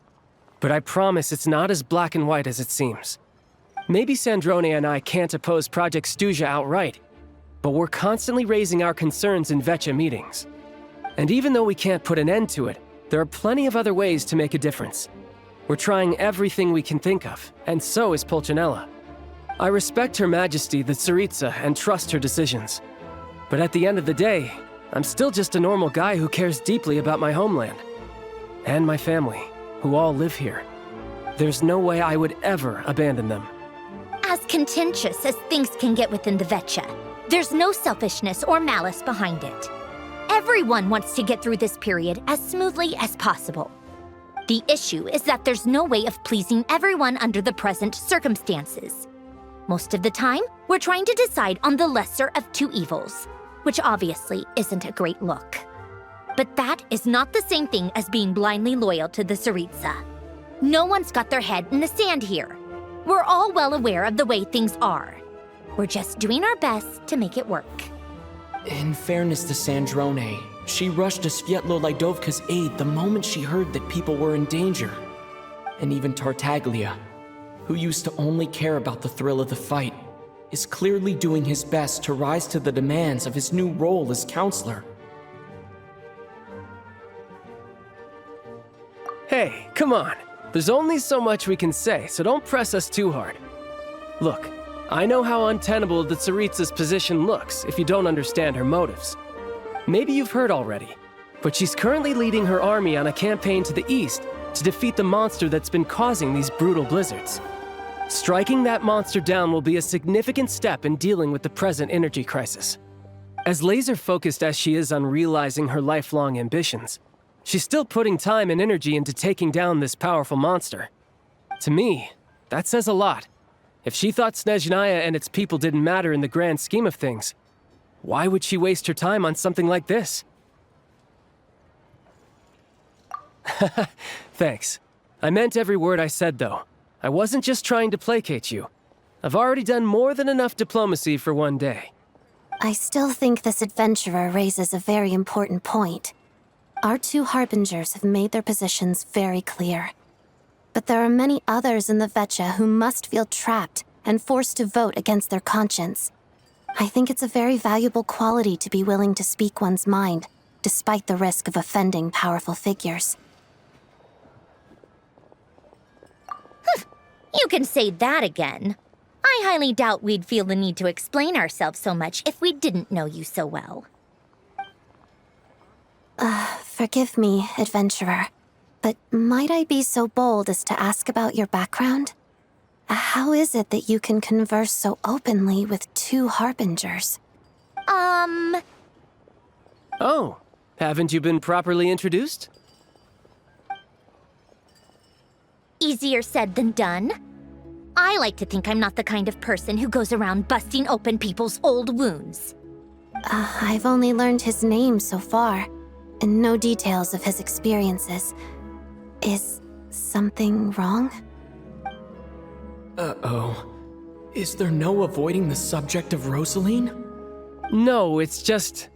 Speaker 21: but I promise it's not as black and white as it seems. Maybe Snezhnaya and I can't oppose Project Snezhnaya outright, but we're constantly raising our concerns in Vetcha meetings. And even though we can't put an end to it, there are plenty of other ways to make a difference. We're trying everything we can think of, and so is Pulcinella. I respect Her Majesty, the Tsaritsa, and trust her decisions. But at the end of the day, I'm still just a normal guy who cares deeply about my homeland. And my family, who all live here. There's no way I would ever abandon them.
Speaker 19: As contentious as things can get within the Vetcha, there's no selfishness or malice behind it. Everyone wants to get through this period as smoothly as possible. The issue is that there's no way of pleasing everyone under the present circumstances. Most of the time, we're trying to decide on the lesser of two evils, which obviously isn't a great look. But that is not the same thing as being blindly loyal to the Tsaritsa. No one's got their head in the sand here. We're all well aware of the way things are. We're just doing our best to make it work.
Speaker 3: In fairness to Snezhnaya, she rushed to Svietlo Lidovka's aid the moment she heard that people were in danger. And even Tartaglia, who used to only care about the thrill of the fight, is clearly doing his best to rise to the demands of his new role as counselor.
Speaker 21: Hey, come on. There's only so much we can say, so don't press us too hard. Look, I know how untenable the Tsaritsa's position looks if you don't understand her motives. Maybe you've heard already, but she's currently leading her army on a campaign to the east to defeat the monster that's been causing these brutal blizzards. Striking that monster down will be a significant step in dealing with the present energy crisis. As laser-focused as she is on realizing her lifelong ambitions, she's still putting time and energy into taking down this powerful monster. To me, that says a lot. If she thought Snezhnaya and its people didn't matter in the grand scheme of things, why would she waste her time on something like this? Thanks. I meant every word I said, though. I wasn't just trying to placate you. I've already done more than enough diplomacy for one day.
Speaker 10: I still think this adventurer raises a very important point. Our two harbingers have made their positions very clear. But there are many others in the Vetcha who must feel trapped and forced to vote against their conscience. I think it's a very valuable quality to be willing to speak one's mind, despite the risk of offending powerful figures.
Speaker 19: You can say that again. I highly doubt we'd feel the need to explain ourselves so much if we didn't know you so well.
Speaker 10: Forgive me, adventurer, but might I be so bold as to ask about your background? How is it that you can converse so openly with two harbingers?
Speaker 21: Oh, haven't you been properly introduced?
Speaker 19: Easier said than done. I like to think I'm not the kind of person who goes around busting open people's old wounds.
Speaker 10: I've only learned his name so far, and no details of his experiences. Is something wrong?
Speaker 3: Uh-oh. Is there no avoiding the subject of Rosaline?
Speaker 21: No, it's just...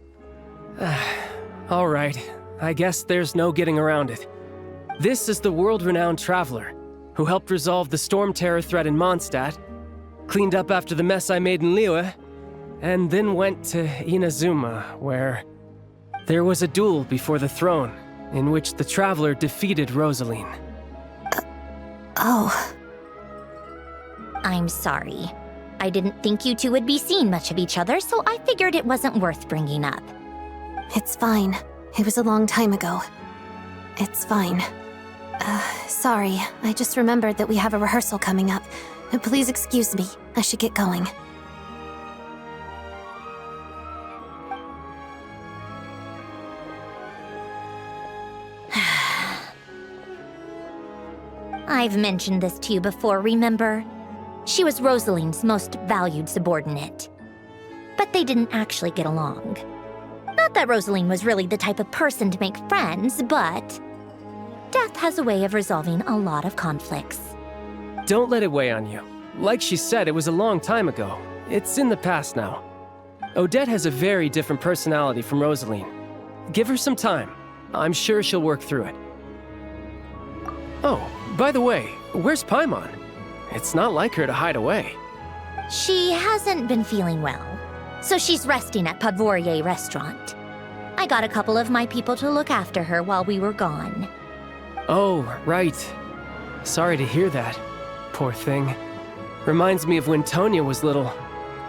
Speaker 21: all right, I guess there's no getting around it. This is the world-renowned traveler, who helped resolve the storm terror threat in Mondstadt, cleaned up after the mess I made in Liyue, and then went to Inazuma, where there was a duel before the throne, in which the traveler defeated Rosaline.
Speaker 10: Oh.
Speaker 19: I'm sorry. I didn't think you two would be seeing much of each other, so I figured it wasn't worth bringing up.
Speaker 10: It's fine. It was a long time ago. It's fine. Sorry, I just remembered that we have a rehearsal coming up. Please excuse me. I should get going.
Speaker 19: I've mentioned this to you before, remember? She was Rosaline's most valued subordinate. But they didn't actually get along. Not that Rosaline was really the type of person to make friends, but death has a way of resolving a lot of conflicts.
Speaker 21: Don't let it weigh on you. Like she said, it was a long time ago. It's in the past now. Odette has a very different personality from Rosaline. Give her some time. I'm sure she'll work through it. Oh, by the way, where's Paimon? It's not like her to hide away.
Speaker 19: She hasn't been feeling well, so she's resting at Podvorier Restaurant. I got a couple of my people to look after her while we were gone.
Speaker 21: Oh, right. Sorry to hear that. Poor thing. Reminds me of when Tonya was little.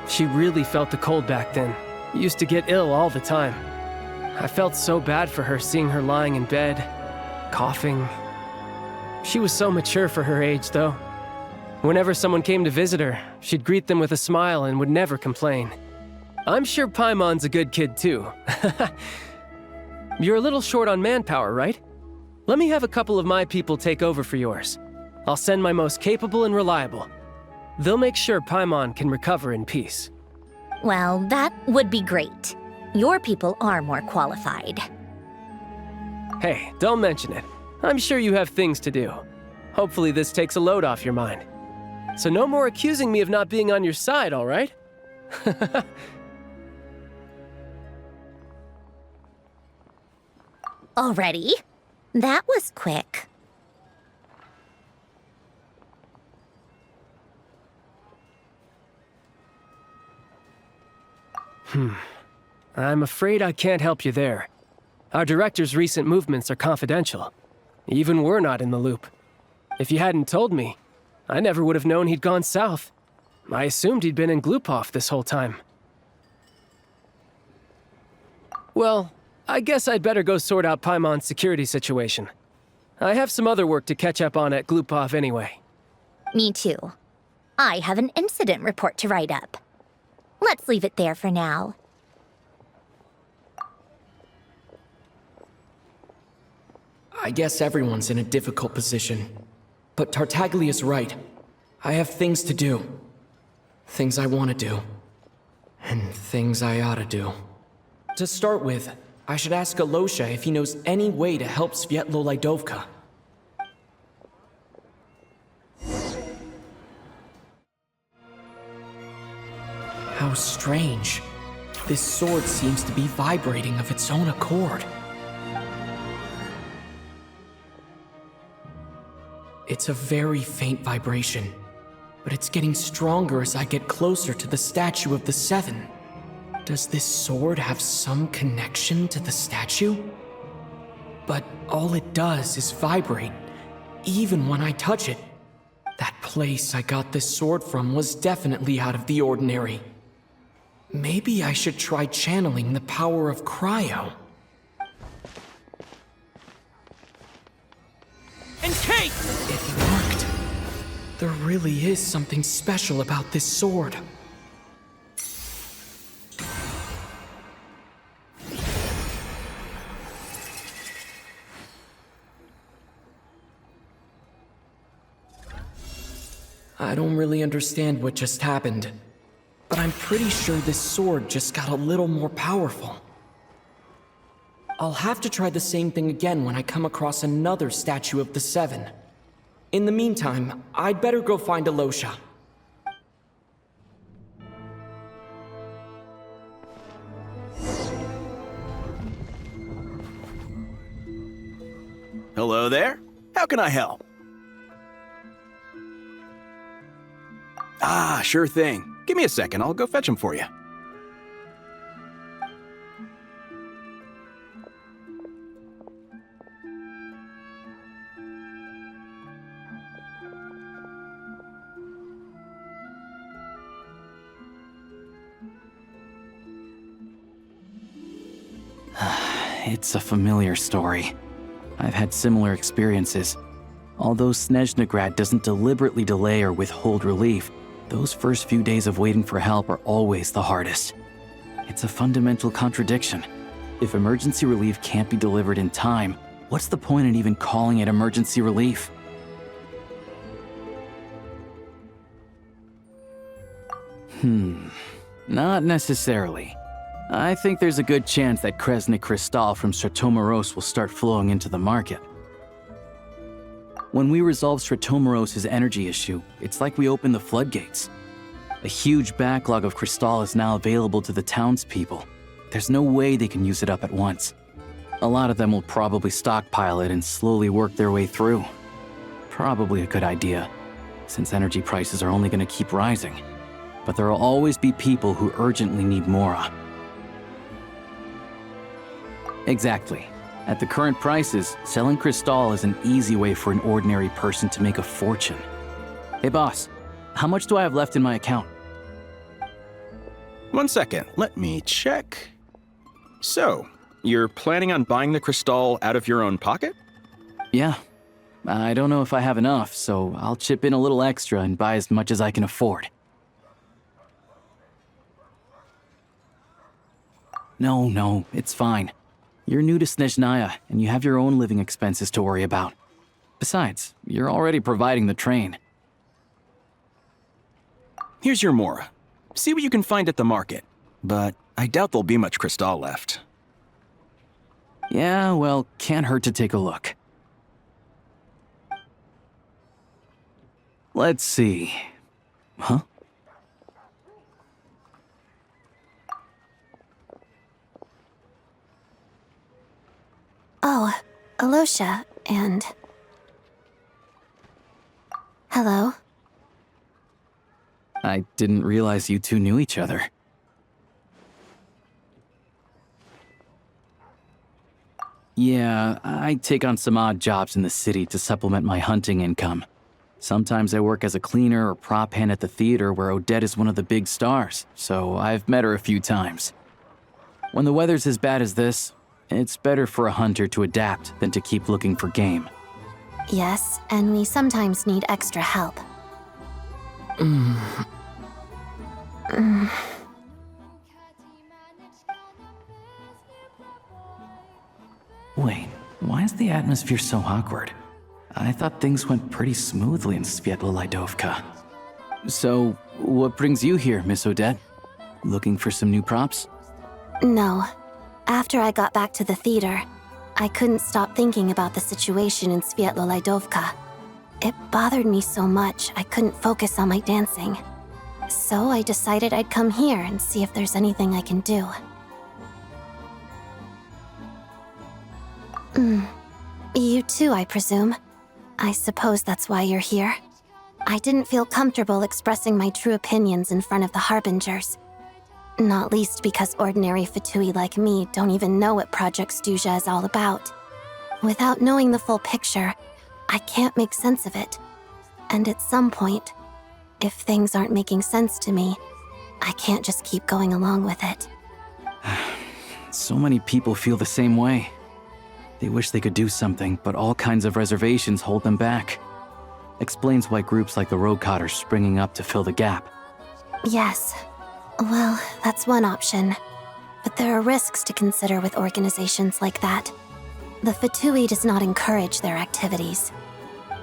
Speaker 21: She really felt the cold back then. Used to get ill all the time. I felt so bad for her seeing her lying in bed, coughing. She was so mature for her age, though. Whenever someone came to visit her, she'd greet them with a smile and would never complain. I'm sure Paimon's a good kid, too. You're a little short on manpower, right? Let me have a couple of my people take over for yours. I'll send my most capable and reliable. They'll make sure Paimon can recover in peace.
Speaker 19: Well, that would be great. Your people are more qualified.
Speaker 21: Hey, don't mention it. I'm sure you have things to do. Hopefully this takes a load off your mind. So no more accusing me of not being on your side, all right?
Speaker 19: Already? That was quick.
Speaker 21: I'm afraid I can't help you there. Our director's recent movements are confidential. Even we're not in the loop. If you hadn't told me, I never would have known he'd gone south. I assumed he'd been in Glupov this whole time. Well, I guess I'd better go sort out Paimon's security situation. I have some other work to catch up on at Glupov anyway.
Speaker 19: Me too. I have an incident report to write up. Let's leave it there for now.
Speaker 3: I guess everyone's in a difficult position. But Tartaglia's right. I have things to do. Things I want to do. And things I ought to do. To start with, I should ask Alosha if he knows any way to help Svietlo Lydovka. How strange. This sword seems to be vibrating of its own accord. It's a very faint vibration, but it's getting stronger as I get closer to the statue of the Seven. Does this sword have some connection to the statue? But all it does is vibrate, even when I touch it. That place I got this sword from was definitely out of the ordinary. Maybe I should try channeling the power of cryo. And Kate! It worked. There really is something special about this sword. I don't really understand what just happened, but I'm pretty sure this sword just got a little more powerful. I'll have to try the same thing again when I come across another statue of the Seven. In the meantime, I'd better go find Alosha.
Speaker 8: Hello there. How can I help? Ah, sure thing. Give me a second, I'll go fetch him for you.
Speaker 11: It's a familiar story. I've had similar experiences. Although Snezhnagrad doesn't deliberately delay or withhold relief, those first few days of waiting for help are always the hardest. It's a fundamental contradiction. If emergency relief can't be delivered in time, what's the point in even calling it emergency relief? Not necessarily. I think there's a good chance that Kresnik Crystal from Stratomoros will start flowing into the market. When we resolve Stratomoros' energy issue, it's like we open the floodgates. A huge backlog of Crystal is now available to the townspeople. There's no way they can use it up at once. A lot of them will probably stockpile it and slowly work their way through. Probably a good idea, since energy prices are only going to keep rising. But there will always be people who urgently need Mora. Exactly. At the current prices, selling Crystal is an easy way for an ordinary person to make a fortune. Hey boss, how much do I have left in my account?
Speaker 2: 1 second, let me check. So, you're planning on buying the Crystal out of your own pocket?
Speaker 11: Yeah. I don't know if I have enough, so I'll chip in a little extra and buy as much as I can afford. No, it's fine. You're new to Snezhnaya, and you have your own living expenses to worry about. Besides, you're already providing the train.
Speaker 2: Here's your Mora. See what you can find at the market, but I doubt there'll be much Crystal left.
Speaker 11: Yeah, well, can't hurt to take a look. Let's see. Huh?
Speaker 10: Oh, Alosha, and... Hello?
Speaker 11: I didn't realize you two knew each other. Yeah, I take on some odd jobs in the city to supplement my hunting income. Sometimes I work as a cleaner or prop hand at the theater where Odette is one of the big stars, so I've met her a few times. When the weather's as bad as this, it's better for a hunter to adapt than to keep looking for game.
Speaker 10: Yes, and we sometimes need extra help.
Speaker 11: Wait, why is the atmosphere so awkward? I thought things went pretty smoothly in Svietlolaidovka. So, what brings you here, Miss Odette? Looking for some new props?
Speaker 10: No. After I got back to the theater, I couldn't stop thinking about the situation in Svietlolaidovka. It bothered me so much I couldn't focus on my dancing. So I decided I'd come here and see if there's anything I can do. You too, I presume. I suppose that's why you're here. I didn't feel comfortable expressing my true opinions in front of the Harbingers. Not least because ordinary Fatui like me don't even know what Project Snezhnaya is all about. Without knowing the full picture, I can't make sense of it. And at some point, if things aren't making sense to me, I can't just keep going along with it.
Speaker 11: So many people feel the same way. They wish they could do something, but all kinds of reservations hold them back. Explains why groups like the Roadcott are springing up to fill the gap.
Speaker 10: Yes. Well, that's one option. But there are risks to consider with organizations like that. The Fatui does not encourage their activities.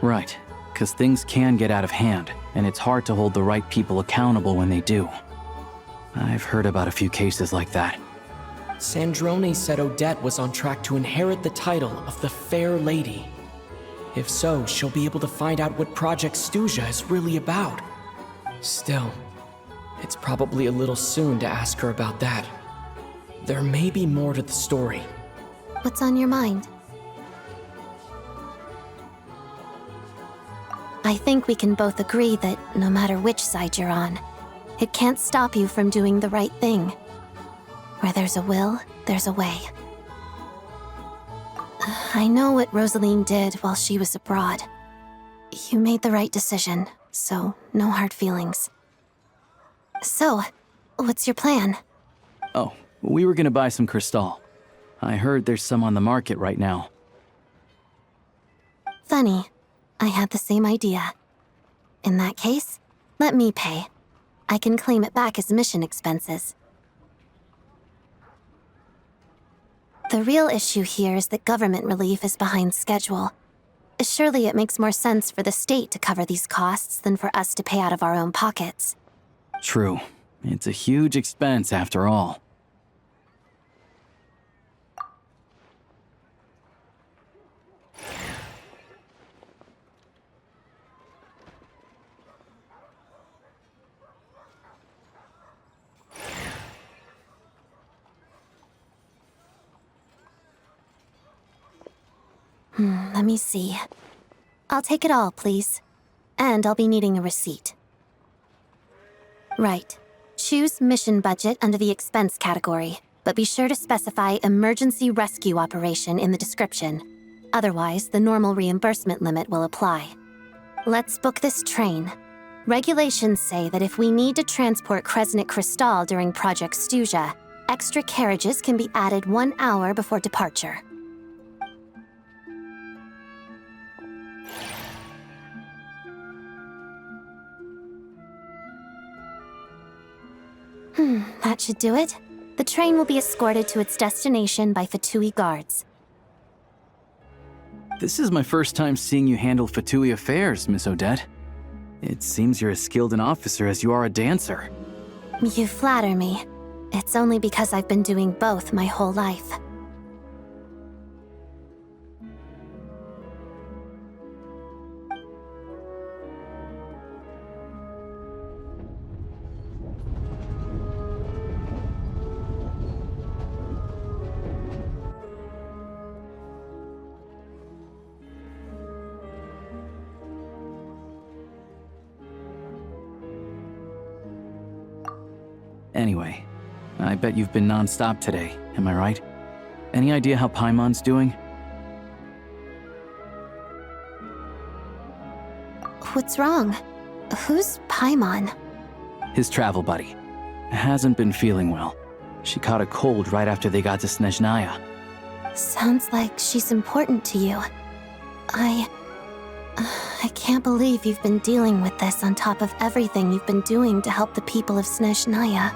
Speaker 11: Right, because things can get out of hand, and it's hard to hold the right people accountable when they do. I've heard about a few cases like that.
Speaker 3: Sandrone said Odette was on track to inherit the title of the Fair Lady. If so, she'll be able to find out what Project Snezhnaya is really about. Still, it's probably a little soon to ask her about that. There may be more to the story.
Speaker 10: What's on your mind? I think we can both agree that no matter which side you're on, it can't stop you from doing the right thing. Where there's a will, there's a way. I know what Rosaline did while she was abroad. You made the right decision, so no hard feelings. So, what's your plan?
Speaker 11: Oh, we were gonna buy some Crystal. I heard there's some on the market right now.
Speaker 10: Funny. I had the same idea. In that case, let me pay. I can claim it back as mission expenses. The real issue here is that government relief is behind schedule. Surely it makes more sense for the state to cover these costs than for us to pay out of our own pockets.
Speaker 11: True. It's a huge expense after all.
Speaker 10: Let me see. I'll take it all, please. And I'll be needing a receipt. Right. Choose mission budget under the expense category, but be sure to specify emergency rescue operation in the description. Otherwise, the normal reimbursement limit will apply. Let's book this train. Regulations say that if we need to transport Kresnik Crystal during Project Stuja, extra carriages can be added 1 hour before departure. That should do it. The train will be escorted to its destination by Fatui guards.
Speaker 11: This is my first time seeing you handle Fatui affairs, Miss Odette. It seems you're as skilled an officer as you are a dancer.
Speaker 10: You flatter me. It's only because I've been doing both my whole life.
Speaker 11: Anyway, I bet you've been non-stop today, am I right? Any idea how Paimon's doing?
Speaker 10: What's wrong? Who's Paimon?
Speaker 11: His travel buddy. Hasn't been feeling well. She caught a cold right after they got to Snezhnaya.
Speaker 10: Sounds like she's important to you. I can't believe you've been dealing with this on top of everything you've been doing to help the people of Snezhnaya.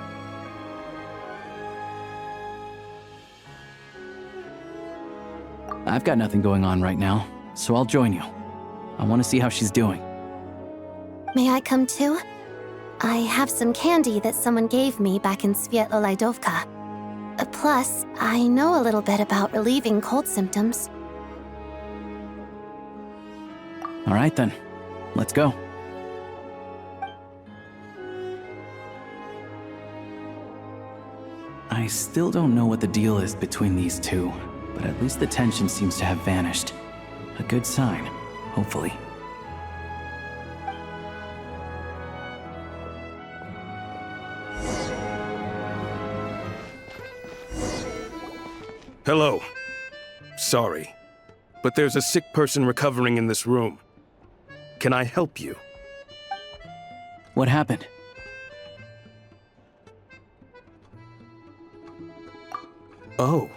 Speaker 11: I've got nothing going on right now, so I'll join you. I want to see how she's doing.
Speaker 10: May I come too? I have some candy that someone gave me back in Svietlo-Lidovka. Plus, I know a little bit about relieving cold symptoms.
Speaker 11: All right then, let's go. I still don't know what the deal is between these two, but at least the tension seems to have vanished. A good sign, hopefully.
Speaker 14: Hello. Sorry, but there's a sick person recovering in this room. Can I help you?
Speaker 11: What happened?
Speaker 14: Oh,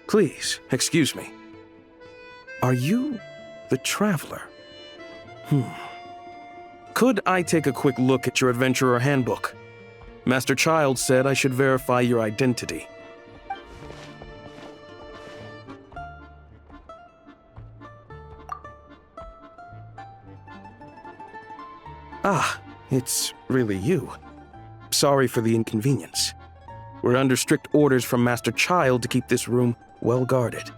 Speaker 14: please, excuse me. Are you the Traveler? Could I take a quick look at your Adventurer Handbook? Master Child said I should verify your identity. Ah, it's really you. Sorry for the inconvenience. We're under strict orders from Master Child to keep this room well guarded.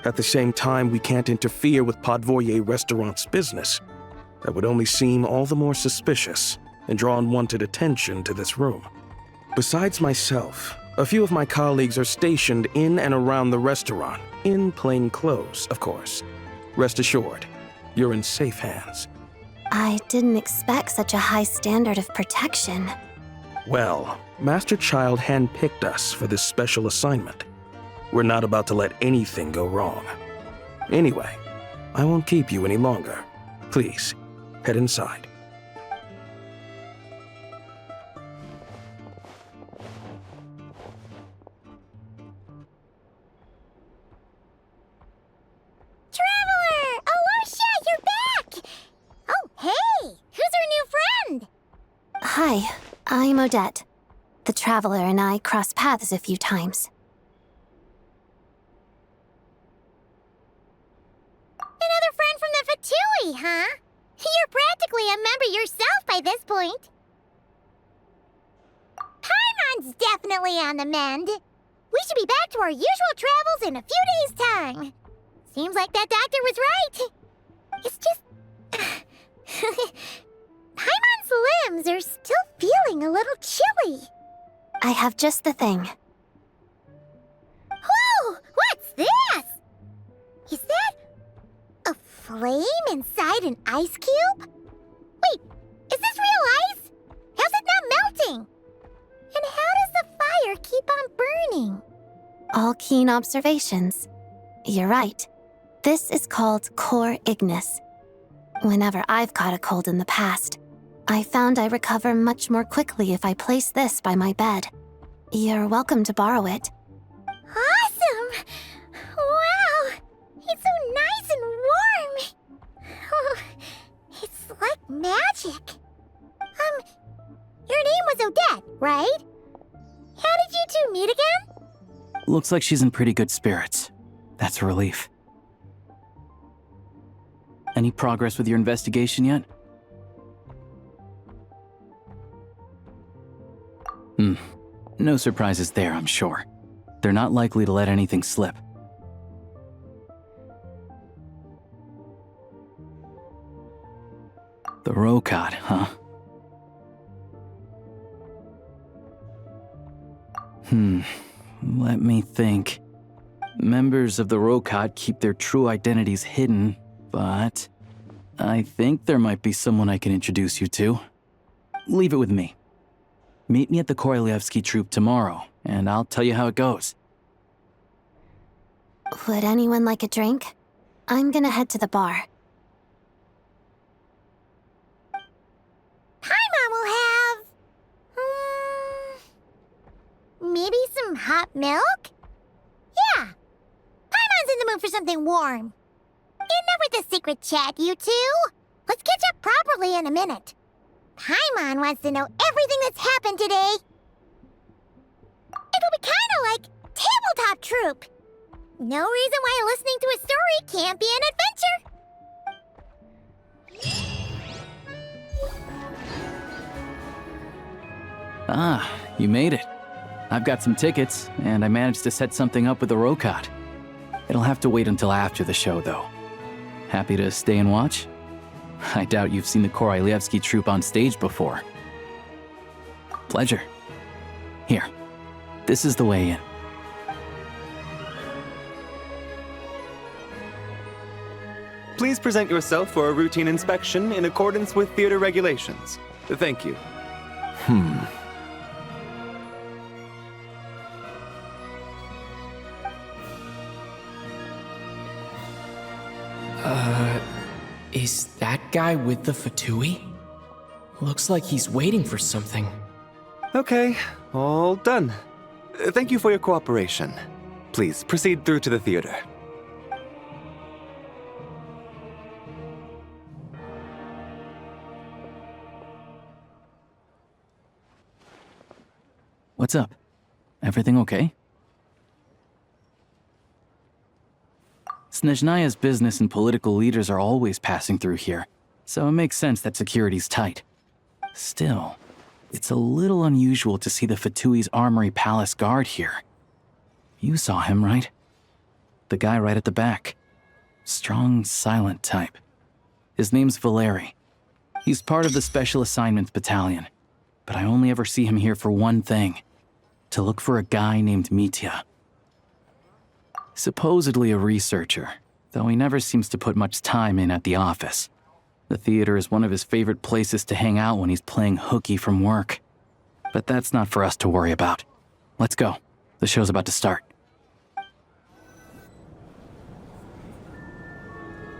Speaker 14: At the same time, we can't interfere with Podvoye Restaurant's business. That would only seem all the more suspicious and draw unwanted attention to this room. Besides myself, a few of my colleagues are stationed in and around the restaurant, in plain clothes, of course. Rest assured, you're in safe hands.
Speaker 10: I didn't expect such a high standard of protection.
Speaker 14: Well, Master Child handpicked us for this special assignment. We're not about to let anything go wrong. Anyway, I won't keep you any longer. Please, head inside.
Speaker 1: Traveler! Alosha, you're back! Oh, hey! Who's our new friend?
Speaker 10: Hi, I'm Odette. The Traveler and I crossed paths a few times.
Speaker 1: Another friend from the Fatui, huh? You're practically a member yourself by this point. Archon's definitely on the mend. We should be back to our usual travels in a few days' time. Seems like that doctor was right. It's just... Paimon's limbs are still feeling a little chilly.
Speaker 10: I have just the thing.
Speaker 1: Whoa! What's this? Is that a flame inside an ice cube? Wait, is this real ice? How's it not melting? And how does the fire keep on burning?
Speaker 10: All keen observations. You're right. This is called core ignis. Whenever I've caught a cold in the past, I found I recover much more quickly if I place this by my bed. You're welcome to borrow it.
Speaker 1: Awesome! Wow! It's so nice and warm! Oh, it's like magic. Your name was Odette, right? How did you two meet again?
Speaker 11: Looks like she's in pretty good spirits. That's a relief. Any progress with your investigation yet? No surprises there, I'm sure. They're not likely to let anything slip. The Rokad, huh? Let me think. Members of the Rokad keep their true identities hidden, but I think there might be someone I can introduce you to. Leave it with me. Meet me at the Korolyevsky troop tomorrow, and I'll tell you how it goes.
Speaker 10: Would anyone like a drink? I'm gonna head to the bar.
Speaker 1: Paimon will have... maybe some hot milk? Yeah. Paimon's in the mood for something warm. Enough with the secret chat, you two. Let's catch up properly in a minute. Paimon wants to know everything that's happened today. It'll be kinda like Tabletop Troop. No reason why listening to a story can't be an adventure.
Speaker 11: Ah, you made it. I've got some tickets, and I managed to set something up with the Rokad. It'll have to wait until after the show, though. Happy to stay and watch? I doubt you've seen the Korolyevsky troupe on stage before. Pleasure. Here, this is the way in.
Speaker 16: Please present yourself for a routine inspection in accordance with theater regulations. Thank you.
Speaker 3: Is that guy with the Fatui? Looks like he's waiting for something.
Speaker 16: Okay, all done. Thank you for your cooperation. Please proceed through to the theater.
Speaker 11: What's up? Everything okay? Snezhnaya's business and political leaders are always passing through here, so it makes sense that security's tight. Still, it's a little unusual to see the Fatui's Armory Palace guard here. You saw him, right? The guy right at the back. Strong, silent type. His name's Valeri. He's part of the Special Assignments Battalion, but I only ever see him here for one thing: to look for a guy named Mitya. Supposedly a researcher, though he never seems to put much time in at the office. The theater is one of his favorite places to hang out when he's playing hooky from work. But that's not for us to worry about. Let's go. The show's about to start.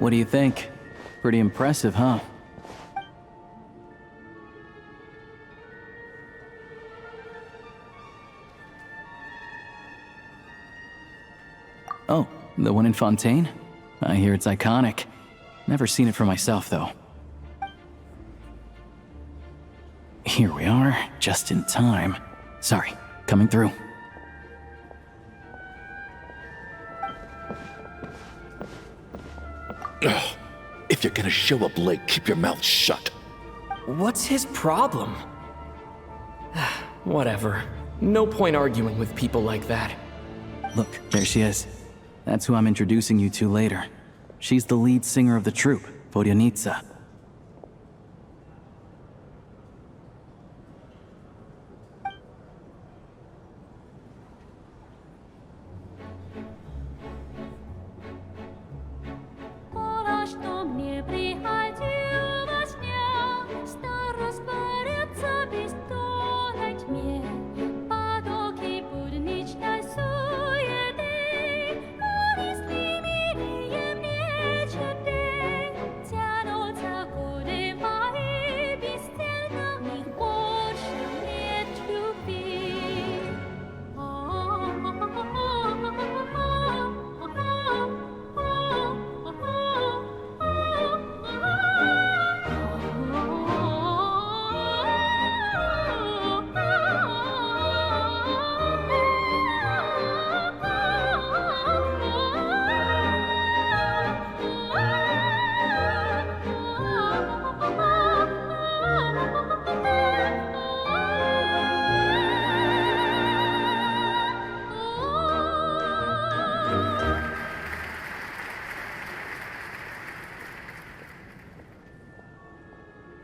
Speaker 11: What do you think? Pretty impressive, huh? Oh, the one in Fontaine? I hear it's iconic. Never seen it for myself, though. Here we are, just in time. Sorry, coming through.
Speaker 18: Ugh. If you're gonna show up late, keep your mouth shut.
Speaker 3: What's his problem? Whatever.
Speaker 6: No point arguing with people like that.
Speaker 11: Look, there she is. That's who I'm introducing you to later. She's the lead singer of the troupe, Vodyanitsa.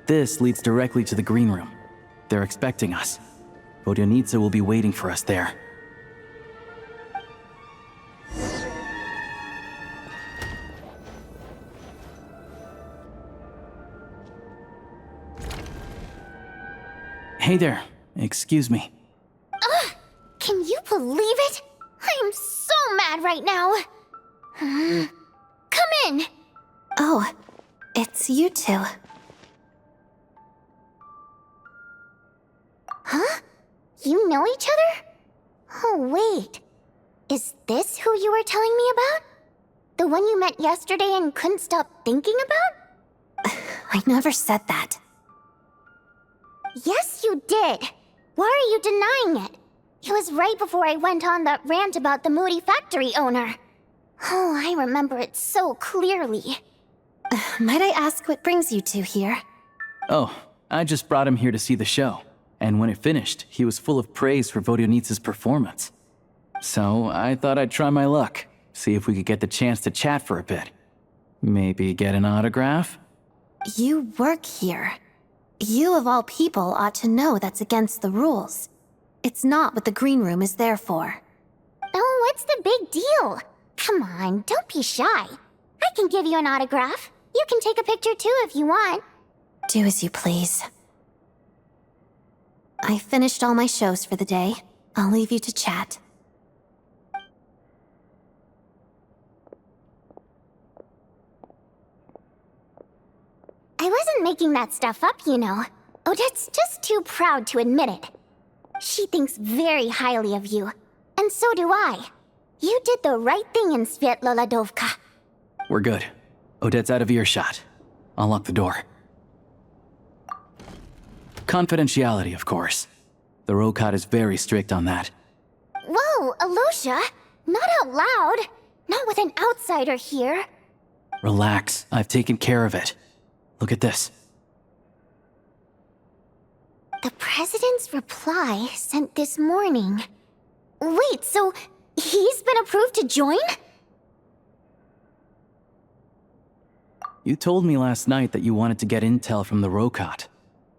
Speaker 11: This leads directly to the green room. They're expecting us. Vodyanitsa will be waiting for us there. Hey there. Excuse me.
Speaker 1: Ugh! Can you believe it? I am so mad right now. Come in.
Speaker 10: Oh, it's you two.
Speaker 1: Huh? You know each other? Oh, wait. Is this who you were telling me about? The one you met yesterday and couldn't stop thinking about?
Speaker 10: I never said that.
Speaker 1: Yes, you did. Why are you denying it? It was right before I went on that rant about the moody factory owner. Oh, I remember it so clearly.
Speaker 10: Might I ask what brings you two here?
Speaker 11: Oh, I just brought him here to see the show. And when it finished, he was full of praise for Vodyanitsa's performance. So I thought I'd try my luck, see if we could get the chance to chat for a bit. Maybe get an autograph?
Speaker 10: You work here. You of all people ought to know that's against the rules. It's not what the green room is there for.
Speaker 1: Oh, what's the big deal? Come on, don't be shy. I can give you an autograph. You can take a picture too if you want.
Speaker 10: Do as you please. I finished all my shows for the day. I'll leave you to chat.
Speaker 1: I wasn't making that stuff up, you know. Odette's just too proud to admit it. She thinks very highly of you. And so do I. You did the right thing in Svietloladovka.
Speaker 11: We're good. Odette's out of earshot. I'll lock the door. Confidentiality, of course. The Rokat is very strict on that.
Speaker 1: Whoa, Alosha! Not out loud! Not with an outsider here!
Speaker 11: Relax, I've taken care of it. Look at this.
Speaker 1: The President's reply sent this morning. Wait, so he's been approved to join?
Speaker 11: You told me last night that you wanted to get intel from the Rokat.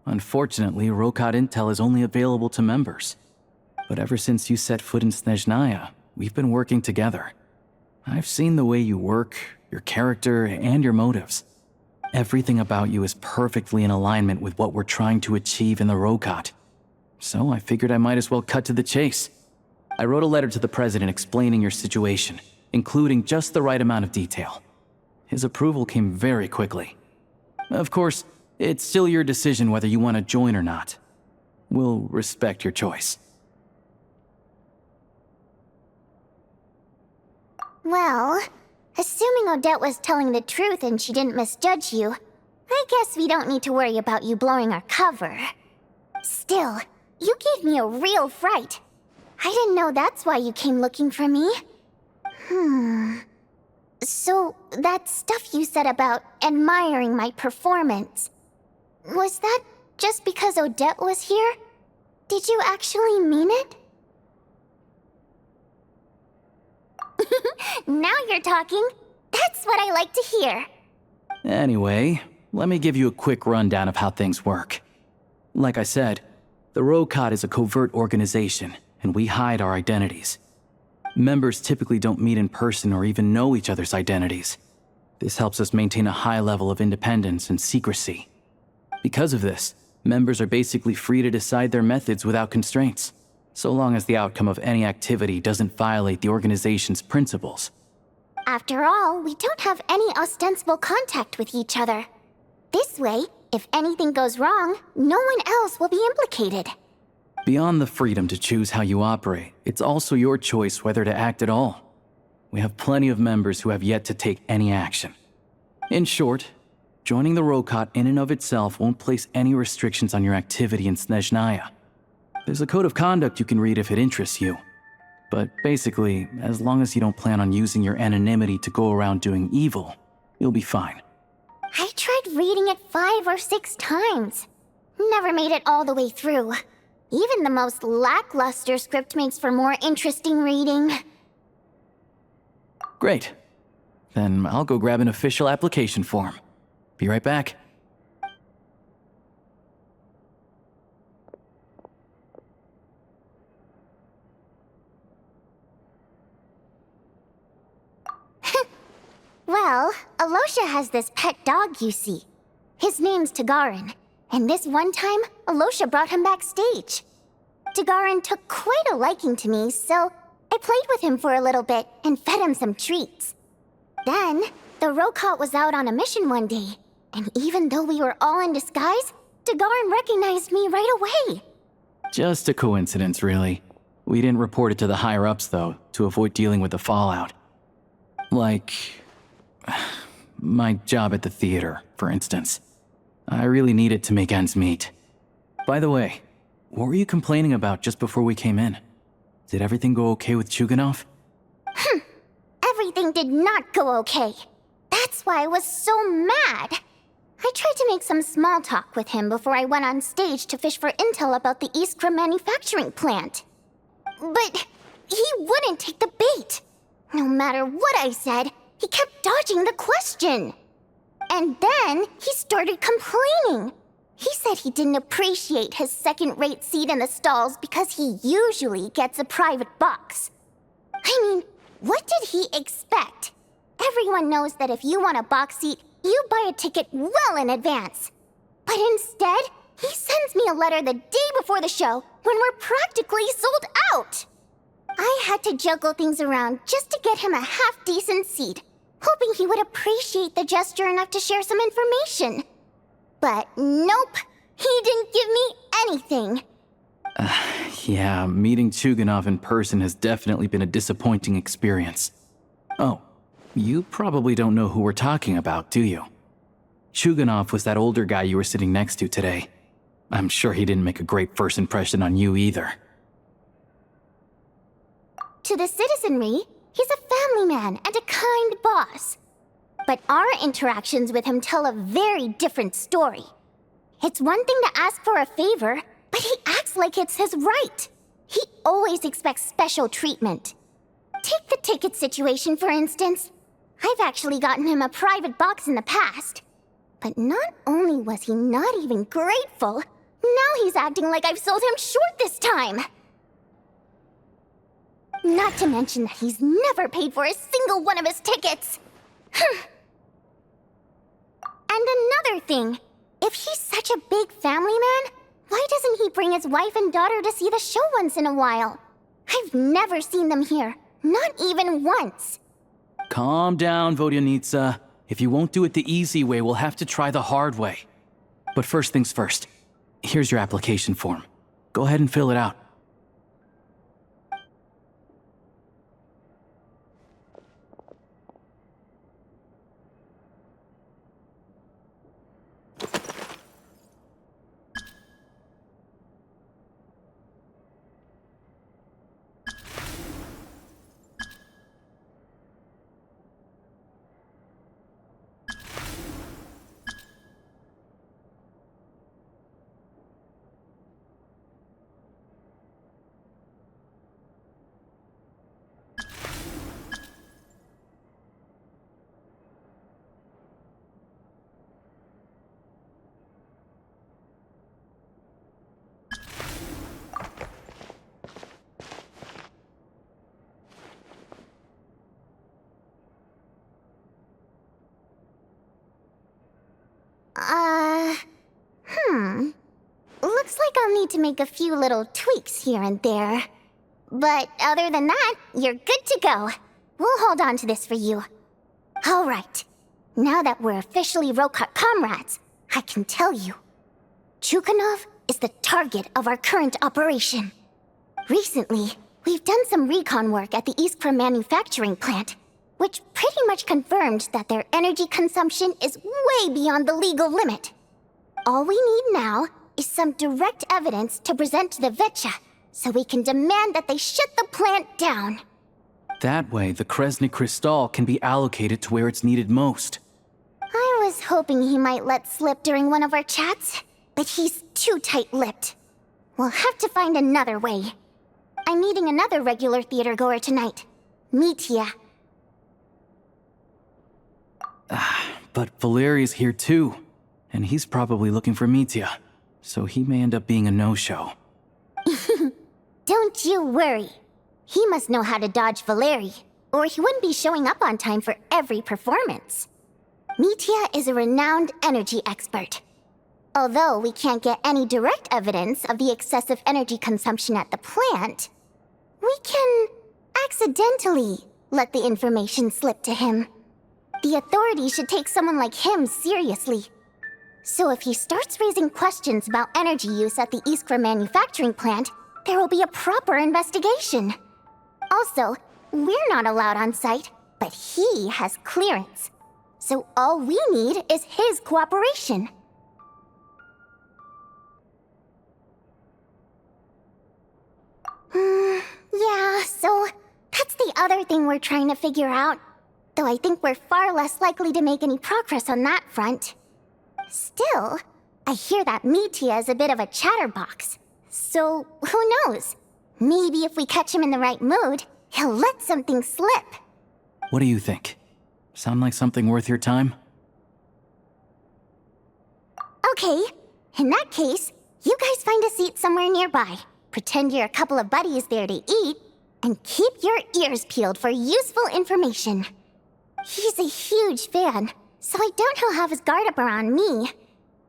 Speaker 11: Unfortunately, Rokat intel is only available to members. But ever since you set foot in Snezhnaya, we've been working together. I've seen the way you work, your character, and your motives. Everything about you is perfectly in alignment with what we're trying to achieve in the Rokat. So I figured I might as well cut to the chase. I wrote a letter to the President explaining your situation, including just the right amount of detail. His approval came very quickly. Of course, it's still your decision whether you want to join or not. We'll respect your choice.
Speaker 1: Well, assuming Odette was telling the truth and she didn't misjudge you, I guess we don't need to worry about you blowing our cover. Still, you gave me a real fright. I didn't know that's why you came looking for me. So, that stuff you said about admiring my performance, was that just because Odette was here? Did you actually mean it? Now you're talking. That's what I like to hear.
Speaker 11: Anyway, let me give you a quick rundown of how things work. Like I said, the Rokot is a covert organization, and we hide our identities. Members typically don't meet in person or even know each other's identities. This helps us maintain a high level of independence and secrecy. Because of this, members are basically free to decide their methods without constraints, so long as the outcome of any activity doesn't violate the organization's principles.
Speaker 1: After all, we don't have any ostensible contact with each other. This way, if anything goes wrong, no one else will be implicated.
Speaker 11: Beyond the freedom to choose how you operate, it's also your choice whether to act at all. We have plenty of members who have yet to take any action. In short, joining the Rokot in and of itself won't place any restrictions on your activity in Snezhnaya. There's a code of conduct you can read if it interests you. But basically, as long as you don't plan on using your anonymity to go around doing evil, you'll be fine.
Speaker 1: I tried reading it 5 or 6 times. Never made it all the way through. Even the most lackluster script makes for more interesting reading.
Speaker 11: Great. Then I'll go grab an official application form. Be right back.
Speaker 1: Well, Alosha has this pet dog, you see. His name's Tagarin, and this one time, Alosha brought him backstage. Tagarin took quite a liking to me, so I played with him for a little bit and fed him some treats. Then, the Rokot was out on a mission one day, and even though we were all in disguise, Tagarin recognized me right away.
Speaker 11: Just a coincidence, really. We didn't report it to the higher-ups, though, to avoid dealing with the fallout. Like my job at the theater, for instance. I really needed to make ends meet. By the way, what were you complaining about just before we came in? Did everything go okay with Chuganov?
Speaker 1: Everything did not go okay. That's why I was so mad. I tried to make some small talk with him before I went on stage to fish for intel about the Iskra manufacturing plant. But he wouldn't take the bait. No matter what I said, he kept dodging the question. And then he started complaining. He said he didn't appreciate his second-rate seat in the stalls because he usually gets a private box. I mean, what did he expect? Everyone knows that if you want a box seat, you buy a ticket well in advance. But instead, he sends me a letter the day before the show when we're practically sold out. I had to juggle things around just to get him a half-decent seat, hoping he would appreciate the gesture enough to share some information. But nope, he didn't give me anything.
Speaker 11: Yeah, meeting Chuganov in person has definitely been a disappointing experience. Oh, you probably don't know who we're talking about, do you? Chuganov was that older guy you were sitting next to today. I'm sure he didn't make a great first impression on you either.
Speaker 1: To the citizenry, he's a family man and a kind boss. But our interactions with him tell a very different story. It's one thing to ask for a favor, but he acts like it's his right. He always expects special treatment. Take the ticket situation, for instance. I've actually gotten him a private box in the past. But not only was he not even grateful, now he's acting like I've sold him short this time. Not to mention that he's never paid for a single one of his tickets. And another thing, if he's such a big family man, why doesn't he bring his wife and daughter to see the show once in a while? I've never seen them here, not even once.
Speaker 11: Calm down, Vodyanitsa. If you won't do it the easy way, we'll have to try the hard way. But first things first, here's your application form. Go ahead and fill it out.
Speaker 1: to make a few little tweaks here and there. But other than that, you're good to go. We'll hold on to this for you. All right. Now that we're officially Rokut comrades, I can tell you. Chukhanov is the target of our current operation. Recently, we've done some recon work at the Iskra manufacturing plant, which pretty much confirmed that their energy consumption is way beyond the legal limit. All we need now is some direct evidence to present to the Vetcha, so we can demand that they shut the plant down.
Speaker 11: That way, the Kresnik Crystal can be allocated to where it's needed most.
Speaker 1: I was hoping he might let slip during one of our chats, but he's too tight-lipped. We'll have to find another way. I'm meeting another regular theater goer tonight, Mitya.
Speaker 11: But Valeri's here too, and he's probably looking for Mitya, so he may end up being a no-show.
Speaker 1: Don't you worry. He must know how to dodge Valeri, or he wouldn't be showing up on time for every performance. Mitya is a renowned energy expert. Although we can't get any direct evidence of the excessive energy consumption at the plant, we can accidentally let the information slip to him. The authorities should take someone like him seriously. So if he starts raising questions about energy use at the Iskra manufacturing plant, there will be a proper investigation. Also, we're not allowed on site, but he has clearance. So all we need is his cooperation. Yeah, so that's the other thing we're trying to figure out. Though I think we're far less likely to make any progress on that front. Still, I hear that Mitya is a bit of a chatterbox. So, who knows? Maybe if we catch him in the right mood, he'll let something slip.
Speaker 11: What do you think? Sound like something worth your time?
Speaker 1: Okay, in that case, you guys find a seat somewhere nearby. Pretend you're a couple of buddies there to eat, and keep your ears peeled for useful information. He's a huge fan, so I doubt he'll have his guard up around me.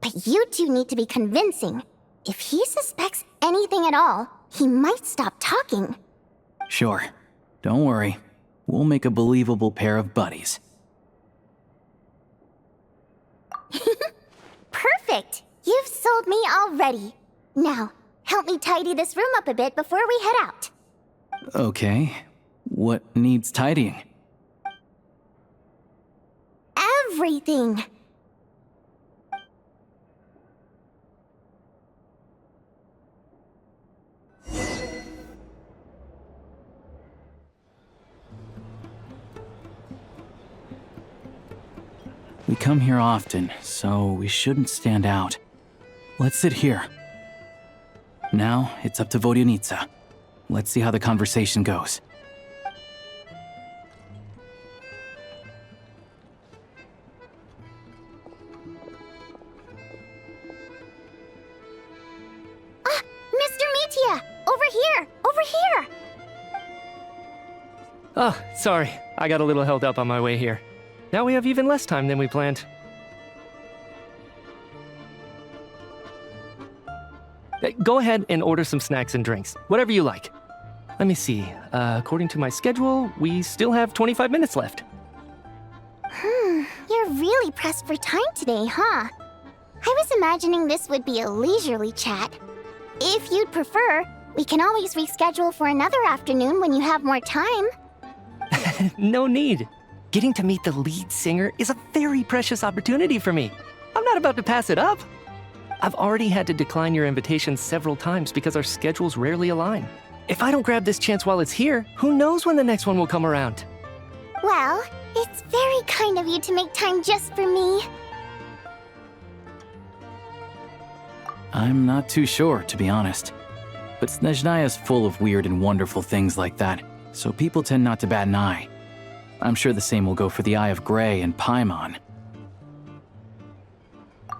Speaker 1: But you two need to be convincing. If he suspects anything at all, he might stop talking.
Speaker 11: Sure. Don't worry. We'll make a believable pair of buddies.
Speaker 1: Perfect! You've sold me already. Now, help me tidy this room up a bit before we head out.
Speaker 11: Okay. What needs tidying?
Speaker 1: Everything!
Speaker 11: We come here often, so we shouldn't stand out. Let's sit here. Now, it's up to Vodyanitsa. Let's see how the conversation goes.
Speaker 1: Mr. Mitya! Over here! Over here!
Speaker 21: Oh, sorry. I got a little held up on my way here. Now we have even less time than we planned. Go ahead and order some snacks and drinks, whatever you like. Let me see. According to my schedule, we still have 25 minutes left.
Speaker 1: You're really pressed for time today, huh? I was imagining this would be a leisurely chat. If you'd prefer, we can always reschedule for another afternoon when you have more time.
Speaker 21: No need. Getting to meet the lead singer is a very precious opportunity for me. I'm not about to pass it up. I've already had to decline your invitation several times because our schedules rarely align. If I don't grab this chance while it's here, who knows when the next one will come around?
Speaker 1: Well, it's very kind of you to make time just for me.
Speaker 11: I'm not too sure, to be honest. But Snezhnaya is full of weird and wonderful things like that, so people tend not to bat an eye. I'm sure the same will go for the Eye of Grey and Paimon.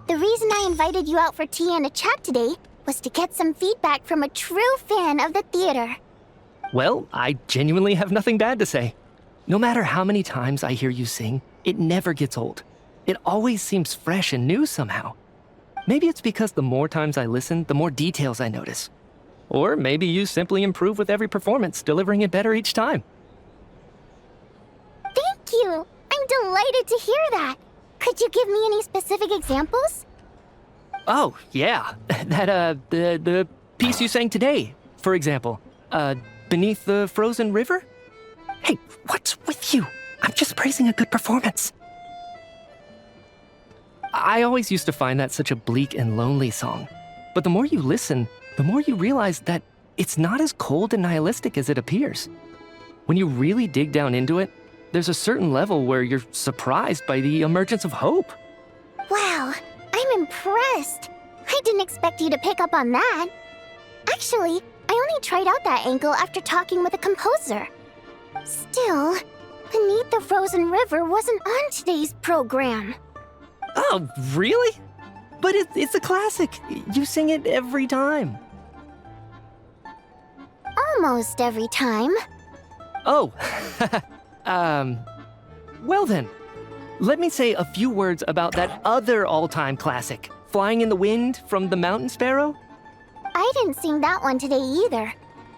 Speaker 1: The reason I invited you out for tea and a chat today was to get some feedback from a true fan of the theater.
Speaker 21: Well, I genuinely have nothing bad to say. No matter how many times I hear you sing, it never gets old. It always seems fresh and new somehow.
Speaker 6: Maybe it's because the more times I listen, the more details I notice. Or maybe you simply improve with every performance, delivering it better each time.
Speaker 1: Thank you! I'm delighted to hear that! Could you give me any specific examples?
Speaker 6: Oh, yeah. The piece you sang today, for example. Beneath the Frozen River? Hey, what's with you? I'm just praising a good performance. I always used to find that such a bleak and lonely song. But the more you listen, the more you realize that it's not as cold and nihilistic as it appears. When you really dig down into it, there's a certain level where you're surprised by the emergence of hope.
Speaker 1: Wow, I'm impressed. I didn't expect you to pick up on that. Actually, I only tried out that angle after talking with a composer. Still, Beneath the Frozen River wasn't on today's program.
Speaker 6: Oh, really? But it's a classic. You sing it every time.
Speaker 1: Almost every time.
Speaker 6: Oh, well then. Let me say a few words about that other all-time classic, Flying in the Wind from the Mountain Sparrow.
Speaker 1: I didn't sing that one today either.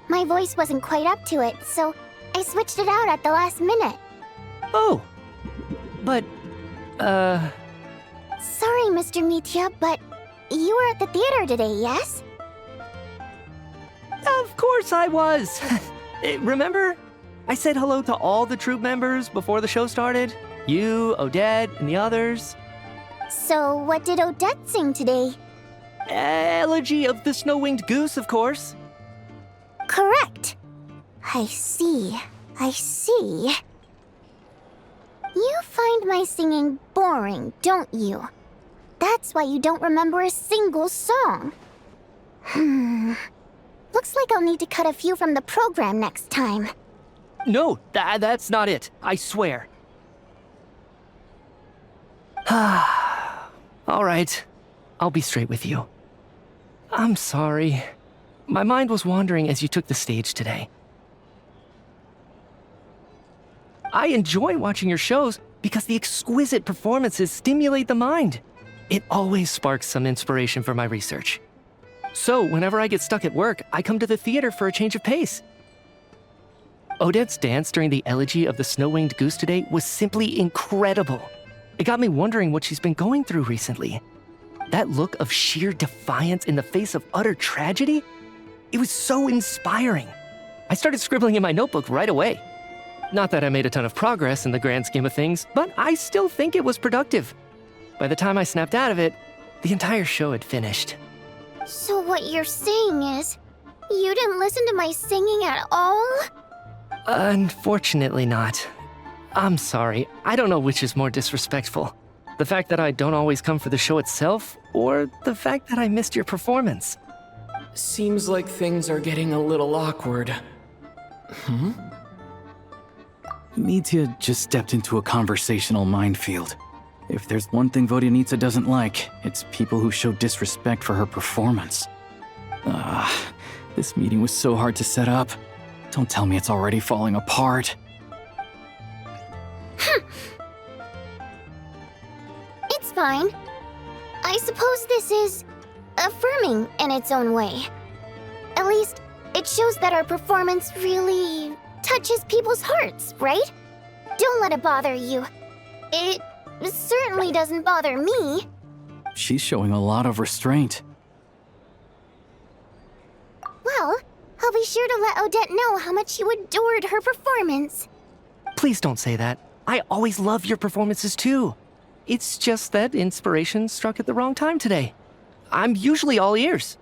Speaker 1: My voice wasn't quite up to it, so I switched it out at the last minute.
Speaker 6: Oh, but,
Speaker 1: Sorry, Mr. Mitya, but you were at the theater today, yes?
Speaker 6: Of course I was. Remember? I said hello to all the troupe members before the show started. You, Odette, and the others.
Speaker 1: So what did Odette sing today?
Speaker 6: Elegy of the Snow-Winged Goose, of course.
Speaker 1: Correct. I see. I see. You find my singing boring, don't you? That's why you don't remember a single song. Looks like I'll need to cut a few from the program next time.
Speaker 6: No, that's not it. I swear. All right. I'll be straight with you. I'm sorry. My mind was wandering as you took the stage today. I enjoy watching your shows because the exquisite performances stimulate the mind. It always sparks some inspiration for my research. So, whenever I get stuck at work, I come to the theater for a change of pace. Odette's dance during the elegy of the Snow-Winged Goose today was simply incredible. It got me wondering what she's been going through recently. That look of sheer defiance in the face of utter tragedy? It was so inspiring. I started scribbling in my notebook right away. Not that I made a ton of progress in the grand scheme of things, but I still think it was productive. By the time I snapped out of it, the entire show had finished.
Speaker 1: So what you're saying is, you didn't listen to my singing at all?
Speaker 6: Unfortunately not. I'm sorry. I don't know which is more disrespectful. The fact that I don't always come for the show itself, or the fact that I missed your performance.
Speaker 3: Seems like things are getting a little awkward.
Speaker 11: Mitya just stepped into a conversational minefield. If there's one thing Vodyanica doesn't like, it's people who show disrespect for her performance. This meeting was so hard to set up. Don't tell me it's already falling apart.
Speaker 1: It's fine. I suppose this is affirming in its own way. At least, it shows that our performance really touches people's hearts, right? Don't let it bother you. It certainly doesn't bother me.
Speaker 11: She's showing a lot of restraint.
Speaker 1: Well, I'll be sure to let Odette know how much you adored her performance.
Speaker 6: Please don't say that. I always love your performances too. It's just that inspiration struck at the wrong time today. I'm usually all ears.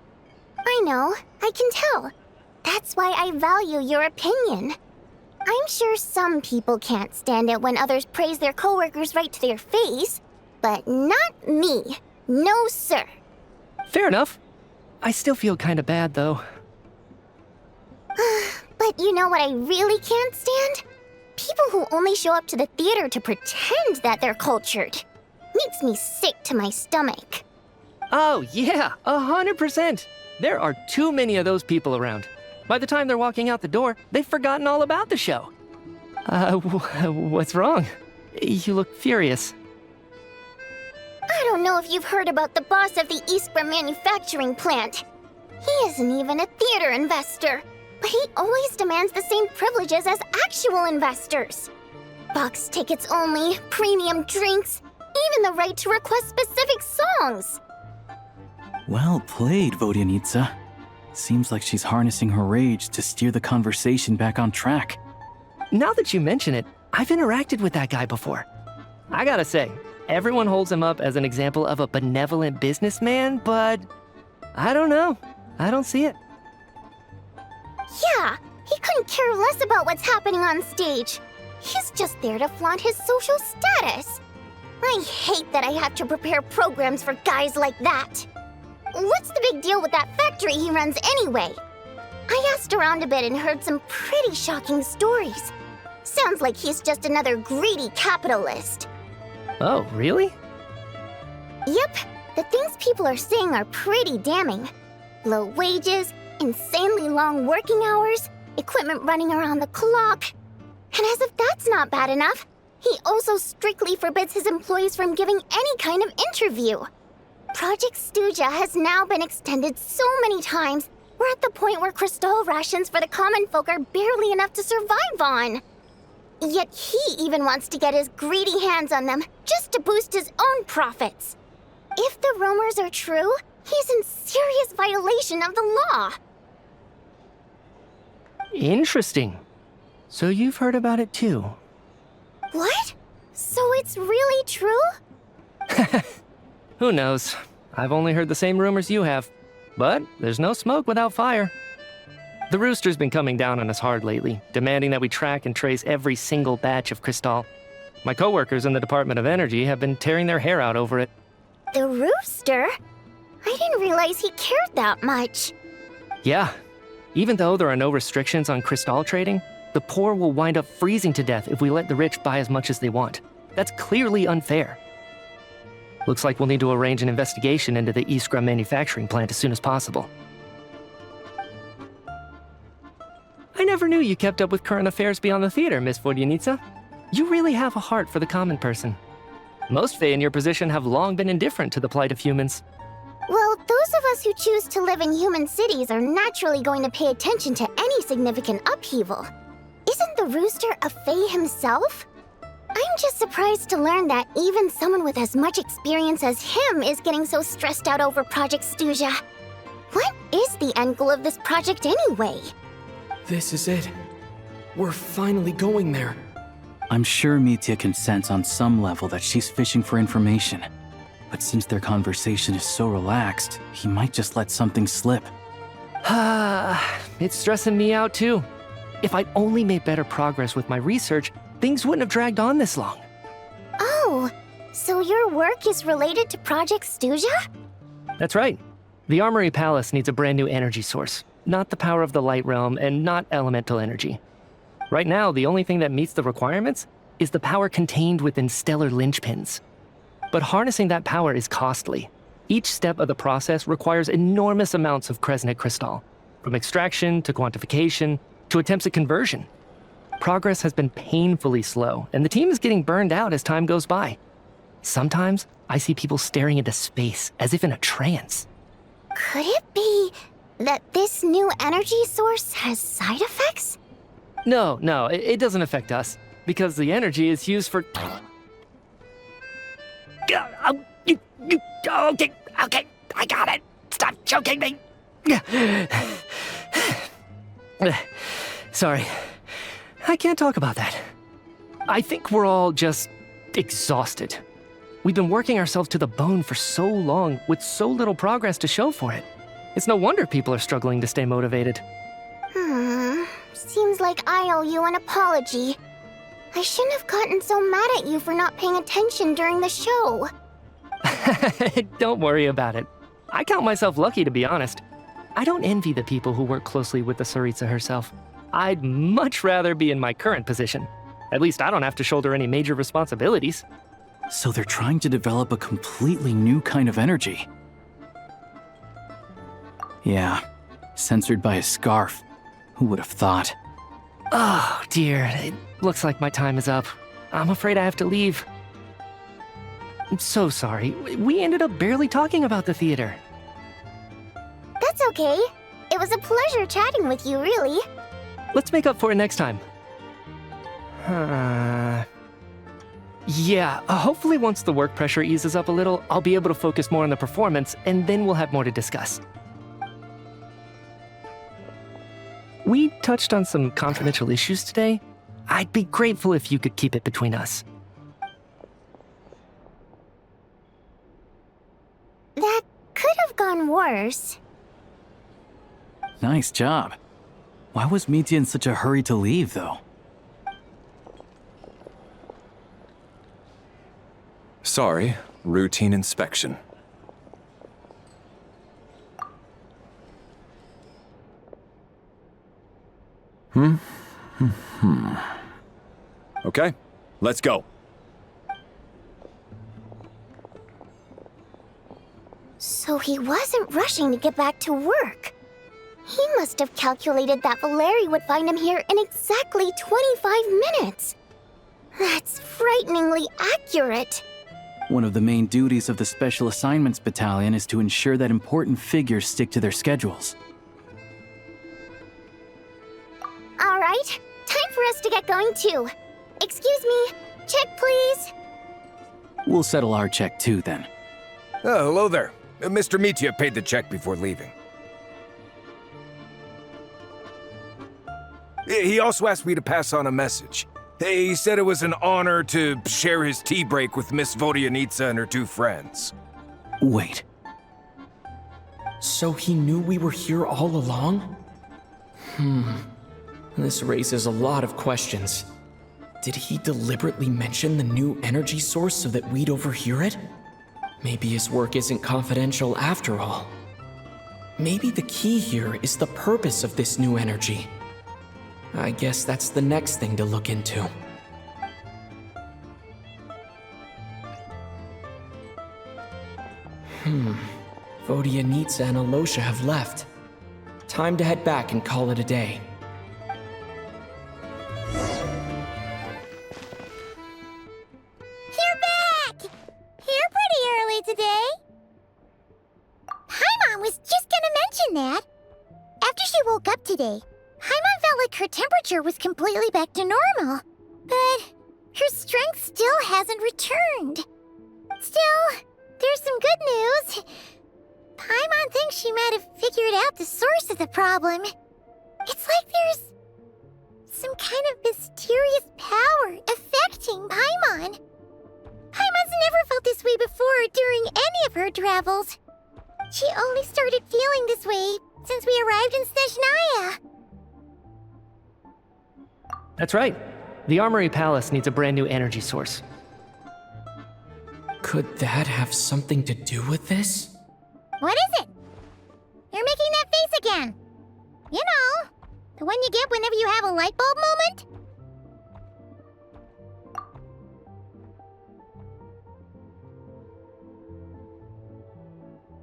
Speaker 1: I know, I can tell. That's why I value your opinion. I'm sure some people can't stand it when others praise their coworkers right to their face, but not me. No, sir.
Speaker 6: Fair enough. I still feel kinda bad though.
Speaker 1: But you know what I really can't stand? People who only show up to the theater to pretend that they're cultured. Makes me sick to my stomach.
Speaker 6: Oh yeah, 100%. There are too many of those people around. By the time they're walking out the door, they've forgotten all about the show. What's wrong? You look furious.
Speaker 1: I don't know if you've heard about the boss of the Iskra manufacturing plant. He isn't even a theater investor, but he always demands the same privileges as actual investors. Box tickets only, premium drinks, even the right to request specific songs.
Speaker 11: Well played, Vodyanitsa. Seems like she's harnessing her rage to steer the conversation back on track.
Speaker 5: Now that you mention it, I've interacted with that guy before. I gotta say, everyone holds him up as an example of a benevolent businessman, but I don't know. I don't see it.
Speaker 1: Yeah, he couldn't care less about what's happening on stage. He's just there to flaunt his social status. I hate that I have to prepare programs for guys like that. What's the big deal with that factory he runs anyway? I asked around a bit and heard some pretty shocking stories. Sounds like he's just another greedy capitalist.
Speaker 5: Oh, really?
Speaker 1: Yep, the things people are saying are pretty damning. Low wages, insanely long working hours, equipment running around the clock. And as if that's not bad enough, he also strictly forbids his employees from giving any kind of interview. Project Snezhnaya has now been extended so many times, we're at the point where crystal rations for the common folk are barely enough to survive on. Yet he even wants to get his greedy hands on them just to boost his own profits. If the rumors are true, he's in serious violation of the law.
Speaker 5: Interesting. So you've heard about it too?
Speaker 1: What? So it's really true?
Speaker 5: Who knows? I've only heard the same rumors you have. But there's no smoke without fire. The rooster's been coming down on us hard lately, demanding that we track and trace every single batch of crystal. My coworkers in the Department of Energy have been tearing their hair out over it.
Speaker 1: The rooster? I didn't realize he cared that much.
Speaker 5: Yeah. Even though there are no restrictions on crystal trading, the poor will wind up freezing to death if we let the rich buy as much as they want. That's clearly unfair. Looks like we'll need to arrange an investigation into the Iskra manufacturing plant as soon as possible. I never knew you kept up with current affairs beyond the theater, Miss Vodyanitsa. You really have a heart for the common person. Most Fae in your position have long been indifferent to the plight of humans.
Speaker 1: Well, those of us who choose to live in human cities are naturally going to pay attention to any significant upheaval. Isn't the rooster a Fae himself? I'm just surprised to learn that even someone with as much experience as him is getting so stressed out over Project Snezhnaya. What is the end goal of this project anyway?
Speaker 3: This is it. We're finally going there.
Speaker 11: I'm sure Mitya can sense on some level that she's fishing for information. But since their conversation is so relaxed, he might just let something slip.
Speaker 5: It's stressing me out too. If I'd only made better progress with my research, things wouldn't have dragged on this long.
Speaker 1: Oh, so your work is related to Project Snezhnaya?
Speaker 5: That's right. The Armory Palace needs a brand new energy source. Not the power of the Light Realm and not elemental energy. Right now, the only thing that meets the requirements is the power contained within stellar linchpins. But harnessing that power is costly. Each step of the process requires enormous amounts of Kresnik crystal, from extraction to quantification to attempts at conversion. Progress has been painfully slow, and the team is getting burned out as time goes by. Sometimes, I see people staring into space as if in a trance.
Speaker 1: Could it be that this new energy source has side effects?
Speaker 5: No, it doesn't affect us, because the energy is used for... Okay, I got it. Stop choking me. Sorry, I can't talk about that. I think we're all just exhausted. We've been working ourselves to the bone for so long with so little progress to show for it. It's no wonder people are struggling to stay motivated.
Speaker 1: Seems like I owe you an apology. I shouldn't have gotten so mad at you for not paying attention during the show.
Speaker 5: Don't worry about it. I count myself lucky, to be honest. I don't envy the people who work closely with the Tsaritsa herself. I'd much rather be in my current position. At least I don't have to shoulder any major responsibilities.
Speaker 11: So they're trying to develop a completely new kind of energy. Yeah, censored by a scarf. Who would have thought?
Speaker 5: Oh, dear. It looks like my time is up. I'm afraid I have to leave. I'm so sorry. We ended up barely talking about the theater.
Speaker 1: That's okay. It was a pleasure chatting with you, really.
Speaker 5: Let's make up for it next time. Yeah, hopefully once the work pressure eases up a little, I'll be able to focus more on the performance, and then we'll have more to discuss. We touched on some confidential issues today. I'd be grateful if you could keep it between us.
Speaker 1: That could have gone worse.
Speaker 11: Nice job. Why was Mitya in such a hurry to leave, though?
Speaker 7: Sorry, routine inspection. Okay, let's go.
Speaker 1: So he wasn't rushing to get back to work. He must have calculated that Valeri would find him here in exactly 25 minutes. That's frighteningly accurate.
Speaker 11: One of the main duties of the Special Assignments Battalion is to ensure that important figures stick to their schedules.
Speaker 1: All right, time for us to get going too. Excuse me, check please.
Speaker 11: We'll settle our check too, then.
Speaker 22: Oh, hello there. Mr. Mitya paid the check before leaving. He also asked me to pass on a message. He said it was an honor to share his tea break with Miss Vodyanitsa and her two friends.
Speaker 11: Wait.
Speaker 6: So he knew we were here all along? This raises a lot of questions. Did he deliberately mention the new energy source so that we'd overhear it? Maybe his work isn't confidential after all. Maybe the key here is the purpose of this new energy. I guess that's the next thing to look into. Vodyanitsa and Alosha have left. Time to head back and call it a day.
Speaker 1: You're back! Here pretty early today. Paimon was just gonna mention that. After she woke up today, Paimon felt like her temperature was completely back to normal. But her strength still hasn't returned. Still, there's some good news. Paimon thinks she might have figured out the source of the problem. It's like there's some kind of mysterious power affecting Paimon. Paimon's never felt this way before during any of her travels. She only started feeling this way since we arrived in Snezhnaya.
Speaker 5: That's right. The Armory Palace needs a brand new energy source.
Speaker 6: Could that have something to do with this?
Speaker 1: What is it? You're making that face again. You know, the one you get whenever you have a light bulb moment?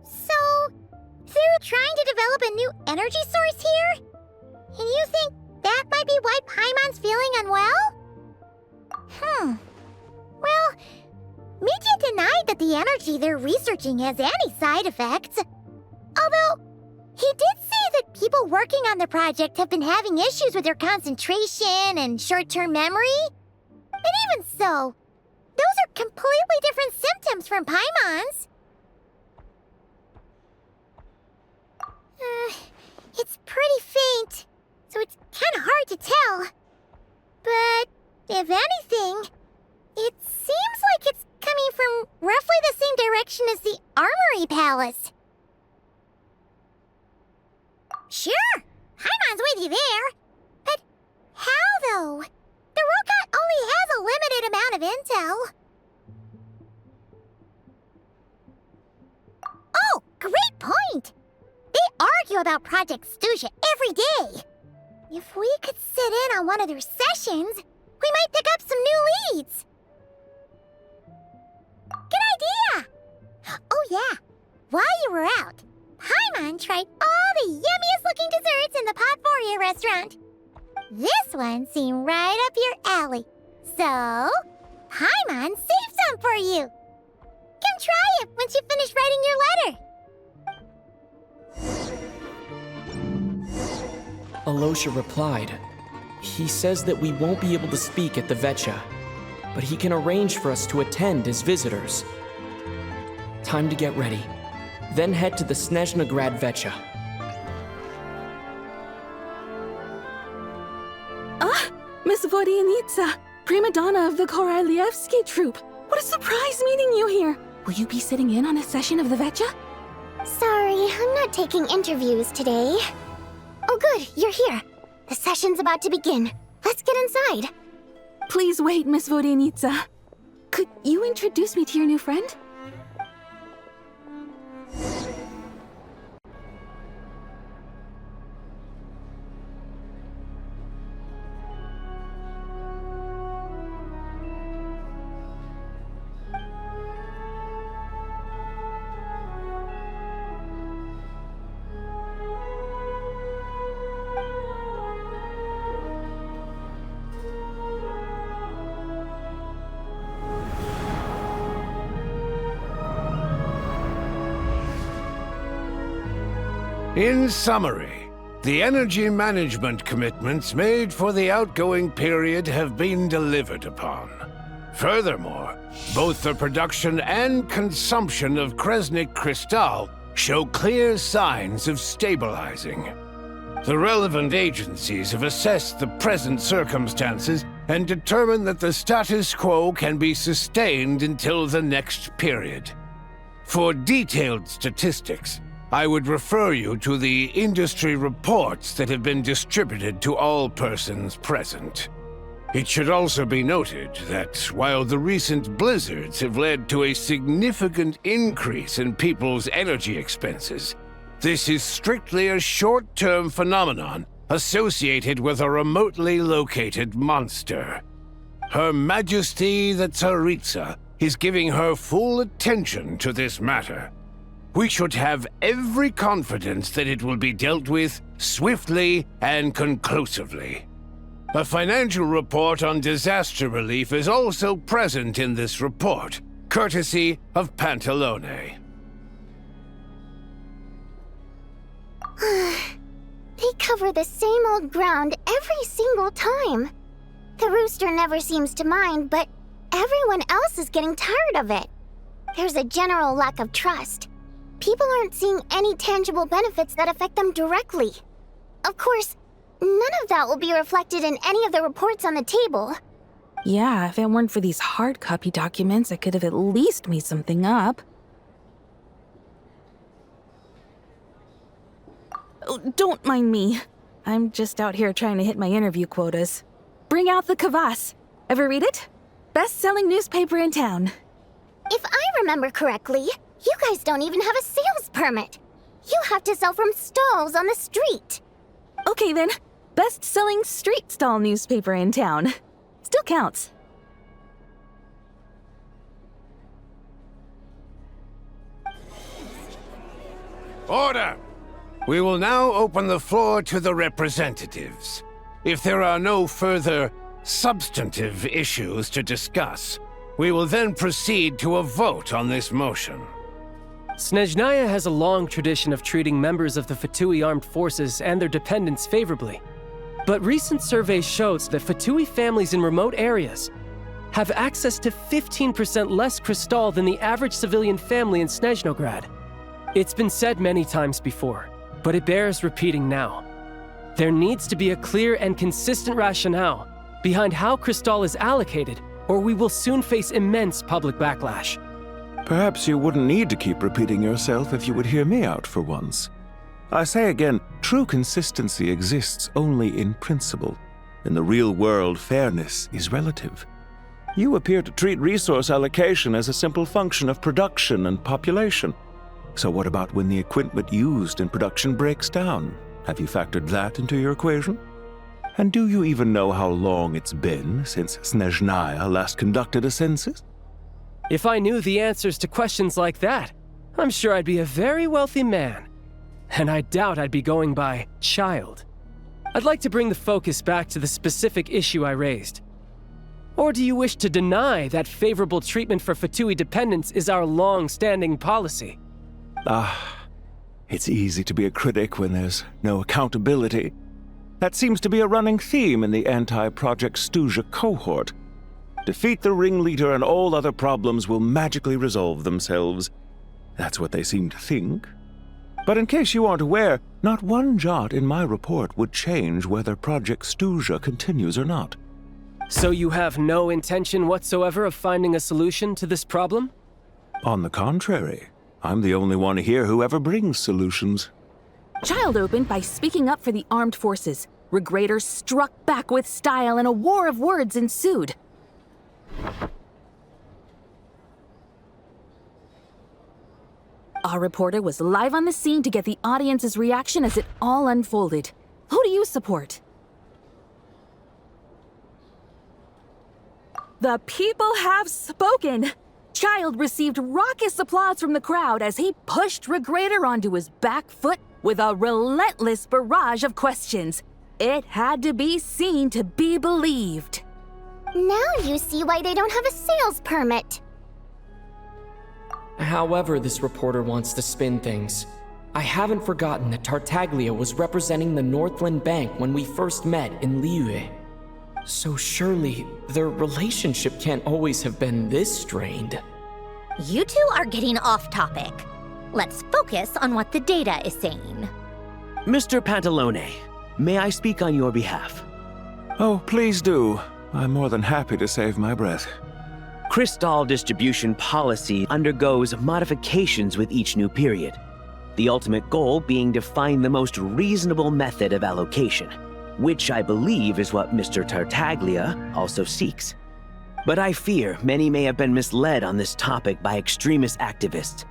Speaker 1: So, they're trying to develop a new energy source here? And you think that might be why Paimon's feeling unwell? Well, Mitya denied that the energy they're researching has any side effects. Although, he did say that people working on the project have been having issues with their concentration and short-term memory. And even so, those are completely different symptoms from Paimon's. It's pretty faint, so it's kind of hard to tell. But if anything, it seems like it's coming from roughly the same direction as the Armory Palace. Sure, Paimon's with you there. But how, though? The robot only has a limited amount of intel. Oh, great point! They argue about Project Stuja every day. If we could sit in on one of their sessions, we might pick up some new leads. Good idea! Oh yeah, while you were out, Paimon tried all the yummiest looking desserts in the Potvoria restaurant. This one seemed right up your alley. So, Paimon saved some for you. Come try it once you finish writing your letter.
Speaker 6: Alosha replied. He says that we won't be able to speak at the Vetcha, but he can arrange for us to attend as visitors. Time to get ready. Then head to the Snezhnaya Vetcha.
Speaker 15: Ah! Miss Vodyanitsa, prima donna of the Korolievsky troupe. What a surprise meeting you here! Will you be sitting in on a session of the Vetcha?
Speaker 1: Sorry, I'm not taking interviews today. Oh good, you're here. The session's about to begin. Let's get inside.
Speaker 15: Please wait, Miss Vodyanitsa. Could you introduce me to your new friend?
Speaker 12: In summary, the energy management commitments made for the outgoing period have been delivered upon. Furthermore, both the production and consumption of Kresnik Crystal show clear signs of stabilizing. The relevant agencies have assessed the present circumstances and determined that the status quo can be sustained until the next period. For detailed statistics, I would refer you to the industry reports that have been distributed to all persons present. It should also be noted that while the recent blizzards have led to a significant increase in people's energy expenses, this is strictly a short-term phenomenon associated with a remotely located monster. Her Majesty the Tsaritsa is giving her full attention to this matter. We should have every confidence that it will be dealt with swiftly and conclusively. A financial report on disaster relief is also present in this report, courtesy of Pantalone.
Speaker 1: They cover the same old ground every single time. The rooster never seems to mind, but everyone else is getting tired of it. There's a general lack of trust. People aren't seeing any tangible benefits that affect them directly. Of course, none of that will be reflected in any of the reports on the table.
Speaker 15: Yeah, if it weren't for these hard copy documents, I could have at least made something up. Oh, don't mind me. I'm just out here trying to hit my interview quotas. Bring out the kvass. Ever read it? Best-selling newspaper in town.
Speaker 1: If I remember correctly, you guys don't even have a sales permit. You have to sell from stalls on the street.
Speaker 15: Okay then, best-selling street stall newspaper in town. Still counts.
Speaker 12: Order! We will now open the floor to the representatives. If there are no further substantive issues to discuss, we will then proceed to a vote on this motion.
Speaker 21: Snezhnaya has a long tradition of treating members of the Fatui armed forces and their dependents favorably. But recent surveys shows that Fatui families in remote areas have access to 15% less crystal than the average civilian family in Snezhnograd. It's been said many times before, but it bears repeating now. There needs to be a clear and consistent rationale behind how crystal is allocated, or we will soon face immense public backlash.
Speaker 2: Perhaps you wouldn't need to keep repeating yourself if you would hear me out for once. I say again, true consistency exists only in principle. In the real world, fairness is relative. You appear to treat resource allocation as a simple function of production and population. So what about when the equipment used in production breaks down? Have you factored that into your equation? And do you even know how long it's been since Snezhnaya last conducted a census?
Speaker 21: If I knew the answers to questions like that, I'm sure I'd be a very wealthy man. And I doubt I'd be going by child. I'd like to bring the focus back to the specific issue I raised. Or do you wish to deny that favorable treatment for Fatui dependents is our long-standing policy?
Speaker 2: It's easy to be a critic when there's no accountability. That seems to be a running theme in the anti-Project Stuzha cohort. Defeat the ringleader and all other problems will magically resolve themselves. That's what they seem to think. But in case you aren't aware, not one jot in my report would change whether Project Stuzha continues or not.
Speaker 21: So you have no intention whatsoever of finding a solution to this problem?
Speaker 2: On the contrary, I'm the only one here who ever brings solutions.
Speaker 9: Child opened by speaking up for the armed forces. Regrator struck back with style and a war of words ensued. Our reporter was live on the scene to get the audience's reaction as it all unfolded. Who do you support? The people have spoken! Child received raucous applause from the crowd as he pushed Regrator onto his back foot with a relentless barrage of questions. It had to be seen to be believed.
Speaker 1: Now you see why they don't have a sales permit.
Speaker 6: However this reporter wants to spin things, I haven't forgotten that Tartaglia was representing the Northland Bank when we first met in Liyue. So surely, their relationship can't always have been this strained.
Speaker 19: You two are getting off topic. Let's focus on what the data is saying.
Speaker 17: Mr. Pantalone, may I speak on your behalf?
Speaker 2: Oh, please do. I'm more than happy to save my breath.
Speaker 17: Crystal distribution policy undergoes modifications with each new period, the ultimate goal being to find the most reasonable method of allocation, which I believe is what Mr. Tartaglia also seeks. But I fear many may have been misled on this topic by extremist activists.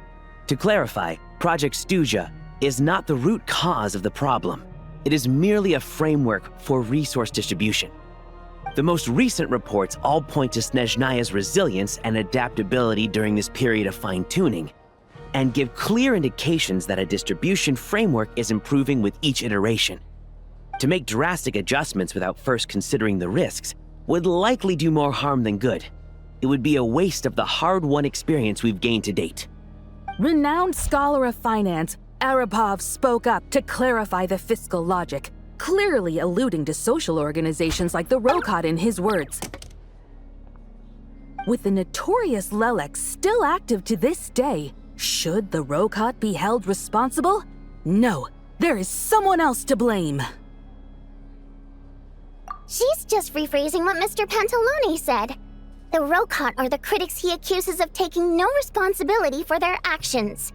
Speaker 17: To clarify, Project Stuzha is not the root cause of the problem. It is merely a framework for resource distribution. The most recent reports all point to Snezhnaya's resilience and adaptability during this period of fine-tuning, and give clear indications that a distribution framework is improving with each iteration. To make drastic adjustments without first considering the risks would likely do more harm than good. It would be a waste of the hard-won experience we've gained to date.
Speaker 9: Renowned scholar of finance, Arapov spoke up to clarify the fiscal logic, clearly alluding to social organizations like the Rokot in his words. With the notorious Lelek still active to this day, should the Rokot be held responsible? No, there is someone else to blame.
Speaker 1: She's just rephrasing what Mr. Pantalone said. The Rokot are the critics he accuses of taking no responsibility for their actions.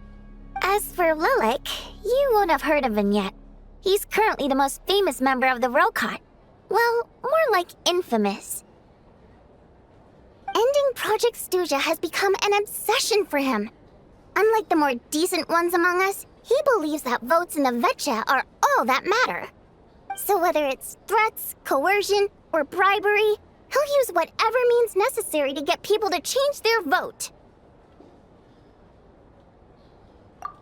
Speaker 1: As for Lilik, you won't have heard of him yet. He's currently the most famous member of the Rokot. Well, more like infamous. Ending Project Stuzha has become an obsession for him. Unlike the more decent ones among us, he believes that votes in the Vetcha are all that matter. So whether it's threats, coercion, or bribery, he'll use whatever means necessary to get people to change their vote.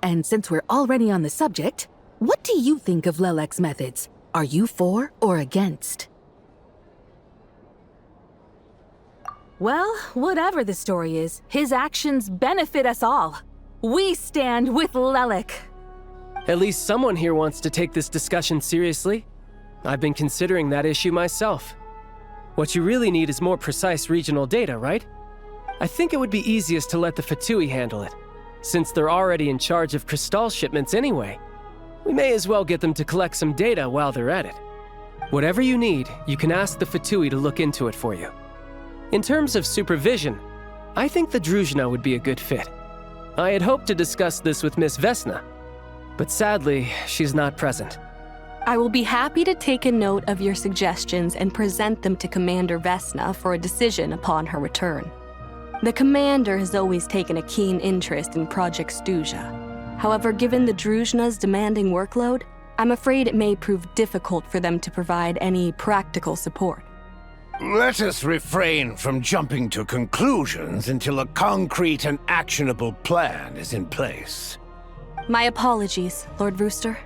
Speaker 9: And since we're already on the subject, what do you think of Lelek's methods? Are you for or against? Well, whatever the story is, his actions benefit us all. We stand with Lelek.
Speaker 21: At least someone here wants to take this discussion seriously. I've been considering that issue myself. What you really need is more precise regional data, right? I think it would be easiest to let the Fatui handle it, since they're already in charge of Crystal shipments anyway. We may as well get them to collect some data while they're at it. Whatever you need, you can ask the Fatui to look into it for you. In terms of supervision, I think the Druzhna would be a good fit. I had hoped to discuss this with Miss Vesna, but sadly, she's not present.
Speaker 23: I will be happy to take a note of your suggestions and present them to Commander Vesna for a decision upon her return. The Commander has always taken a keen interest in Project Stuzha. However, given the Druzhna's demanding workload, I'm afraid it may prove difficult for them to provide any practical support.
Speaker 12: Let us refrain from jumping to conclusions until a concrete and actionable plan is in place.
Speaker 23: My apologies, Lord Rooster.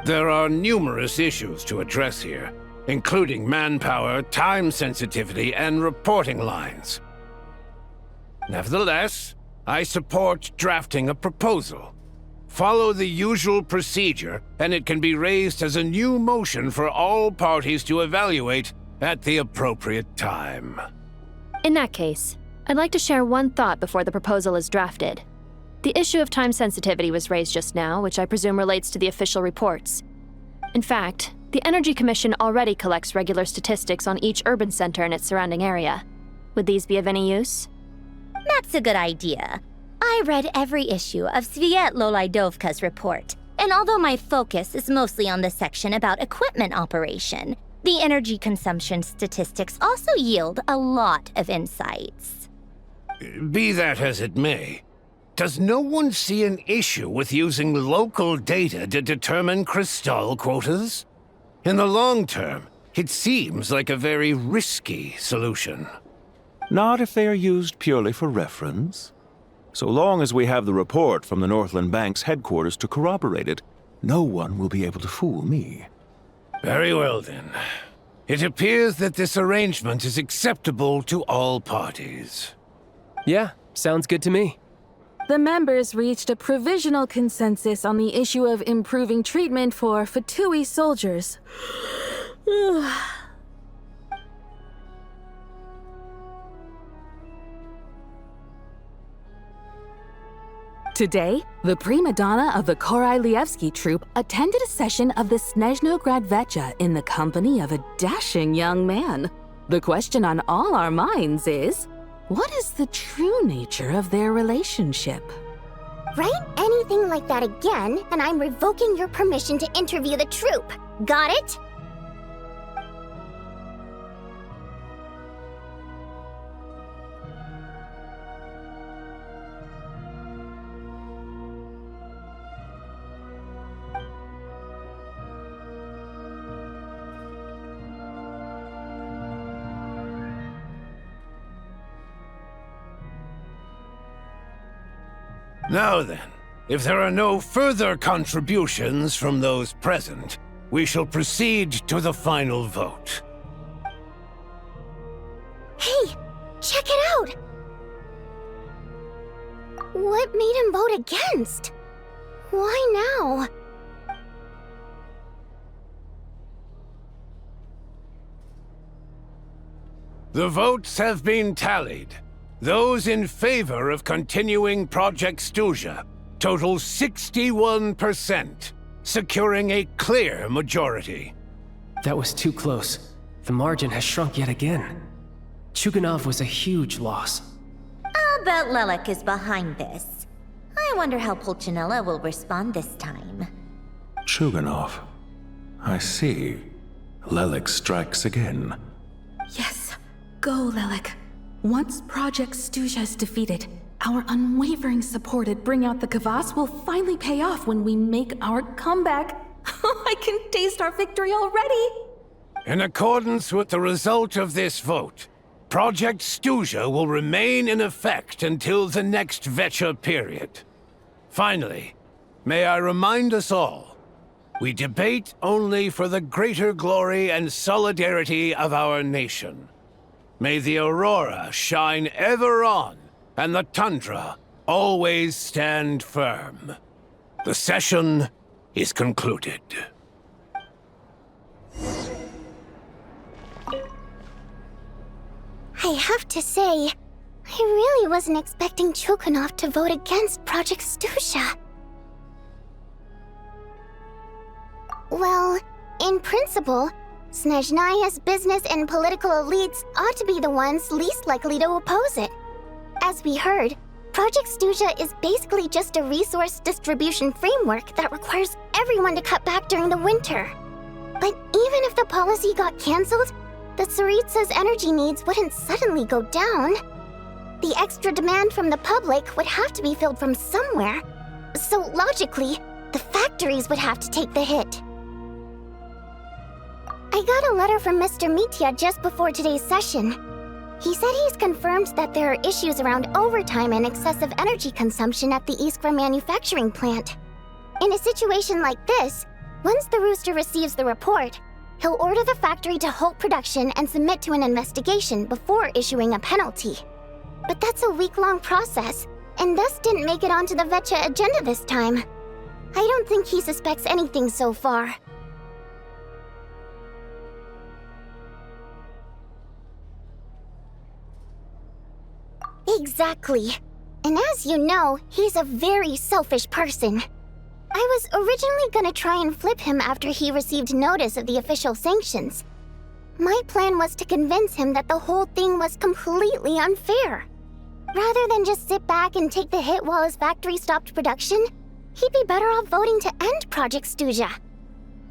Speaker 12: There are numerous issues to address here, including manpower, time sensitivity, and reporting lines. Nevertheless, I support drafting a proposal. Follow the usual procedure, and it can be raised as a new motion for all parties to evaluate at the appropriate time.
Speaker 4: In that case, I'd like to share one thought before the proposal is drafted. The issue of time sensitivity was raised just now, which I presume relates to the official reports. In fact, the Energy Commission already collects regular statistics on each urban center and its surrounding area. Would these be of any use?
Speaker 19: That's a good idea. I read every issue of Svietloslaidovka's report, and although my focus is mostly on the section about equipment operation, the energy consumption statistics also yield a lot of insights.
Speaker 12: Be that as it may, does no one see an issue with using local data to determine crystal quotas? In the long term, it seems like a very risky solution.
Speaker 2: Not if they are used purely for reference. So long as we have the report from the Northland Bank's headquarters to corroborate it, no one will be able to fool me.
Speaker 12: Very well, then. It appears that this arrangement is acceptable to all parties.
Speaker 21: Yeah, sounds good to me.
Speaker 9: The members reached a provisional consensus on the issue of improving treatment for Fatui soldiers. Today, the prima donna of the Korailievsky troupe attended a session of the Snezhnaya in the company of a dashing young man. The question on all our minds is, what is the true nature of their relationship?
Speaker 1: Write anything like that again, and I'm revoking your permission to interview the troupe. Got it?
Speaker 12: Now then, if there are no further contributions from those present, we shall proceed to the final vote.
Speaker 1: Hey, check it out! What made him vote against? Why now?
Speaker 12: The votes have been tallied. Those in favor of continuing Project Stuzha total 61%, securing a clear majority.
Speaker 21: That was too close. The margin has shrunk yet again. Chuganov was a huge loss.
Speaker 19: I'll bet Lelik is behind this. I wonder how Pulcinella will respond this time.
Speaker 2: Chuganov. I see. Lelik strikes again.
Speaker 9: Yes, go, Lelik. Once Project Stuzha is defeated, our unwavering support at Bring Out the Kvass will finally pay off when we make our comeback. I can taste our victory already!
Speaker 12: In accordance with the result of this vote, Project Stuzha will remain in effect until the next Vecha period. Finally, may I remind us all, we debate only for the greater glory and solidarity of our nation. May the aurora shine ever on, and the tundra always stand firm. The session is concluded.
Speaker 1: I have to say, I really wasn't expecting Chuganov to vote against Project Stuzha. Well, in principle, Snezhnaya's business and political elites ought to be the ones least likely to oppose it. As we heard, Project Stuzha is basically just a resource distribution framework that requires everyone to cut back during the winter. But even if the policy got cancelled, the Tsaritsa's energy needs wouldn't suddenly go down. The extra demand from the public would have to be filled from somewhere. So logically, the factories would have to take the hit. I got a letter from Mr. Mitya just before today's session. He said he's confirmed that there are issues around overtime and excessive energy consumption at the Iskra manufacturing plant. In a situation like this, once the Rooster receives the report,
Speaker 8: He'll order the factory to halt production and submit to an investigation before issuing a penalty. But that's a week-long process, and thus didn't make it onto the Vetcha agenda this time. I don't think he suspects anything so far. Exactly. And as you know, he's a very selfish person. I was originally gonna try and flip him after he received notice of the official sanctions. My plan was to convince him that the whole thing was completely unfair. Rather than just sit back and take the hit while his factory stopped production, he'd be better off voting to end Project Snezhnaya.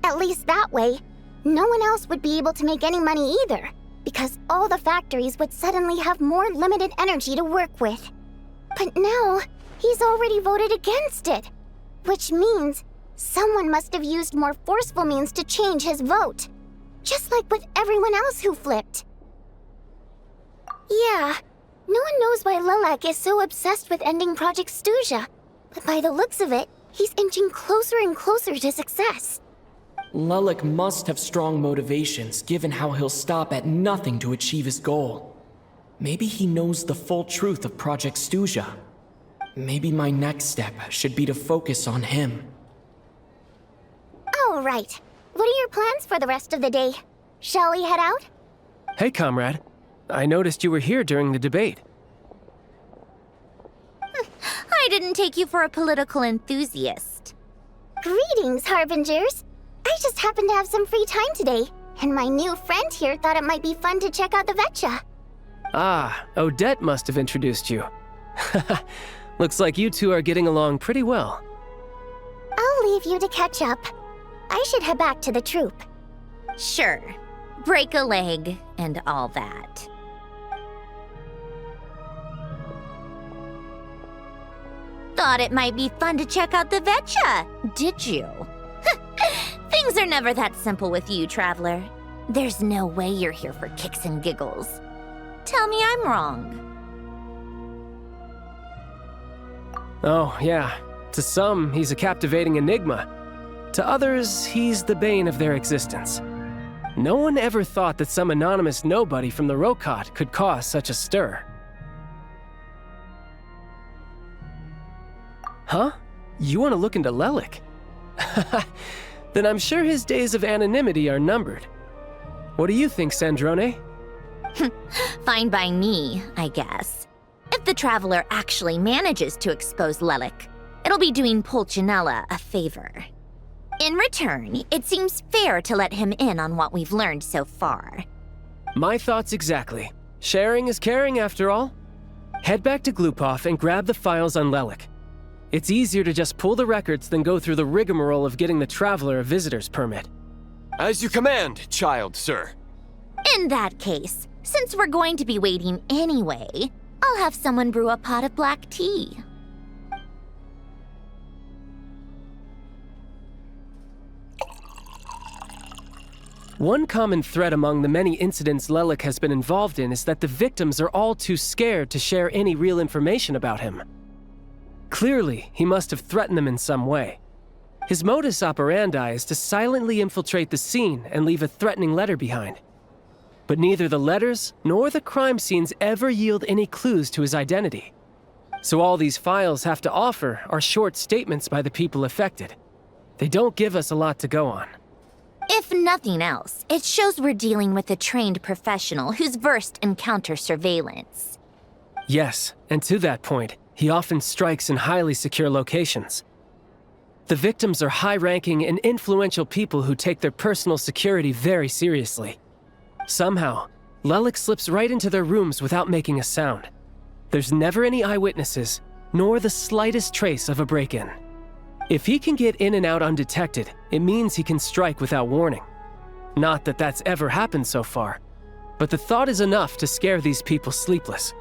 Speaker 8: At least that way, no one else would be able to make any money either, because all the factories would suddenly have more limited energy to work with. But now, he's already voted against it, which means someone must have used more forceful means to change his vote, just like with everyone else who flipped. Yeah, no one knows why Lilac is so obsessed with ending Project Snezhnaya, but by the looks of it, he's inching closer and closer to success.
Speaker 6: Lilac must have strong motivations, given how he'll stop at nothing to achieve his goal. Maybe he knows the full truth of Project Snezhnaya. Maybe my next step should be to focus on him.
Speaker 8: All right. What are your plans for the rest of the day? Shall we head out?
Speaker 21: Hey, comrade. I noticed you were here during the debate.
Speaker 19: I didn't take you for a political enthusiast.
Speaker 8: Greetings, Harbingers. I just happened to have some free time today, and my new friend here thought it might be fun to check out the Vetcha.
Speaker 21: Ah, Odette must have introduced you. Looks like you two are getting along pretty well.
Speaker 8: I'll leave you to catch up. I should head back to the troop.
Speaker 19: Sure. Break a leg and all that. Thought it might be fun to check out the Vetcha, did you? Things are never that simple with you, Traveler. There's no way you're here for kicks and giggles. Tell me I'm wrong.
Speaker 21: Oh, yeah. To some, he's a captivating enigma. To others, he's the bane of their existence. No one ever thought that some anonymous nobody from the Rokot could cause such a stir. Huh? You want to look into Lelik? Then I'm sure his days of anonymity are numbered. What do you think, Snezhnaya?
Speaker 19: Fine by me, I guess. If the Traveler actually manages to expose Lelik, it'll be doing Pulcinella a favor. In return, it seems fair to let him in on what we've learned so far.
Speaker 21: My thoughts exactly. Sharing is caring, after all. Head back to Glupov and grab the files on Lelik. It's easier to just pull the records than go through the rigmarole of getting the Traveler a visitor's permit.
Speaker 13: As you command, child, sir.
Speaker 19: In that case, since we're going to be waiting anyway, I'll have someone brew a pot of black tea.
Speaker 21: One common thread among the many incidents Lelik has been involved in is that the victims are all too scared to share any real information about him. Clearly, he must have threatened them in some way. His modus operandi is to silently infiltrate the scene and leave a threatening letter behind. But neither the letters nor the crime scenes ever yield any clues to his identity. So all these files have to offer are short statements by the people affected. They don't give us a lot to go on.
Speaker 19: If nothing else, it shows we're dealing with a trained professional who's versed in counter-surveillance.
Speaker 21: Yes, and to that point, he often strikes in highly secure locations. The victims are high-ranking and influential people who take their personal security very seriously. Somehow, Lelik slips right into their rooms without making a sound. There's never any eyewitnesses, nor the slightest trace of a break-in. If he can get in and out undetected, it means he can strike without warning. Not that that's ever happened so far, but the thought is enough to scare these people sleepless.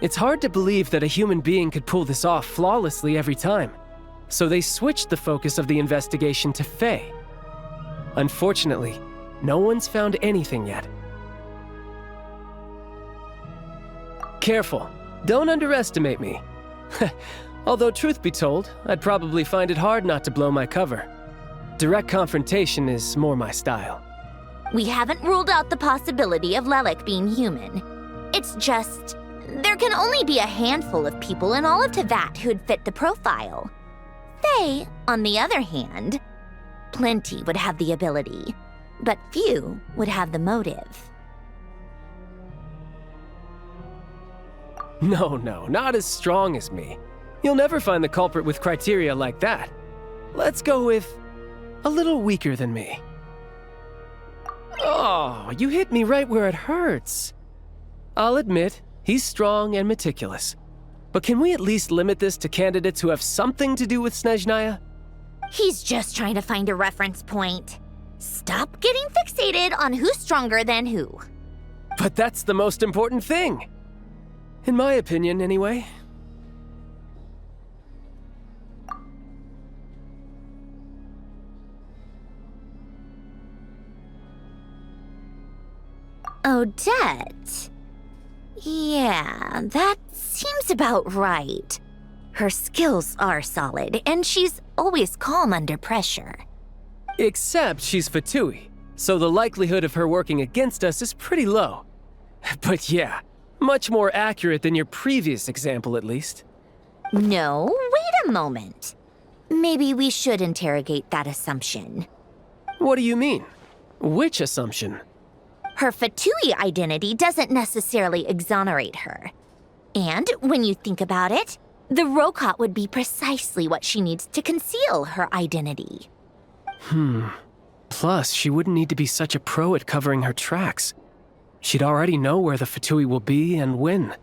Speaker 21: It's hard to believe that a human being could pull this off flawlessly every time, so they switched the focus of the investigation to Faye. Unfortunately, no one's found anything yet. Careful, don't underestimate me. Although truth be told, I'd probably find it hard not to blow my cover. Direct confrontation is more my style.
Speaker 19: We haven't ruled out the possibility of Lelik being human. It's just, there can only be a handful of people in all of Teyvat who'd fit the profile. Faye, on the other hand, plenty would have the ability, but few would have the motive.
Speaker 21: No, not as strong as me. You'll never find the culprit with criteria like that. Let's go with a little weaker than me. Oh, you hit me right where it hurts. I'll admit, he's strong and meticulous. But can we at least limit this to candidates who have something to do with Snezhnaya?
Speaker 19: He's just trying to find a reference point. Stop getting fixated on who's stronger than who.
Speaker 21: But that's the most important thing. In my opinion, anyway.
Speaker 19: Odette. Yeah, that seems about right. Her skills are solid, and she's always calm under pressure.
Speaker 21: Except she's Fatui, so the likelihood of her working against us is pretty low. But yeah, much more accurate than your previous example, at least.
Speaker 19: No, wait a moment. Maybe we should interrogate that assumption.
Speaker 21: What do you mean? Which assumption?
Speaker 19: Her Fatui identity doesn't necessarily exonerate her. And when you think about it, the Rokot would be precisely what she needs to conceal her identity.
Speaker 21: Plus, she wouldn't need to be such a pro at covering her tracks. She'd already know where the Fatui will be and when,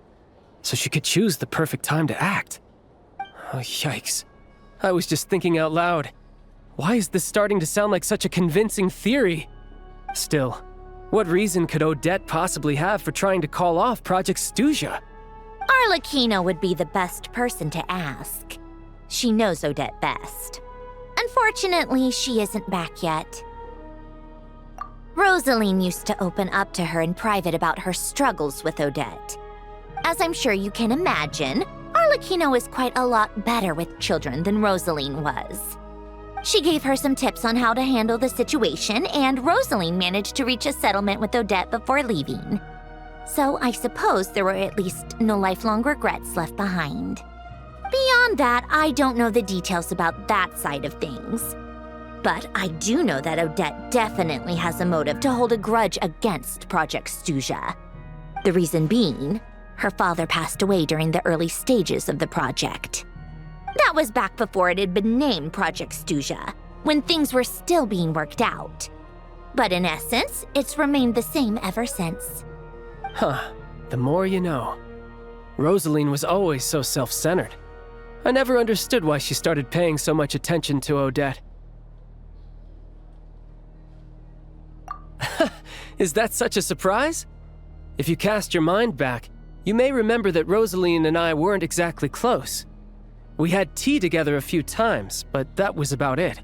Speaker 21: so she could choose the perfect time to act. Oh, yikes. I was just thinking out loud. Why is this starting to sound like such a convincing theory? Still, what reason could Odette possibly have for trying to call off Project Snezhnaya?
Speaker 19: Arlecchino would be the best person to ask. She knows Odette best. Unfortunately, she isn't back yet. Rosaline used to open up to her in private about her struggles with Odette. As I'm sure you can imagine, Arlecchino is quite a lot better with children than Rosaline was. She gave her some tips on how to handle the situation, and Rosaline managed to reach a settlement with Odette before leaving. So I suppose there were at least no lifelong regrets left behind. Beyond that, I don't know the details about that side of things. But I do know that Odette definitely has a motive to hold a grudge against Project Snezhnaya. The reason being, her father passed away during the early stages of the project. That was back before it had been named Project Snezhnaya, when things were still being worked out. But in essence, it's remained the same ever since.
Speaker 21: The more you know. Rosaline was always so self-centered. I never understood why she started paying so much attention to Odette. Is that such a surprise? If you cast your mind back, you may remember that Rosaline and I weren't exactly close. We had tea together a few times, but that was about it.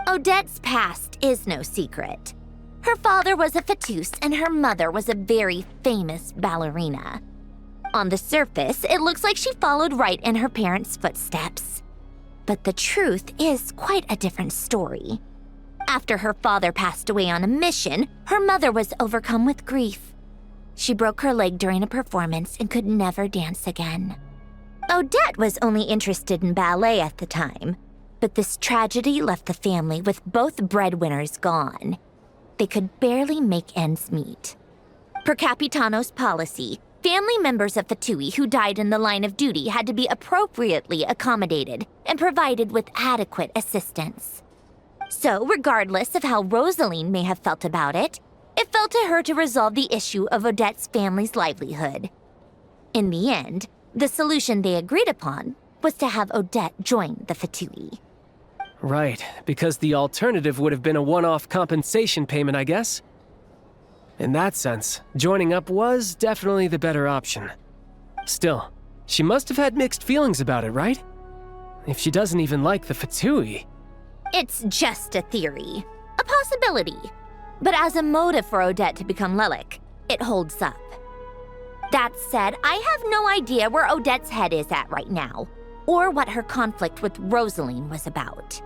Speaker 19: Odette's past is no secret. Her father was a Fatus and her mother was a very famous ballerina. On the surface, it looks like she followed right in her parents' footsteps. But the truth is quite a different story. After her father passed away on a mission, her mother was overcome with grief. She broke her leg during a performance and could never dance again. Odette was only interested in ballet at the time, but this tragedy left the family with both breadwinners gone. They could barely make ends meet. Per Capitano's policy, family members of Fatui who died in the line of duty had to be appropriately accommodated and provided with adequate assistance. So, regardless of how Rosaline may have felt about it, it fell to her to resolve the issue of Odette's family's livelihood. In the end, the solution they agreed upon was to have Odette join the Fatui.
Speaker 21: Right, because the alternative would have been a one-off compensation payment, I guess. In that sense, joining up was definitely the better option. Still, she must have had mixed feelings about it, right? If she doesn't even like the Fatui.
Speaker 19: It's just a theory, a possibility. But as a motive for Odette to become Lelik, it holds up. That said, I have no idea where Odette's head is at right now, or what her conflict with Rosaline was about.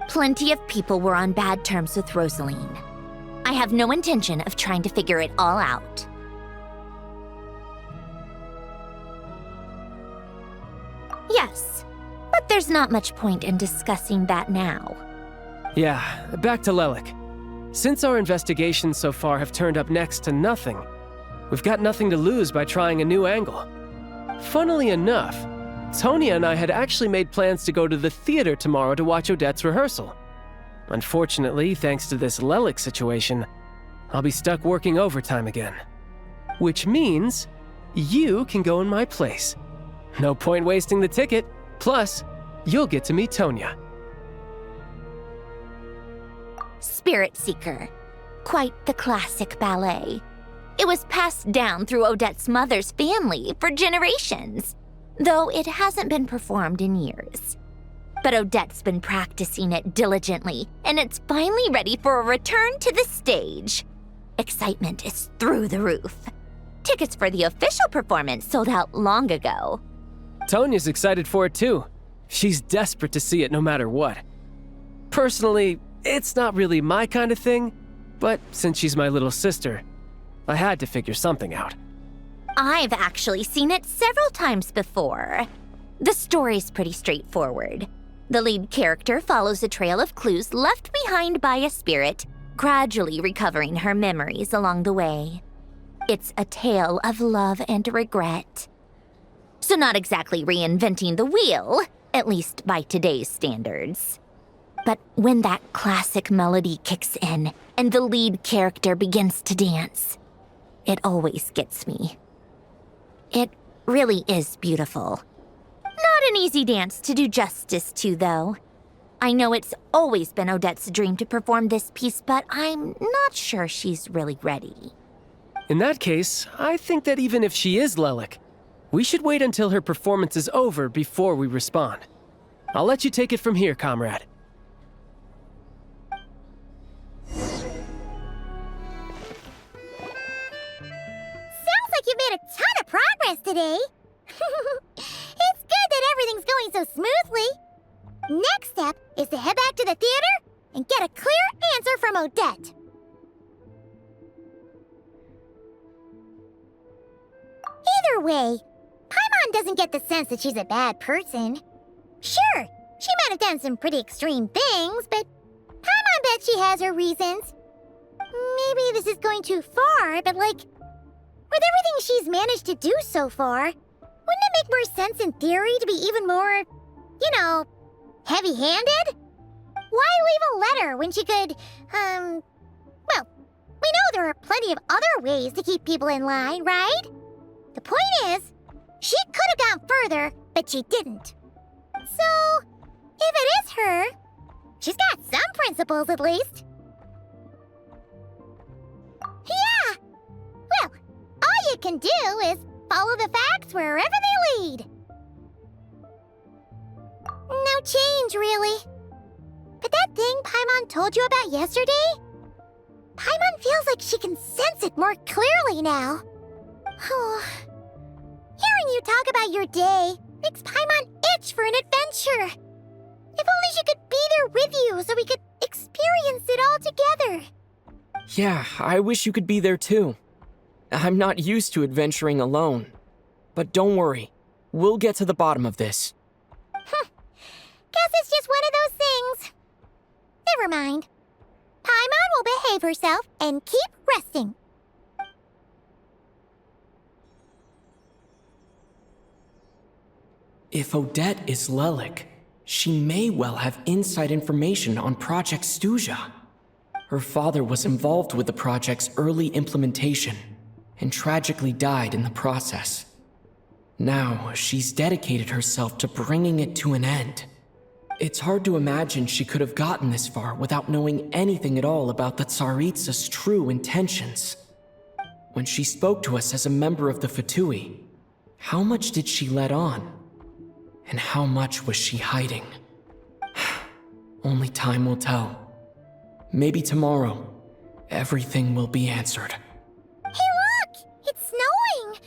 Speaker 19: Plenty of people were on bad terms with Rosaline. I I have no intention of trying to figure it all out. Yes, but there's not much point in discussing that now.
Speaker 21: Yeah, back to Lelik. Since our investigations so far have turned up next to nothing, we've got nothing to lose by trying a new angle. Funnily enough, Tonya and I had actually made plans to go to the theater tomorrow to watch Odette's rehearsal. Unfortunately, thanks to this Lelik situation, I'll be stuck working overtime again. Which means you can go in my place. No point wasting the ticket, plus, you'll get to meet Tonya.
Speaker 19: Spirit Seeker. Quite the classic ballet. It was passed down through Odette's mother's family for generations, though it hasn't been performed in years. But Odette's been practicing it diligently, and it's finally ready for a return to the stage. Excitement is through the roof. Tickets for the official performance sold out long ago.
Speaker 21: Tonya's excited for it too. She's desperate to see it no matter what. Personally, it's not really my kind of thing, but since she's my little sister, I had to figure something out.
Speaker 19: I've actually seen it several times before. The story's pretty straightforward. The lead character follows a trail of clues left behind by a spirit, gradually recovering her memories along the way. It's a tale of love and regret. So not exactly reinventing the wheel, at least by today's standards. But when that classic melody kicks in and the lead character begins to dance, it always gets me. It really is beautiful. Not an easy dance to do justice to, though. I know it's always been Odette's dream to perform this piece, but I'm not sure she's really ready.
Speaker 21: In that case, I think that even if she is Lelik, we should wait until her performance is over before we respond. I'll let you take it from here, comrade.
Speaker 1: Sounds like you've made a ton of progress today. It's good that everything's going so smoothly. Next step is to head back to the theater and get a clear answer from Odette. Either way, Paimon doesn't get the sense that she's a bad person. Sure, she might have done some pretty extreme things, but Paimon bet she has her reasons. Maybe this is going too far, but with everything she's managed to do so far, wouldn't it make more sense in theory to be even more, heavy-handed? Why leave a letter when she could, we know there are plenty of other ways to keep people in line, right? The point is, she could have gone further, but she didn't. So, if it is her, she's got some principles at least. Yeah! Well, all you can do is follow the facts wherever they lead. No change, really. But that thing Paimon told you about yesterday? Paimon feels like she can sense it more clearly now. Hearing you talk about your day makes Paimon itch for an adventure. If only she could be there with you so we could experience it all together.
Speaker 6: Yeah, I wish you could be there too. I'm not used to adventuring alone. But don't worry, we'll get to the bottom of this.
Speaker 1: Guess it's just one of those things. Never mind. Paimon will behave herself and keep resting.
Speaker 6: If Odette is Lelik, she may well have inside information on Project Snezhnaya. Her father was involved with the project's early implementation and tragically died in the process. Now, she's dedicated herself to bringing it to an end. It's hard to imagine she could have gotten this far without knowing anything at all about the Tsaritsa's true intentions. When she spoke to us as a member of the Fatui, how much did she let on? And how much was she hiding? Only time will tell. Maybe tomorrow, everything will be answered.
Speaker 1: Hey look! It's snowing!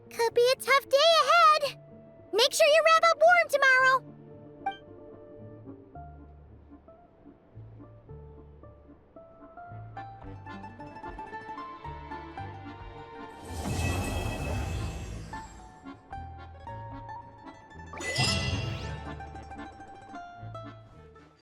Speaker 1: Could be a tough day ahead. Make sure you wrap up warm tomorrow.